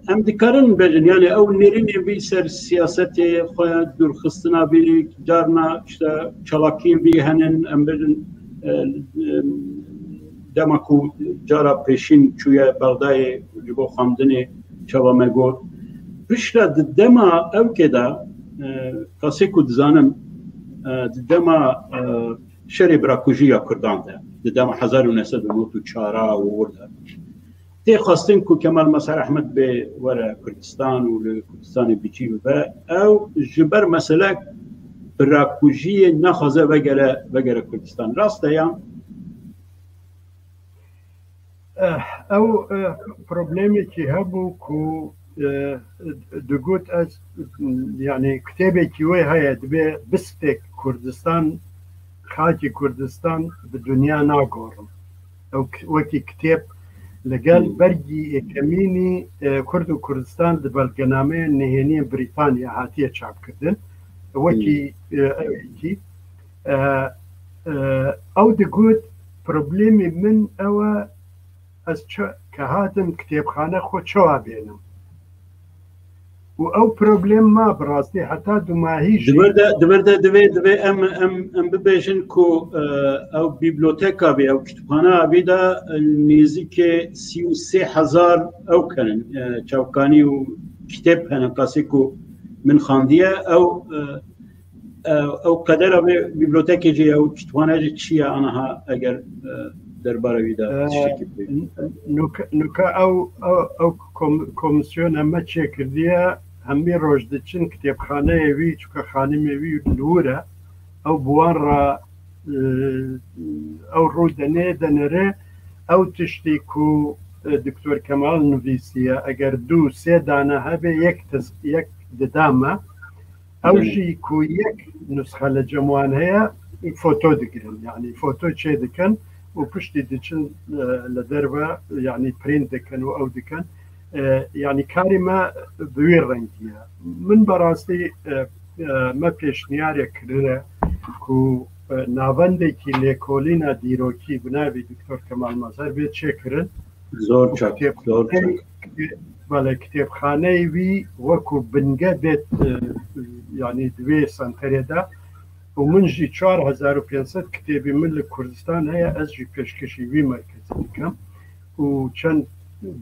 ام دكارن بجن يعني او نيرين بي سر سياسته خويا دور خستنا بي جارنا işte çalakin بي هنن ام بجن دماکو جارا پیشین چویا بغدای جبو خامدنی چوا مگو پشت دما او کدا کسی کو دزانم دما شری براکوژیا کردان ده دما 1994 ورده تی خواستن کو کمال مسار احمد به ورا کردستان و کردستان بیچی و او جبر مثلا براکوژی نخوازه وگره کردستان راسته یا او بروبليمي كي هبو كو دقوت از يعني كتابي كي وي هيا دبي بستك كردستان خاكي كردستان بالدنيا ناقورم او وكي كتاب لقال برجي كميني كردو كردستان دبالقنامي نهينين بريطانيا هاتيه شعب كردن وكي او دقوت بروبليمي من او از که هاتم کتابخانه خود چوا بینم و او پروبلم ما براستی حتی دو ماهی دوی ام ببیشن که او بیبلیوتیکا بی او کتابخانه بی دا نزدیک 33,000 او کنن چوکانی و کتاب هنن کسی که من خواندیه او قدر بیبلیوتیکی جی او کتابخانه جی چیه آنها اگر درباره ویدا نوکا او کمیسیون همه چه کردیه همی روش دچن کتابخانه وی چوکا خانه وی لوره او بوان را او رو دنره او تشتی کو دکتور کمال نویسیه اگر 2-3 دانه هبه یک ددامه او جی کو یک نسخه لجموان هیا فوتو دگرن يعني فوتو چه دکن و پشتی دچن لدربه يعني برینت دکن و او دکن يعني کاری ما بوی رنگیه من براستی ما پیشنیاری کرده که ناونده که لیکولینا دیروکی بناوی دکتر کمال مظهر بید چه کرن زور چک بله کتابخانه وی وکو بنگه بید يعني 2 سنتره ده و من جی 4500 کتابی من لکردستان هیا از جی پیشکشی وی مرکزی دکم و چند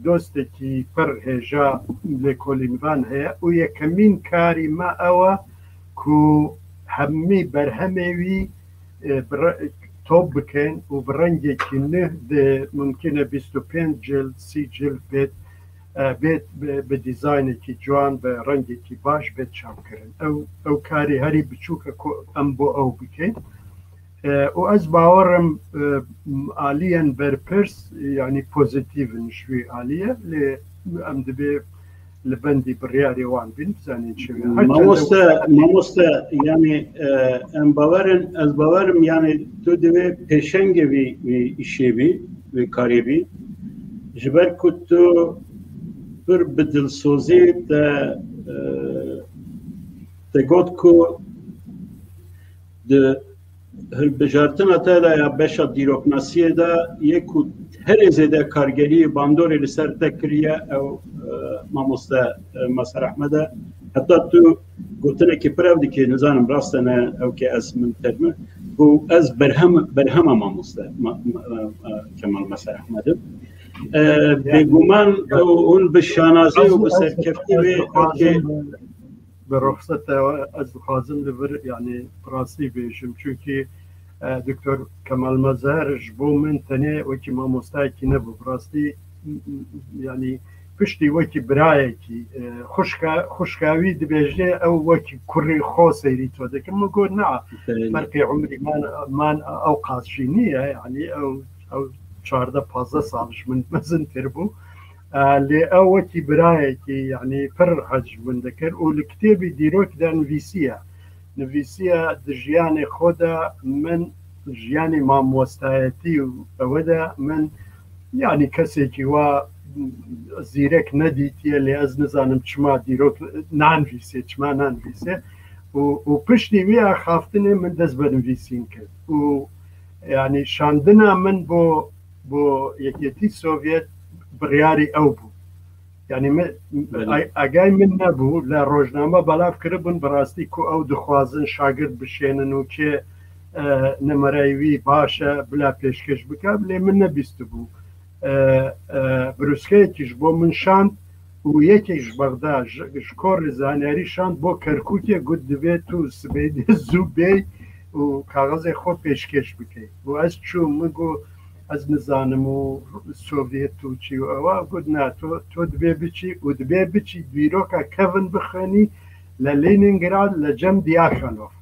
دوسته کی پر هجا لکولینوان هیا و یکمین کاری ما اوه که همی برهمه وی توب بکن و برنگی که نه ده ممکنه 25 جلد 30 جلد بید به دیزاینی که جوان به رنگی که باش بید چاپ کرن او کاری هری بچوکه که ام بو او بکن و از باورم آلیان برپرس یعنی پوزیتیو نشوی آلیه ام دبی لبندی بریاری وان بین بزنین چوی ماموستا یعنی ام باورن از باورم یعنی تو دبی پیشنگ وی ایشی بی وی کاری بی جبر که تو پر بدلسوزی ده گوت که ده هر بجارتن اتالا یا بشا دیروکناسیه ده یکو هر زیده کارگری باندوری لسر تکریه او ماموستا مسار احمده حتی تو گوتنێکی پراو دیکە نزانم ڕاستەنە ئەو کە ئەس من تەرمە بۆ ئەس بەرهەمە مامۆستا کەمال مەسەر ئەحمەدم بێگومان اون بە شانازی و بە سەرکەفتی بە ڕۆخسەتەوە ئەس دخوازم لەبەر یعنی ڕاستی بێژم چونکی دکتۆر کەمال مەزارش بۆ من تەنێ وەکی مامۆستایەکی نەبوو ڕاستی ینی پشتی وەکی برایەکی خوشکاوی دەبێژێ ئەو وەکی کوڕی خۆ سەیری تۆ دەکەم گۆ نا مەرقی عمریمان ئەو قاسشی نییە ینی ئەو 14-15 ساڵش من مەزنتر بوو لێ ئەو وەکی برایەکی یعنی پڕ حەج من دەکرد و لە کتێبی دیرۆکدا نویسیە ژیانی خۆدا من ژیانی مامۆستایەتی و ئەوەدا من یعنی کەسێکی وا زیرەک نەدیتیە لێ ئەس نزانم چما دیرۆک نانویسێ چما نانویسێ و پشتی وی ئاخافتنێ من دەست بە نویسین کرد و یعنی شاندنا من بۆ یەکێتی سۆڤێت بڕیاری ئەو بوو یعنی ئەگای من نەبوو لە ڕۆژنامە بەلاف کردبوون بەڕاستی کو ئەو دخوازن شاگرد بشێنن و کێ نەمەرایوی باشە بلا پێشکەش بکە لێ من نەبیست بوو بروسکەیەکیش بۆ من شاند و یەکێکش بەغدا کۆڕی زانیاری شاند بۆ کەرکووتێک گوت دەبێت و سبەی زوو بێ و کاغەزێ خۆ پێشکەش بکەیت و ئەس چوو مگۆ ئەس نزانم و سۆڤێت و چی و ئەوە گوت نا تۆ دەبێ بچی و دەبێ بچی بیرۆکە کەڤن بخوێنی لە لێنینگراد لە جەم دیاخەنۆف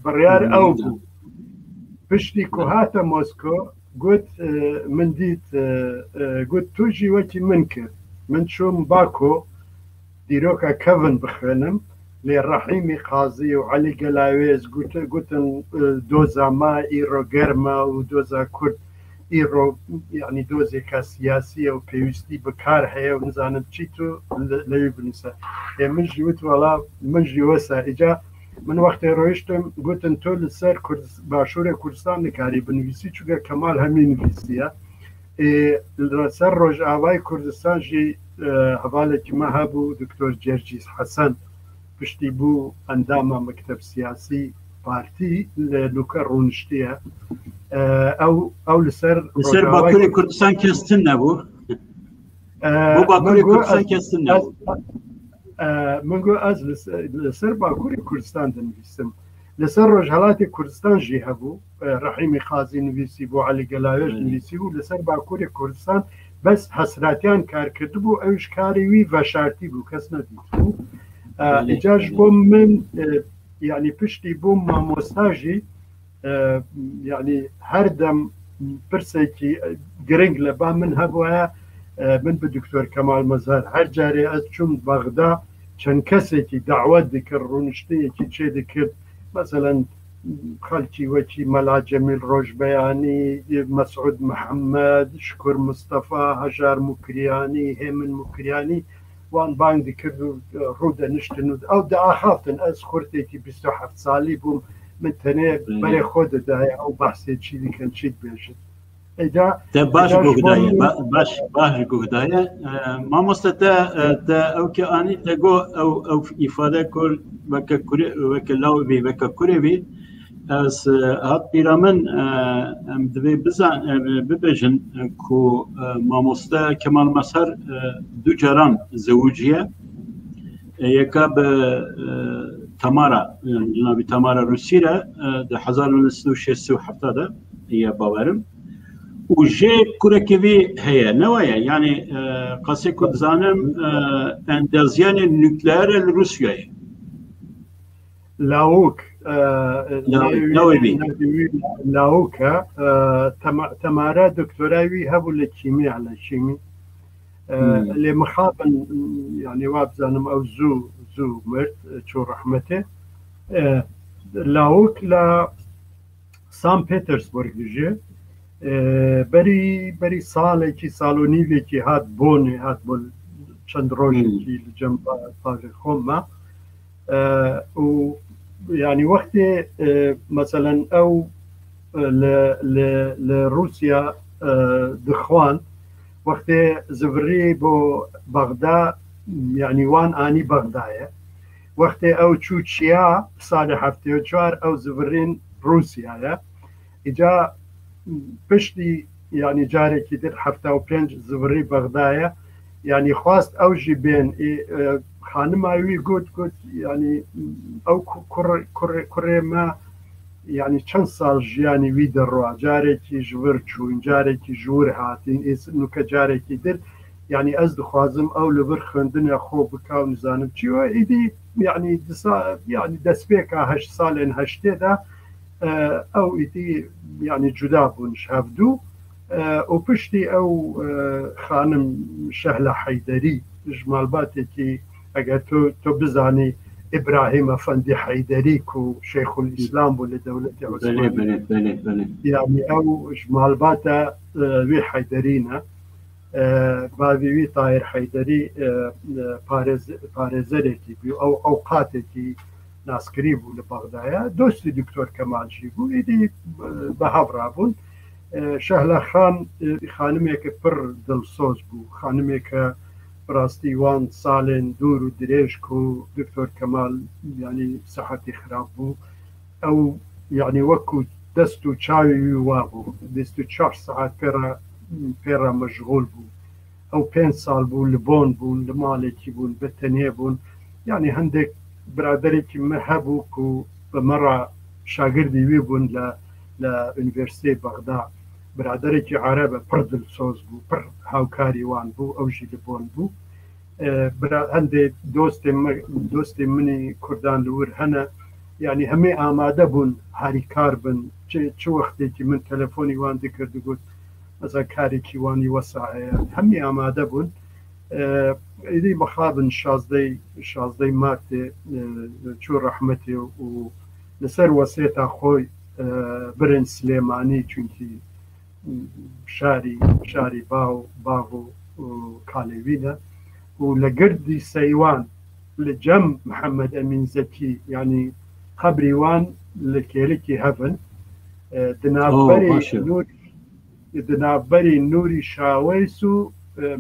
بڕیار ئەو بوو پشتی کو هاتە مۆسکۆ گوت من دیت گوت توژی وەکی من کرد من چۆم باکۆ دیرۆکە کەڤن بخوێنم لێ ڕەحیمی قازی و عەلی گەلاوێز گوتن دۆزا ما ئیڕۆ گەرمە و دۆزا کورد ئیڕۆ یعنی دۆزێکە سیاسیە و پێویستی بەکار هەیە و نزانم چی تۆ لەوی بنووسە من ژیوت وەڵا من ژیوەسە ئیجا من وەختێ ڕۆیشتم گوتن تۆ لەسەر باشوورە کوردستان نکاری بنویسی چووکە کەمال هەمی نویسیە لەسەر ڕۆژئاوای کوردستانژی هەواڵێکی مە هەبوو دکتۆر جەرجیس حەسەن پشتی بوو ئەندامە مەکتەب سیاسی پارتی لە لوکە ڕوونشتیە ئەو لەسەر باکووری کوردستان کەستن نەبوو باکووری کوردستان کەستن نەبوو من گو ئەس لەسەر باکووری کوردستان دەنویسم لەسەر ڕۆژهەڵاتی کوردستان ژی هەبوو ڕەحیمی قازی نویسی بۆ عەلی گەلاوێژ نویسی بوو لەسەر باکووری کوردستان بەس حەسراتیان کارکرد بوو ئەوش کاری وی ڤەشارتی بوو کەس نەدیت بوو ئیجاش بۆ من یعنی پشتی بووم مامۆستاژی یعنی هەردەم پرسێکی گرنگ لە با من هەبووە من بە دکتۆر کەمال مەزار هەر جارێ ئەس چوم بەغدا چەند کەسێکی داوەت دەکرد ڕوونشتەیەکی چێ دەکرد مەسەلەن خەڵکی وەکی مەلا جەمیل ڕۆژبەیانی مەسعود محەممەد شکور مستەفا هەژار موکریانی هێمن موکریانی وان بانگ دەکرد و ڕوو دەنیشتن و ئەو داخافتن ئەس خورتێکی 27 ساڵی بووم من تەنێ بەرێ خۆ دەدایە ئەو بەحسێکی دیکەن چیت بێژن باش گوهدایە مامۆستا ئەو کە ئانی تەگۆ ئەو ئیفادە کورد وەکە لاوی وەکە کوێوی ئەس هات پیرا من ئەم دەبێ ببێژن کو مامۆستا کەمال مەسەر دوو جاران زەوجیە یەکە بە تەمارە جنابی تەمارە رووسیرە 1960 هي باورم وجه كوركوي هي نوايا يعني قاسي كنت زانم اندازيان النوكلير الروسيا لاوك لاوك تمارا دكتوراوي هبو للكيمياء على الشيمي اللي مخاطن يعني وابزانم او زو مرت شو رحمته لاوك لا سان بيترسبورغ جي بەری ساڵێکی ساڵ و نیوێکی هات بۆنێ هات بۆ چەند ڕۆژێکی جەم خۆممە و ینی وەختێ مەسەلەن ئەو لە رووسیا دخوان وەختێ زڤری بۆ بەغدا یعنی وان ئانی بەغدایە وقتی ئەو چوو چیا ساڵی 74 ئەو زڤڕین رووسیایە ئیجا پشتی یعنی جارێکی در 75 زڤڕی بەغدایە یعنی خواست ئەوژی بێن خانماوی گوت ینی ئەو کوڕێمە یعنی چەند ساڵ ژیانی وی دەڕوا جارێکی ژور چوون جارێکی ژوور هاتین نوکە جارێکی در یعنی ئەس دخوازم ئەو لەبەر خوێندنە خۆ بکاو نزانم چیوە ئیدی یعنی دەستپێکە 8 ساڵێن هەشتێدا ئەو ئیدی یعنی جودا بوونش هەفتوو و پشتی ئەو خانم شەهلە حەیدەری ژمالباتێکی ئەگەر تۆ بزانی ئیبراهیم ئەفەندی حەیدەری و شەیخ الئیسلام بوو لە دەوڵەتی عوسمانی یعنی ئەو ژمالباتە وێ حەیدەرینە باویوی تاهیر حەیدەری پارێزەرێکی بوو ئەو ئەوقاتێکی ناسکری بوو لە بەغدایە دۆستی دکتۆر کەمالجی بوو ئیدی بە هەڤڕا بوون شەهلە خان خانمێکە پڕ دڵسۆز بوو خانمێکە ڕاستی وان ساڵێن دوور و درێژ و دکتۆر کەمال ینی سەحەتی خراپ بوو ئەو یعنی وەکو دەست و چاوی وا بوو 24 ساعت پێڕە مەشغول بوو ئەو 5 ساڵ بوو لە بۆن بوون لە ماڵێکی بوون بەتەنێ بوون یعنی هەندێک برادێکی مە هەبوو و بەمەڕە شاگردی وێ بوون لە ئونیڤەرسیتەی بەغدا برادێکی عەرەبە پڕ دڵسۆز بوو پڕ هاوکاری وان بوو ئەوژی لە بۆن بوو هەندێک دۆستی منی کوردان لەور هەنە یعنی هەمێ ئامادە بوون هاریکار بن چ وەختێکی من تەلەفۆنی وان دەکرد گوت ئەزا کارێکی وانی وەساهەیە هەمی ئامادە بوون ئیدی بەخابن شازدەی مارتێ چوو ڕەحمەتێ و لەسەر وەسێتا خۆی برن سلێمانی چونکی شاری باغ و کالێوینە و لە گردی سەیوان لە جەم محەممەد ئەمین زەکی ینی قەبری وان لە کێرێکی هەبن دنابەری نوری شاوەیس و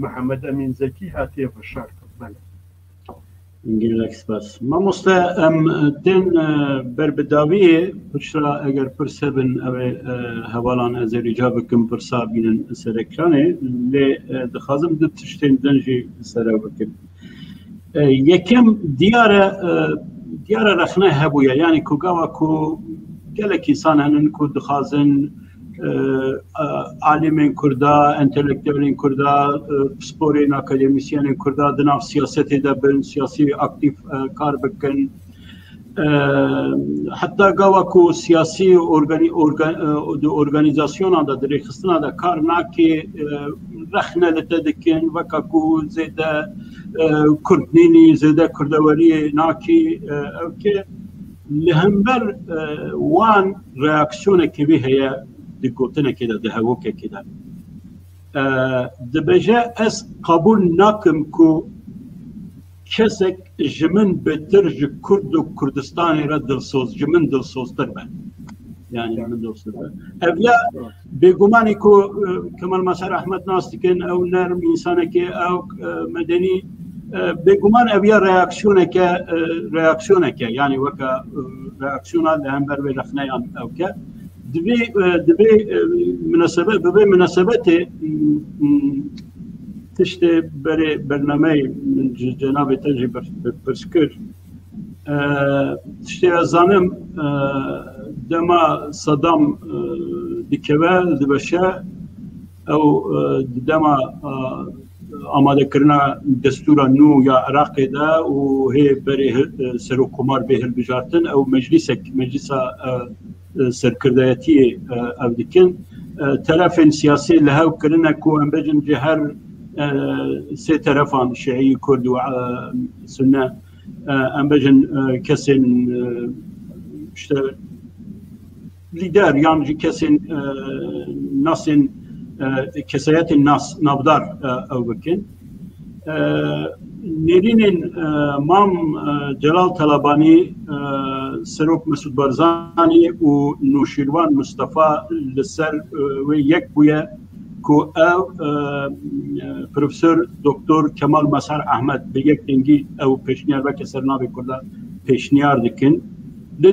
محەممەد ئەمین زەکی هاتیە بەشار بڵێ İngilizce spas. Mamosta den berbedaviyê pişra eger pirsebin ev hevalan ez rica bikim pirsa bînin ser ekranê lê dixwazim du tiştên jî ser ew bikim. Yekem diyara rexne hebûye yani ku gava ku gelek însan henin ku dixwazin alimên Kurda, entelektüelên Kurda, sporên akademisyenên Kurda di nav siyasetê de bin, siyasî aktif kar bikin. Heta gava ku siyasî organizasyonan da dirêxistina da kar nakê rexne li te dikin weka ku zêde Kurdnînî, zêde Kurdeweriyê nakî ew kê li hember wan reaksiyonekî wî heye gotinekê de di hevokekê de dibêje ez qebûl nakim ku kesek ji min bêtir ji Kurd û Kurdistanê re dilsoz ji min dilsoztir be yani min dilsoztir be ev ya bêgumanî ku Kemal Masar Ahmed nas dikin ew nerm însanekê ew medenî bêguman ev ya reaksiyoneke yani weka reaksiyona li hember vê rexneyan ew ke دبي مناسبة تشتي برنامج من جناب تاجي برسكر تشتي زانم دما صدام دكوال دبشة أو دما آماده کرنا دستور نو یا عراق دا وهي بري سرو كمار به البجارتن أو مجلس سرکردایەتی ئەو دیکن تەرەفên سیاسی لە هەو کردنە ku em bêjin ji her sê terefan şiî Kurd û Sunne em bêjin kesên işte lider yan jî kesên nasên kesayetên nas navdar ew bikin nêrînên mam Celal Talabanî Serok Mesud Barzanî û Nûşîrwan Mustafa li ser wê yek bûye ku ew Profesör Doktor Kemal Masar Ahmed bi yek dengî ew pêşniyar veke ser navê Kurda پێشنیار دکن لە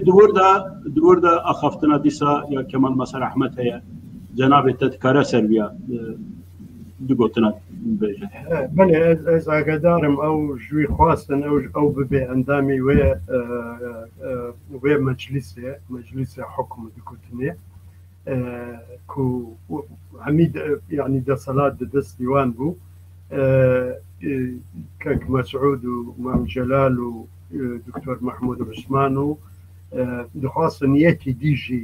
دووردا ئەخەفتنە دیسا یا کەمال مەسەر ئەحمەد هەیە جەنابێتە دکارە سەرویە دوگوتنە بێژە بەێ ئەس ئاگادارم ئەو ژووی خواستن ئەو ببێ ئەندامی وێ مەجلیسە حکم دکوتنێ هەمی یعنی دەسەڵات دەست دیوان بوو کەک مەسعود و مام جەلال و دکتۆر محمود عوسمان و دخواستن یەکی دیژی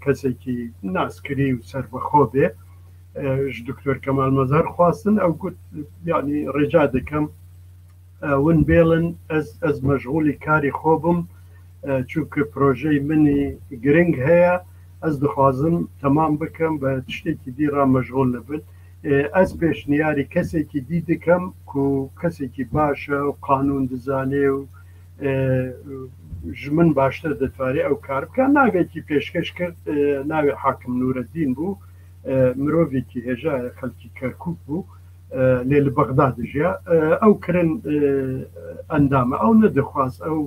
کەسێکی ناسکری و سەربەخۆ بێ دکتۆر کەمال مەزار خواستن ئەو گوت یعنی ڕێجا دەکەم ون بێڵن ئەس مەشغولی کاری خۆ بم چونکە پرۆژەی منی گرنگ هەیە ئەس دخوازم تەمام بکەم بە شتێکی دی ڕامەشغول لەبن ئەس پێشنیاری کەسێکی دی دەکەم و کەسێکی باشە و قانون دزانێ و من باشتر دەتوانێت ئەو کار بکە ناوێکی پێشکەش کرد ناوێ حاکم نورەدین بوو مرۆڤێکی هێژایە خەڵکی کەرکوب بوو لێ لە بەغدا دژیا ئەو کرن ئەندامە ئەو نەدەخواست ئەو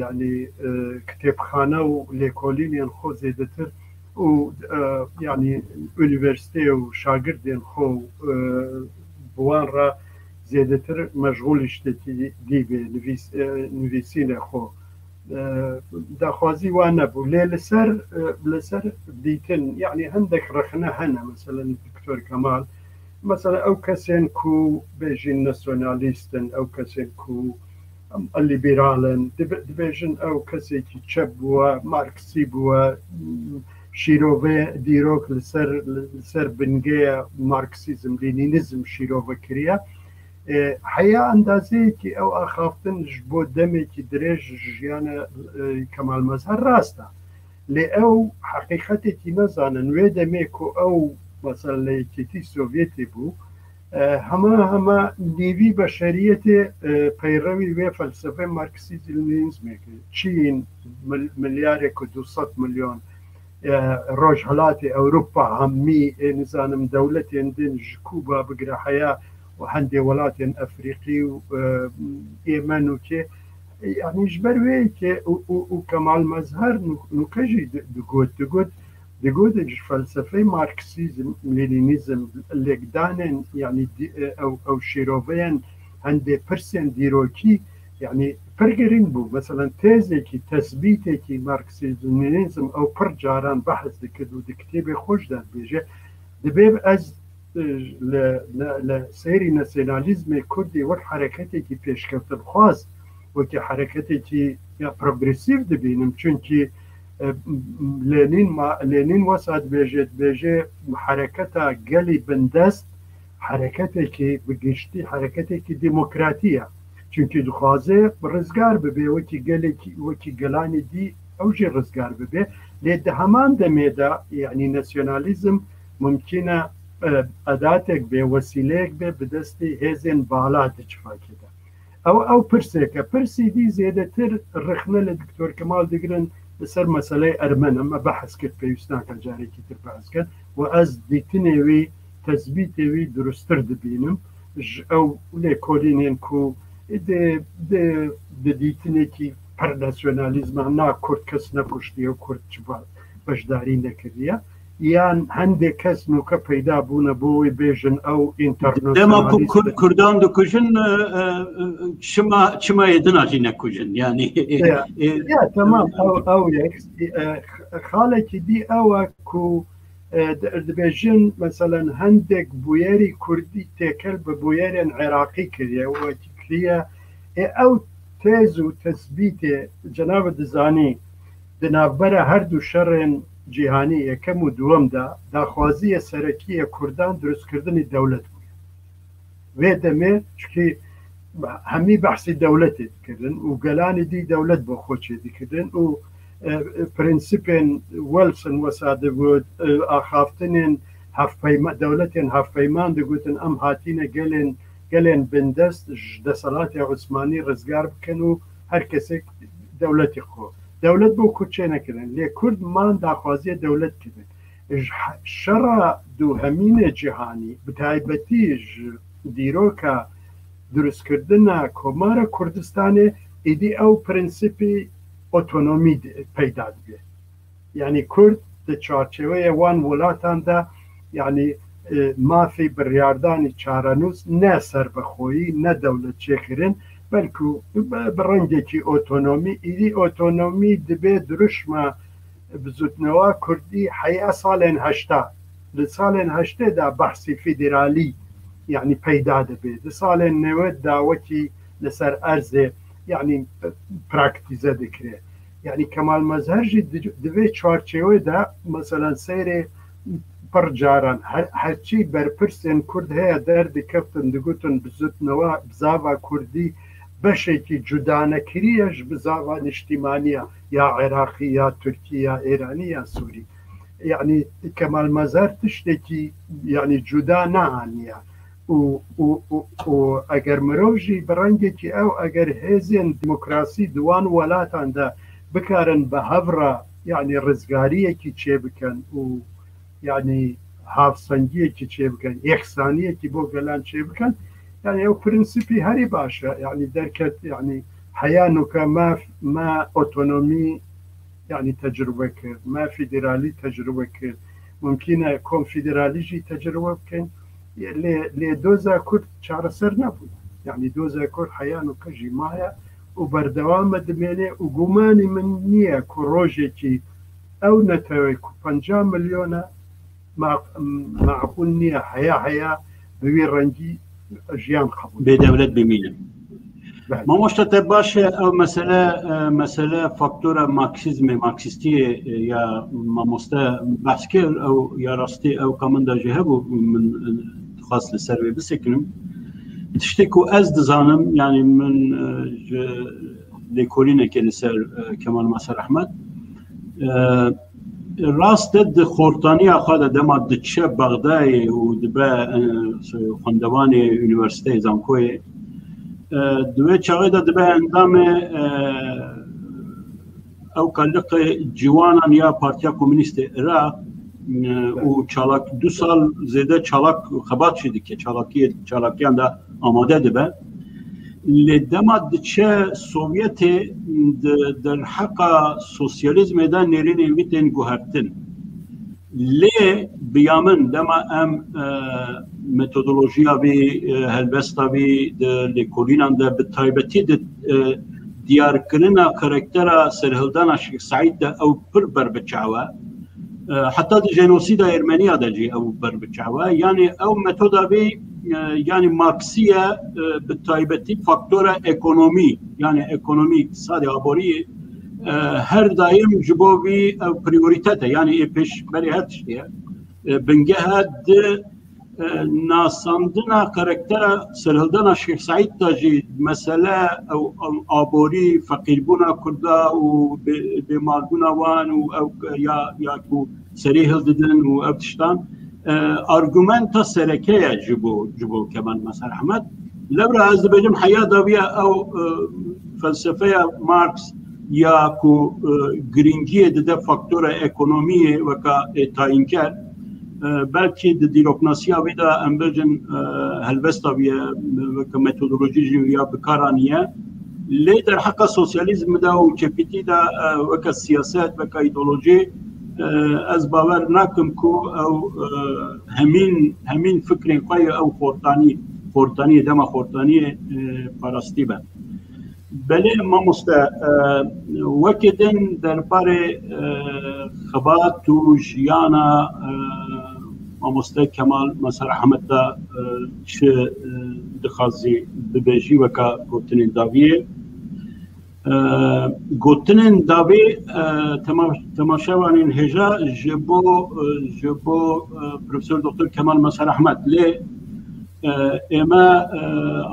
یعنی کتێبخانە و لێکۆلینیان خۆ زێدەتر و یعنی ئونیڤەرسیتێ و شاگردێن خۆ بوان ڕە زێدەتر مەشغولی شتێکی دیبێ نویسینە خۆ داخوازی وان نەبوو لێ لەسەر دیتن یعنی هەندێک ڕخنە هەنە مەسەلەن دکتۆر کەمال مەسەلەن ئەو کەسێن کو بێژین نەسیۆنالیستن ئەو کەسێن کو لیبرالن دبێژن ئەو کەسێکی چەپ بووە مارکسی بووە شیرۆڤێ دیرۆک لەسەر بنگەیە مارکسیزم لینینزم شیرۆڤە کریە هەیە ئەندازەیەکی ئەو ئاخافتن بۆ دەمێکی درێژ ژیانە کەمال مەزهەر ڕاستە لێ ئەو حقیقەتێکی نەزانن وێ دەمێک و ئەو مەسەل لە یەکێتی سۆڤێتی بوو هەمە نیوی بەشەریەتێ پەیڕەوی وێ فەلسەفەی مارکسیزم لینینزمێکە چین ملیارێک و 200 ملیۆن ڕۆژهەڵاتی ئەوروپا هەممی نزانم دەولەتێن دن ژکوبا بگرە هەیە و هەندێ وڵاتێن ئەفریقی و ئێمە نوکێ یعنیش بەروەیەکێ و کەمال مەزهەر نوکەژی دەگوت فەلسەفەی مارکسیزم لێنینیزم لێکدانێن یعنی ئەو شیرۆڤەیان هەندێ پرسێن دیرۆکی یعنی پرگرین بوو مەسەلەن تێزێکی تەسبیتێکی مارکسیزم لێنینیزم ئەو پڕ جاران بەحث دەکرد و کتێبێ خۆشدان بێژێ دەبێ ئەس لە سەیری نەسیۆنالیزمی کوردی وەک حرەکەتێکی پێشکەوتن خواست وەکی حرەکەتێکی پرۆگرسیڤ دەبینم چونکی لێنین وەسات بێژێ حرەکەتە گەلی بندەست حرەکەتێکی بگشتی حرەکەتێکی دیموکراتیە چونکی دخوازێ ڕزگار ببێ وەکی گەلێکی وەکی گەلانی دی ئەوژی ڕزگار ببێ لێ هەمان دەمێدا یعنی نەسیۆنالیزم ممکنە ئەداتێک بێ وەسیلەیەک بێ بەدەستی هێزێن باڵا دچفاکێدا ئەو پرسێکە پرسی دی زێدەتر ڕخنە لە دکتۆر کەمال دەگرن لەسەر مەسەلەی ئەرمەنە مە بەحث کرد پێویستناکە جارێکی تر بەحث کرد و ئەس دیتنێوی تەزبیتێوی دروستتر دەبینم ئەو لێ کۆلینێن کو دیتنێکی پەر ناسیۆنالیزمە نا کورد کەس نەکوشتیە و کورد بەشداری نەکردیە یان هەندێک کەس نوکە پەیدا بوونە بۆی بێژن ئەو ئینتەرنێت کوردان دەکوژن چما دناژی نەکوژن ینی تەمام ئەو خاڵێکی دی ئەوە کو دەبێژن مەسەلەن هەندێک بویەری کوردی تێکەل بە بویەرێن عێراقی کردە وەکیکریە ئەو تێز و تەسبیتێ جەنابە دزانی دنابەرە هەردوو شەڕێن جیهانی یەکەم و دووەمدا داخوازیە سەرەکیە کوردان دروستکردنی دەولەت بووە وێ دەمێ چکی هەمی بەحسی دەولەتێ دکردن و گەلانی دی دەولەت بۆ خۆچێ دکردن و پرینسیپێن وەلسن وەسادە بوو ئاخافتنێن دەولەتێن هەفپەیمان دەگوتن ئەم هاتینە گەلێن بندەست دەسەڵاتی عوسمانی ڕزگار بکەن و هەر کەسێک دەولەتی خۆ دەولەت بۆ کورچێ نەکردن لێ کوردمان داخوازیە دەولەت کردن شەڕە دووهەمینە جیهانی بتایبەتیش دیرۆکە دروستکردنا کۆمارە کوردستانê ئیدی ئەو پرینسیپی ئۆتۆنۆمی پەیدا دەبێت یعنی کورد لە چارچێوەیە وان وڵاتاندا یعنی مافی بڕیاردانی چارەنووس نە سەربەخۆیی نە دەوڵەت چێکردن بەلکو بڕەنگێکی ئۆتۆنۆمی ئیدی ئۆتۆنۆمی دەبێت دروشمە بزوتنەوە کوردی حەیە ساڵێن هەشتا لە ساڵێن هەشتێدا بەحسی فیدرالی یعنی پەیدا دەبێت لە ساڵێن نەوەت داوەتی لەسەر ئەرزێ یعنی پراکتیزە دەکرێت یعنی کەمال مەزهەرژی دەبێت چوارچێوەدا مەسەلەن سەیرێ پڕ جاران هەرچی بەرپرسێن کورد هەیە دەردەکەفتن دەگوتن بزوتنەوە بزاوا کوردی بەشێکی جودانەکریەش بزاوا نیشتیمانیە یا عێراقی یا تورکی یا ئێرانی یا سووری یعنی کەمال مەزهەر تشتێکی یعنی جودا نەهانیە و ئەگەر مرۆژی بەڕەنگێکی ئەو ئەگەر هێزێن دیموکراسی دوان وڵاتاندا بکارن بە هەڤڕە یعنی ڕزگاریەکی چێ بکەن و یعنی هاوسەنگیەکی چێ بکەن یەکسانیەکی بۆ گەلان چێ بکەن یعنی ئەو پرینسیپی هەری باشە یعنی دەرکەت یعنی حەیانوکە ما ئۆتۆنۆمی یعنی تەجروبە کرد ما فیدرالی تەجروبە کرد ممکنە کۆنفیدرالیژی تەجروبە بکەین لێ دۆزە کورد چارەسەر نەبوو یعنی دۆزە کورد حەیانوکەژی مایە و بەردەوامە دەمێنێ و گومانی من نییە کو ڕۆژێکی ئەو نەتەوەی 50 ملیۆنە معقول نییە هەیە بەوێ ڕەنگی ژیان قبول بێدەولەت بمینن مامۆشتە باشە ئەو مەسەلە فاکتۆرە ماکسیستی یا مامۆستا بەس کرد ئەو یا ڕاستی ئەو کامەنداژی هەبوو من خواست لەسەر وێ بسێکنم تشتێک و ئەس دەزانم یعنی من لێکۆلینێکی لەسەر کەمال مەسەر ئەحمەد ڕاستە خۆرتانیە خوا دەما دچە بەغدایێ و دبە خوێندەوانی یونیڤەرسیتەی زانکۆیە دوێ چاغێدا دەبێ ئەندامێ ئەو کەلقی جوانان یا پارتیا کۆمونیستی عێراق و چالاک 2 ساڵ زێدە چالاک خەباتشی دیکە چالاکیان دا ئامادە دەبە لێ دەما دچە سۆڤیەتێ دەرحەقا سۆسیالیزمێدا نێرینێ ویتێن گوهەرتن لێ بیامن دەما ئەم متۆدۆلۆژیا بی هەلبەستا بی لێکۆلینان دا بە تایبەتی دیارکردنا کارکتەرە سەرهەڵدانا شێخ سەعید ئەو پڕ بەربەچاوە حتا دی ژێنۆسیدا ئێرمەنیا دەجێ ئەو بەربەچاوە یعنی ئەو مەتۆدا بی یعنی مارکسیە بە تایبەتی فاکتۆرە ئێکۆنۆمی یعنی ئێکۆنۆمی اقتصادی ئابووری هەر دایم ji bo vî ew prioritete yani ê pêşberî her tiştê bingeha di nasandina karaktera serhildana Şêx Saîd da jî mesele ew aborî feqîrbûna Kurda û bêmarbûna wan û ew ya ku serê hildidin û ew tiştan argumenta serekeye ji bo Kemal Mesar Ehmed lewra ez dibêjim heya daviya ew felsefeya Marx یا کو گرینگیه ده فاکتور اکونومیه وکا تاینکر بلکه ده دیروکناسیا ویدا امبرجن هلوستا ویا وکا متودولوژی یا بکارانیه لی در حق سوسیالیزم دا و چپیتی دا وکا سیاست وکا ایدولوژی از باور نکم کو او همین فکرین قای او خورتانی دما خورتانی پاراستی با بله مامۆستا وەکێدن دەربارەی خەبات و ژیانە مامۆستا کەمال مەسەر ئەحمەددا چ دخوازی ببێژی وەکە گوتنên dawiyê گوتنên dawî temaşevanên hêja ji bo Profesör Doktor Kemal Mesar Ehmed lê ئێمە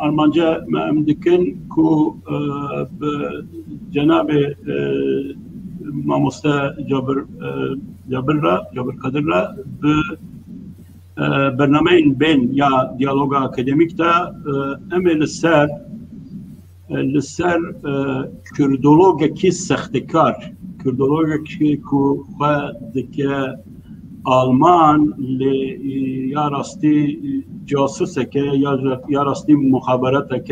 ئەڵمانجا ئەم دکن کو جەنابێ مامۆستا جابر قەدرە بەرنامەین بین یا دیالۆگا ئەکادمیکدا ئەمێ لەسەر کوردۆلۆگێکی سەختەکار کوردۆلۆگێکی کو خوا دکە آلمان یا راستی جاسوسه که یا راستی مخبره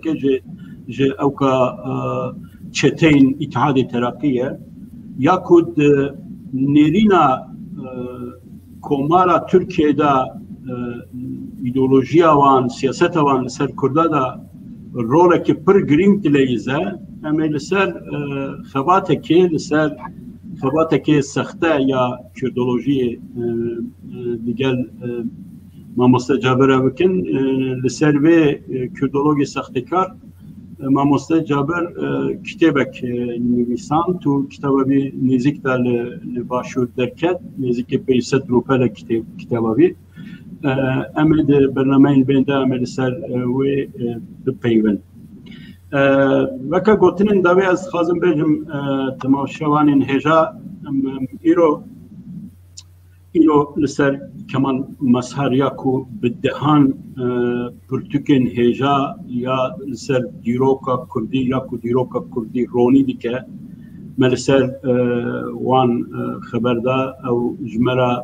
که جه او که چتین اتحاد ترقیه یا کد نیرینا کمارا ترکیه دا ایدئولوژیا وان سیاست وان سر کرده دا روله که پر گرینگ دلیزه اما لسر خباته که سخته یا کردولوژی دیگل ما مستجابره بکن لسر و کردولوژی سخته کار ما مستجابر کتابک نویسان تو کتابه بی نزدیک در باشور درکت نزدیک 500 روپیه کتابه بی امید برنامه بینده امید سر و بپیون وکا گوتنین داوی از خازم بجم تماشاوانین هجا ایرو لسر کمان مسهر یاکو بدهان پرتوکین هجا یا لسر دیروکا کردی یاکو دیروکا کردی رونی دیکه ملسر وان خبردا او جمرا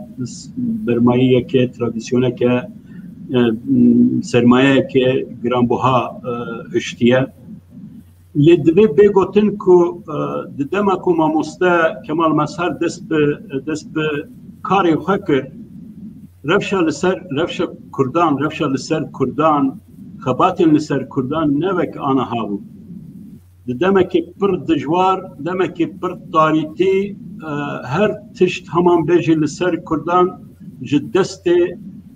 برمایه که ترادیسیونه که سرمایه که گرانبوها هشتیه لدوی بگوتن که ددما که ماموسته کمال مسهر دست به کاری خکر رفشا لسر کردان خباتین لسر کردان نوک آنها هاو دمک پر دجوار دمک پر تاریتی هر تشت همان بیجی لسر کردان جدست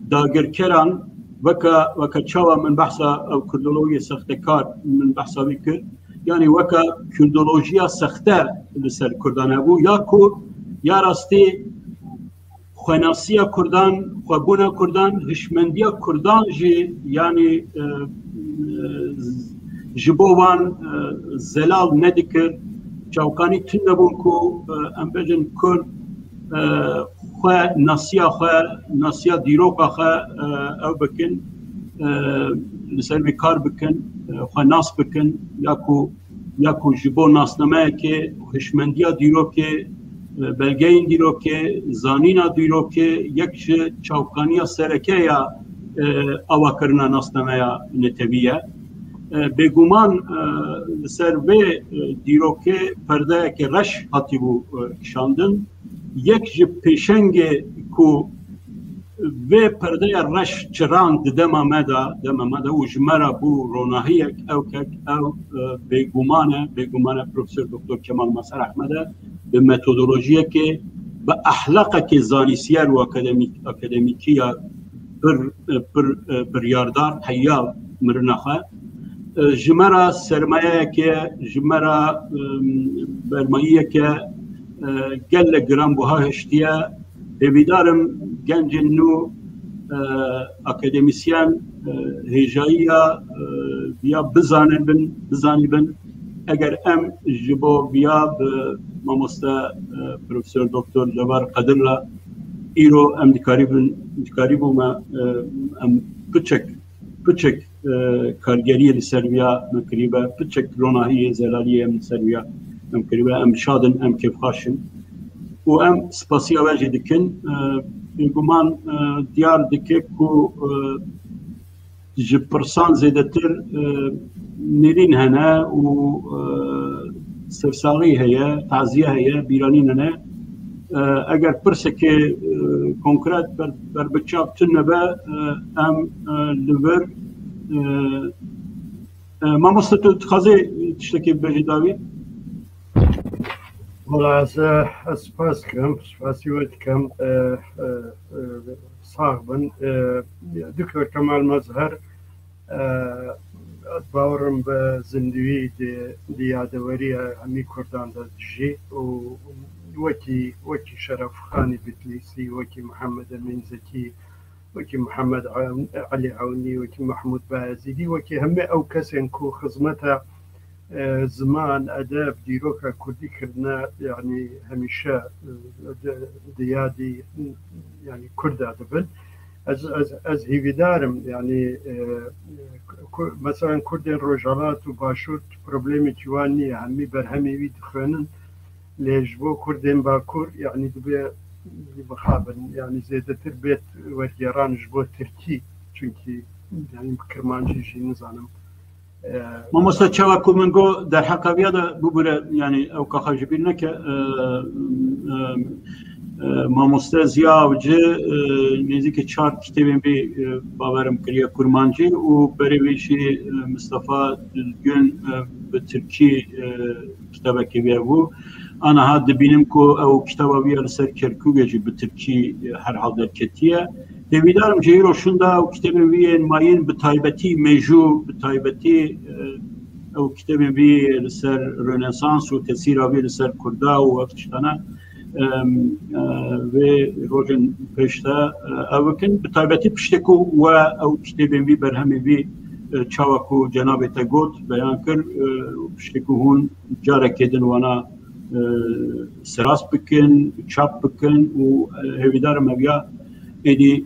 داگر کران وکا چاوا من بحثا او کردولوژی سخته کار من بحثا بکر یعنی وکا کردولوژی سخته لسر کردان ابو یا راستی خواناسیا کردان خوابونا کردان هشمندیا کردان جی یعنی جبوان زلال ندیکر چاوکانی تن نبون کو ام بجن کرد خواه ناسیا دیروکا خواه او بکن لسر بیکار بکن خواه ناس بکن یاکو جبو ناسنامه که هشمندیا دیروکه بلگین دیروکه زانینا دیروکه یک چاوکانیا سرکه یا آوا کرنا ناسنامه نتویه بگومان سر به دیروکه پرده که رش هاتی بو کشاندن یک جب پیشنگ کو و پرده رش چران دم مدا و جمرا بو روناهیک او بگومانه پروفسور دکتر کمال مسهر احمده به متدولوژی که به اخلاق که زانیسیار و اکادمیکی پر یاردار حیا مرنخه جمرا سرمایه که جمرا برمایه که گل گرام بوها هشتیه بیدارم گنج نو اکادمیسیان هجایی بیا بزانی بن اگر ام جبو بیا ماموستا پروفسور دکتر جوار قدرلا ایرو ام دکاری بو ما ام پچک کارگری لسرویا مکریبه پچک روناهی زلالیه لسرویا مکریبه ام شادن ام کیف خاشن و ام سپاسیا وجه دکن بگمان دیار دکه کو جبرسان زیده تر نرین هنه و سرساغی هیا تعزیه هیا بیرانین هنه اگر پرسه که کنکرات بر بچاب تنبه ام لور ما مستطيع تخزي تشتكي بجداوي والله سپاسیوتکم صاحبن دکتر کمال مسهر باورم به زندگی دیادوری همی کردان دادجی و وکی شرف خانی بتلیسی وکی محمد امین زکی وکی محمد علی عونی وکی محمود بازیدی وکی همه او کسین کو خدمتا زمان ادب دیروکا کردی کردنا یعنی همیشه دیادی یعنی کرد ادبن از هیویدارم یعنی مثلا کردن روجالات و باشوت پروبلمی جوانی همی بر همی وید خوانن ليش بو كردين باكور يعني دبي بخابن يعني زيادة تربيت وكيران جبو تركي چونكي يعني كرمانجي شي نزانم ما مستشفى كومنجو در حقيقة هذا بقول يعني أو كخرج بينك ما مستزيا وجه نزيك چار كتابين بي باورم كريا كرمانجي وبريويشي مصطفى الجن بتركي كتابه كبيرو أنا هاد بينمكو أو كتابه بيار سر كركوجي بتركي هر حال كتية تبيدارم جيرو شندا وكتابين بي ماين بتايبتي ميجو بتايبتي أو كتابين بي لسر رنسانس وتأثير بي لسر كردا ووقتشتنا و روزن پشتا اوکن به تایبتی پشتکو و او کتابی بی برهمی بی چاوکو جناب تگوت بیان کر پشتکو هون جاره کدن وانا سراس بکن چاپ بکن و هیدار مبیا ایدی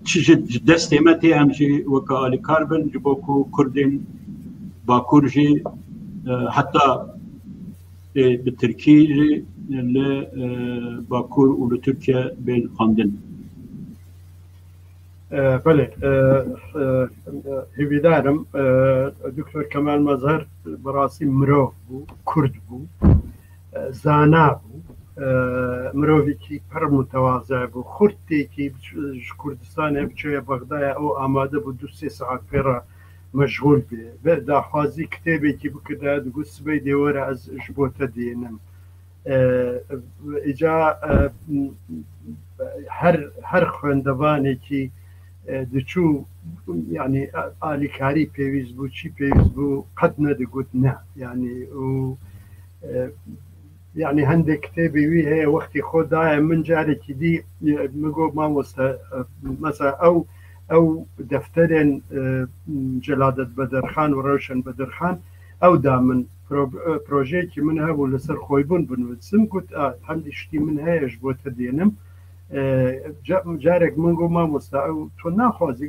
چیز دست ایمتی همچی وکا آلی کاربن جبوکو کردین باکورجی حتی به ترکی لباكور ولتركيا بين خاندن. بله هیویدارم دکتر کمال مظهر براسی مرو بو کرد بو زانا بو مروی کی پر متواضع بو خورتی کی کردستان بچه بغداد او آماده بو 2-3 ساعت پر مشغول به داخوازی کتابی کی بکده دو سبی دیوره از جبوت دینم اجا هر خوندوانێکی دچوو يعني ئالیکاری پێویست بوو چی پێویست بوو قەت نەدەگوت نه يعني هەندێک کتێبی وی هەیە وەختی خۆدایە من جارێکی دی مگۆ مامۆستا مەسا ئەو دەفتەرێن جەلادەت بەدەرخان و ڕەوشن بەدەرخان ئەو دا من پرۆژەیەکی من هەبوو لەسەر خۆیبوون بنووسم گوت هەندی شتی من هەیەش بۆتە دێنم جارێک من گۆ مامۆستا ئەو تۆ ناخوازی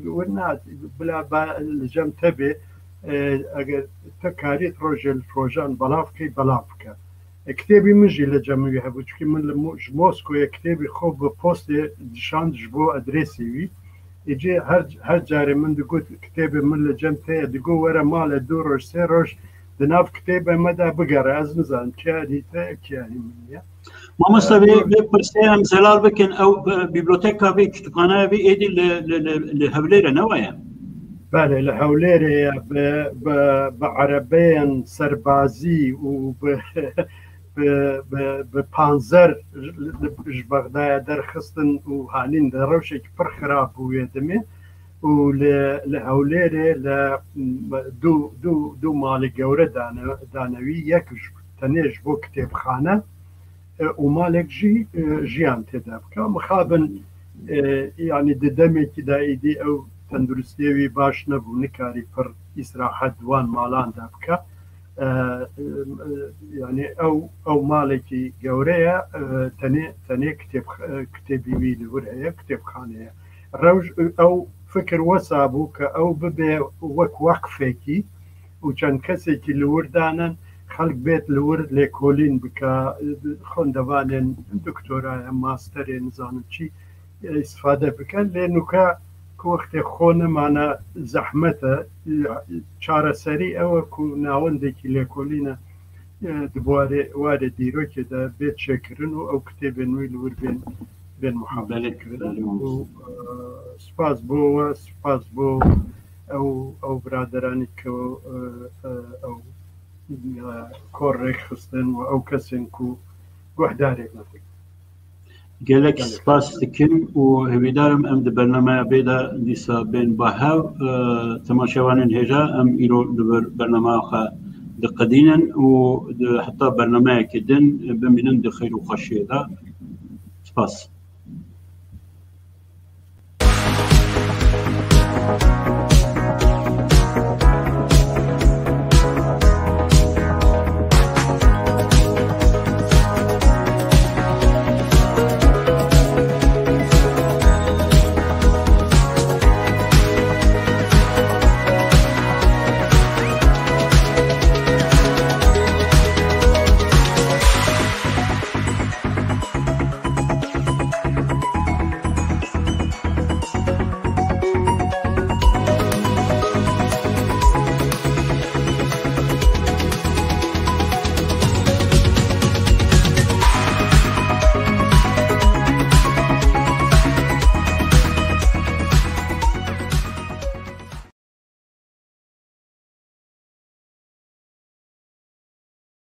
بلا لەجەم تەبێ ئەگەر تە کاریت ڕۆژان بەڵاو بکەی بەڵاو بکە کتێبی منژی لە جەمەوی هەبوو چکە من لە مۆسکۆیە کتێبی خۆ بە پۆستێ دیشاندش بۆ ئەدرێسیوی ئیجێ هەر جارێ من دەگوت کتێبی من لە جەم تەیە دەگۆ وەرە ماڵە 2 ڕۆژ 3 ڕۆژ دناف کتێبە مەدا بگەڕێ ئەز نزانم کیانی تەیە کیانی من نیە مامۆستا بێ پرسیارم زەلال بکەن ئەو بیبلۆتێکا بێ کتوخانایە بێ ئێدی لە هەولێرە نەوایە بله لە هەولێرەیە بە عەرەبەیەن سەربازی و بە پانزەر بەغدایە دەرخستن و هانین لە ڕەوشێکی پڕ خراپ بووێ دەمێ و لە هەولێرێ لە دوو ماڵی گەورە دانەوی یەکش تەنێش بۆ کتێبخانە و مالێک ژیان تێدا بکە مخابن یعنی دەمێکی دائیدی ئەو تەندروستێوی باش نەبوو نکاری پڕ ئیسراحەت دوان ماڵاندا بکە يعني او مالكي جوريا تني كتابي وي لوريا كتاب خانه روج او فكر وسابوك او ببي وقفكي وكان كسيكي لوردانا خلق بيت لورد لكولين بكا خوندوانن دكتورا ماستر نظامچي استفاده بكا لانه وقت خونه معنا زحمته چاره سری او کو ناوندێکی لێکۆلینە دوباره وارد دیرۆ که دا بێت شێکردن و ئەو کتێبێ نوێی لور بێن محاولەکردن و سپاس بۆ ئەو برادرانی کە ئەو کۆڕێک خستن و ئەو کەسێن کو گوهدارێک نەکرد gelek spas dikim û hevîdarim em di bernameya bêda dîsa bên bahev temaşevanên hêja em îro li ber bernameya xwe diqedînin û heta bernameyekê din bimînin di xêr û xweşiyê de spas.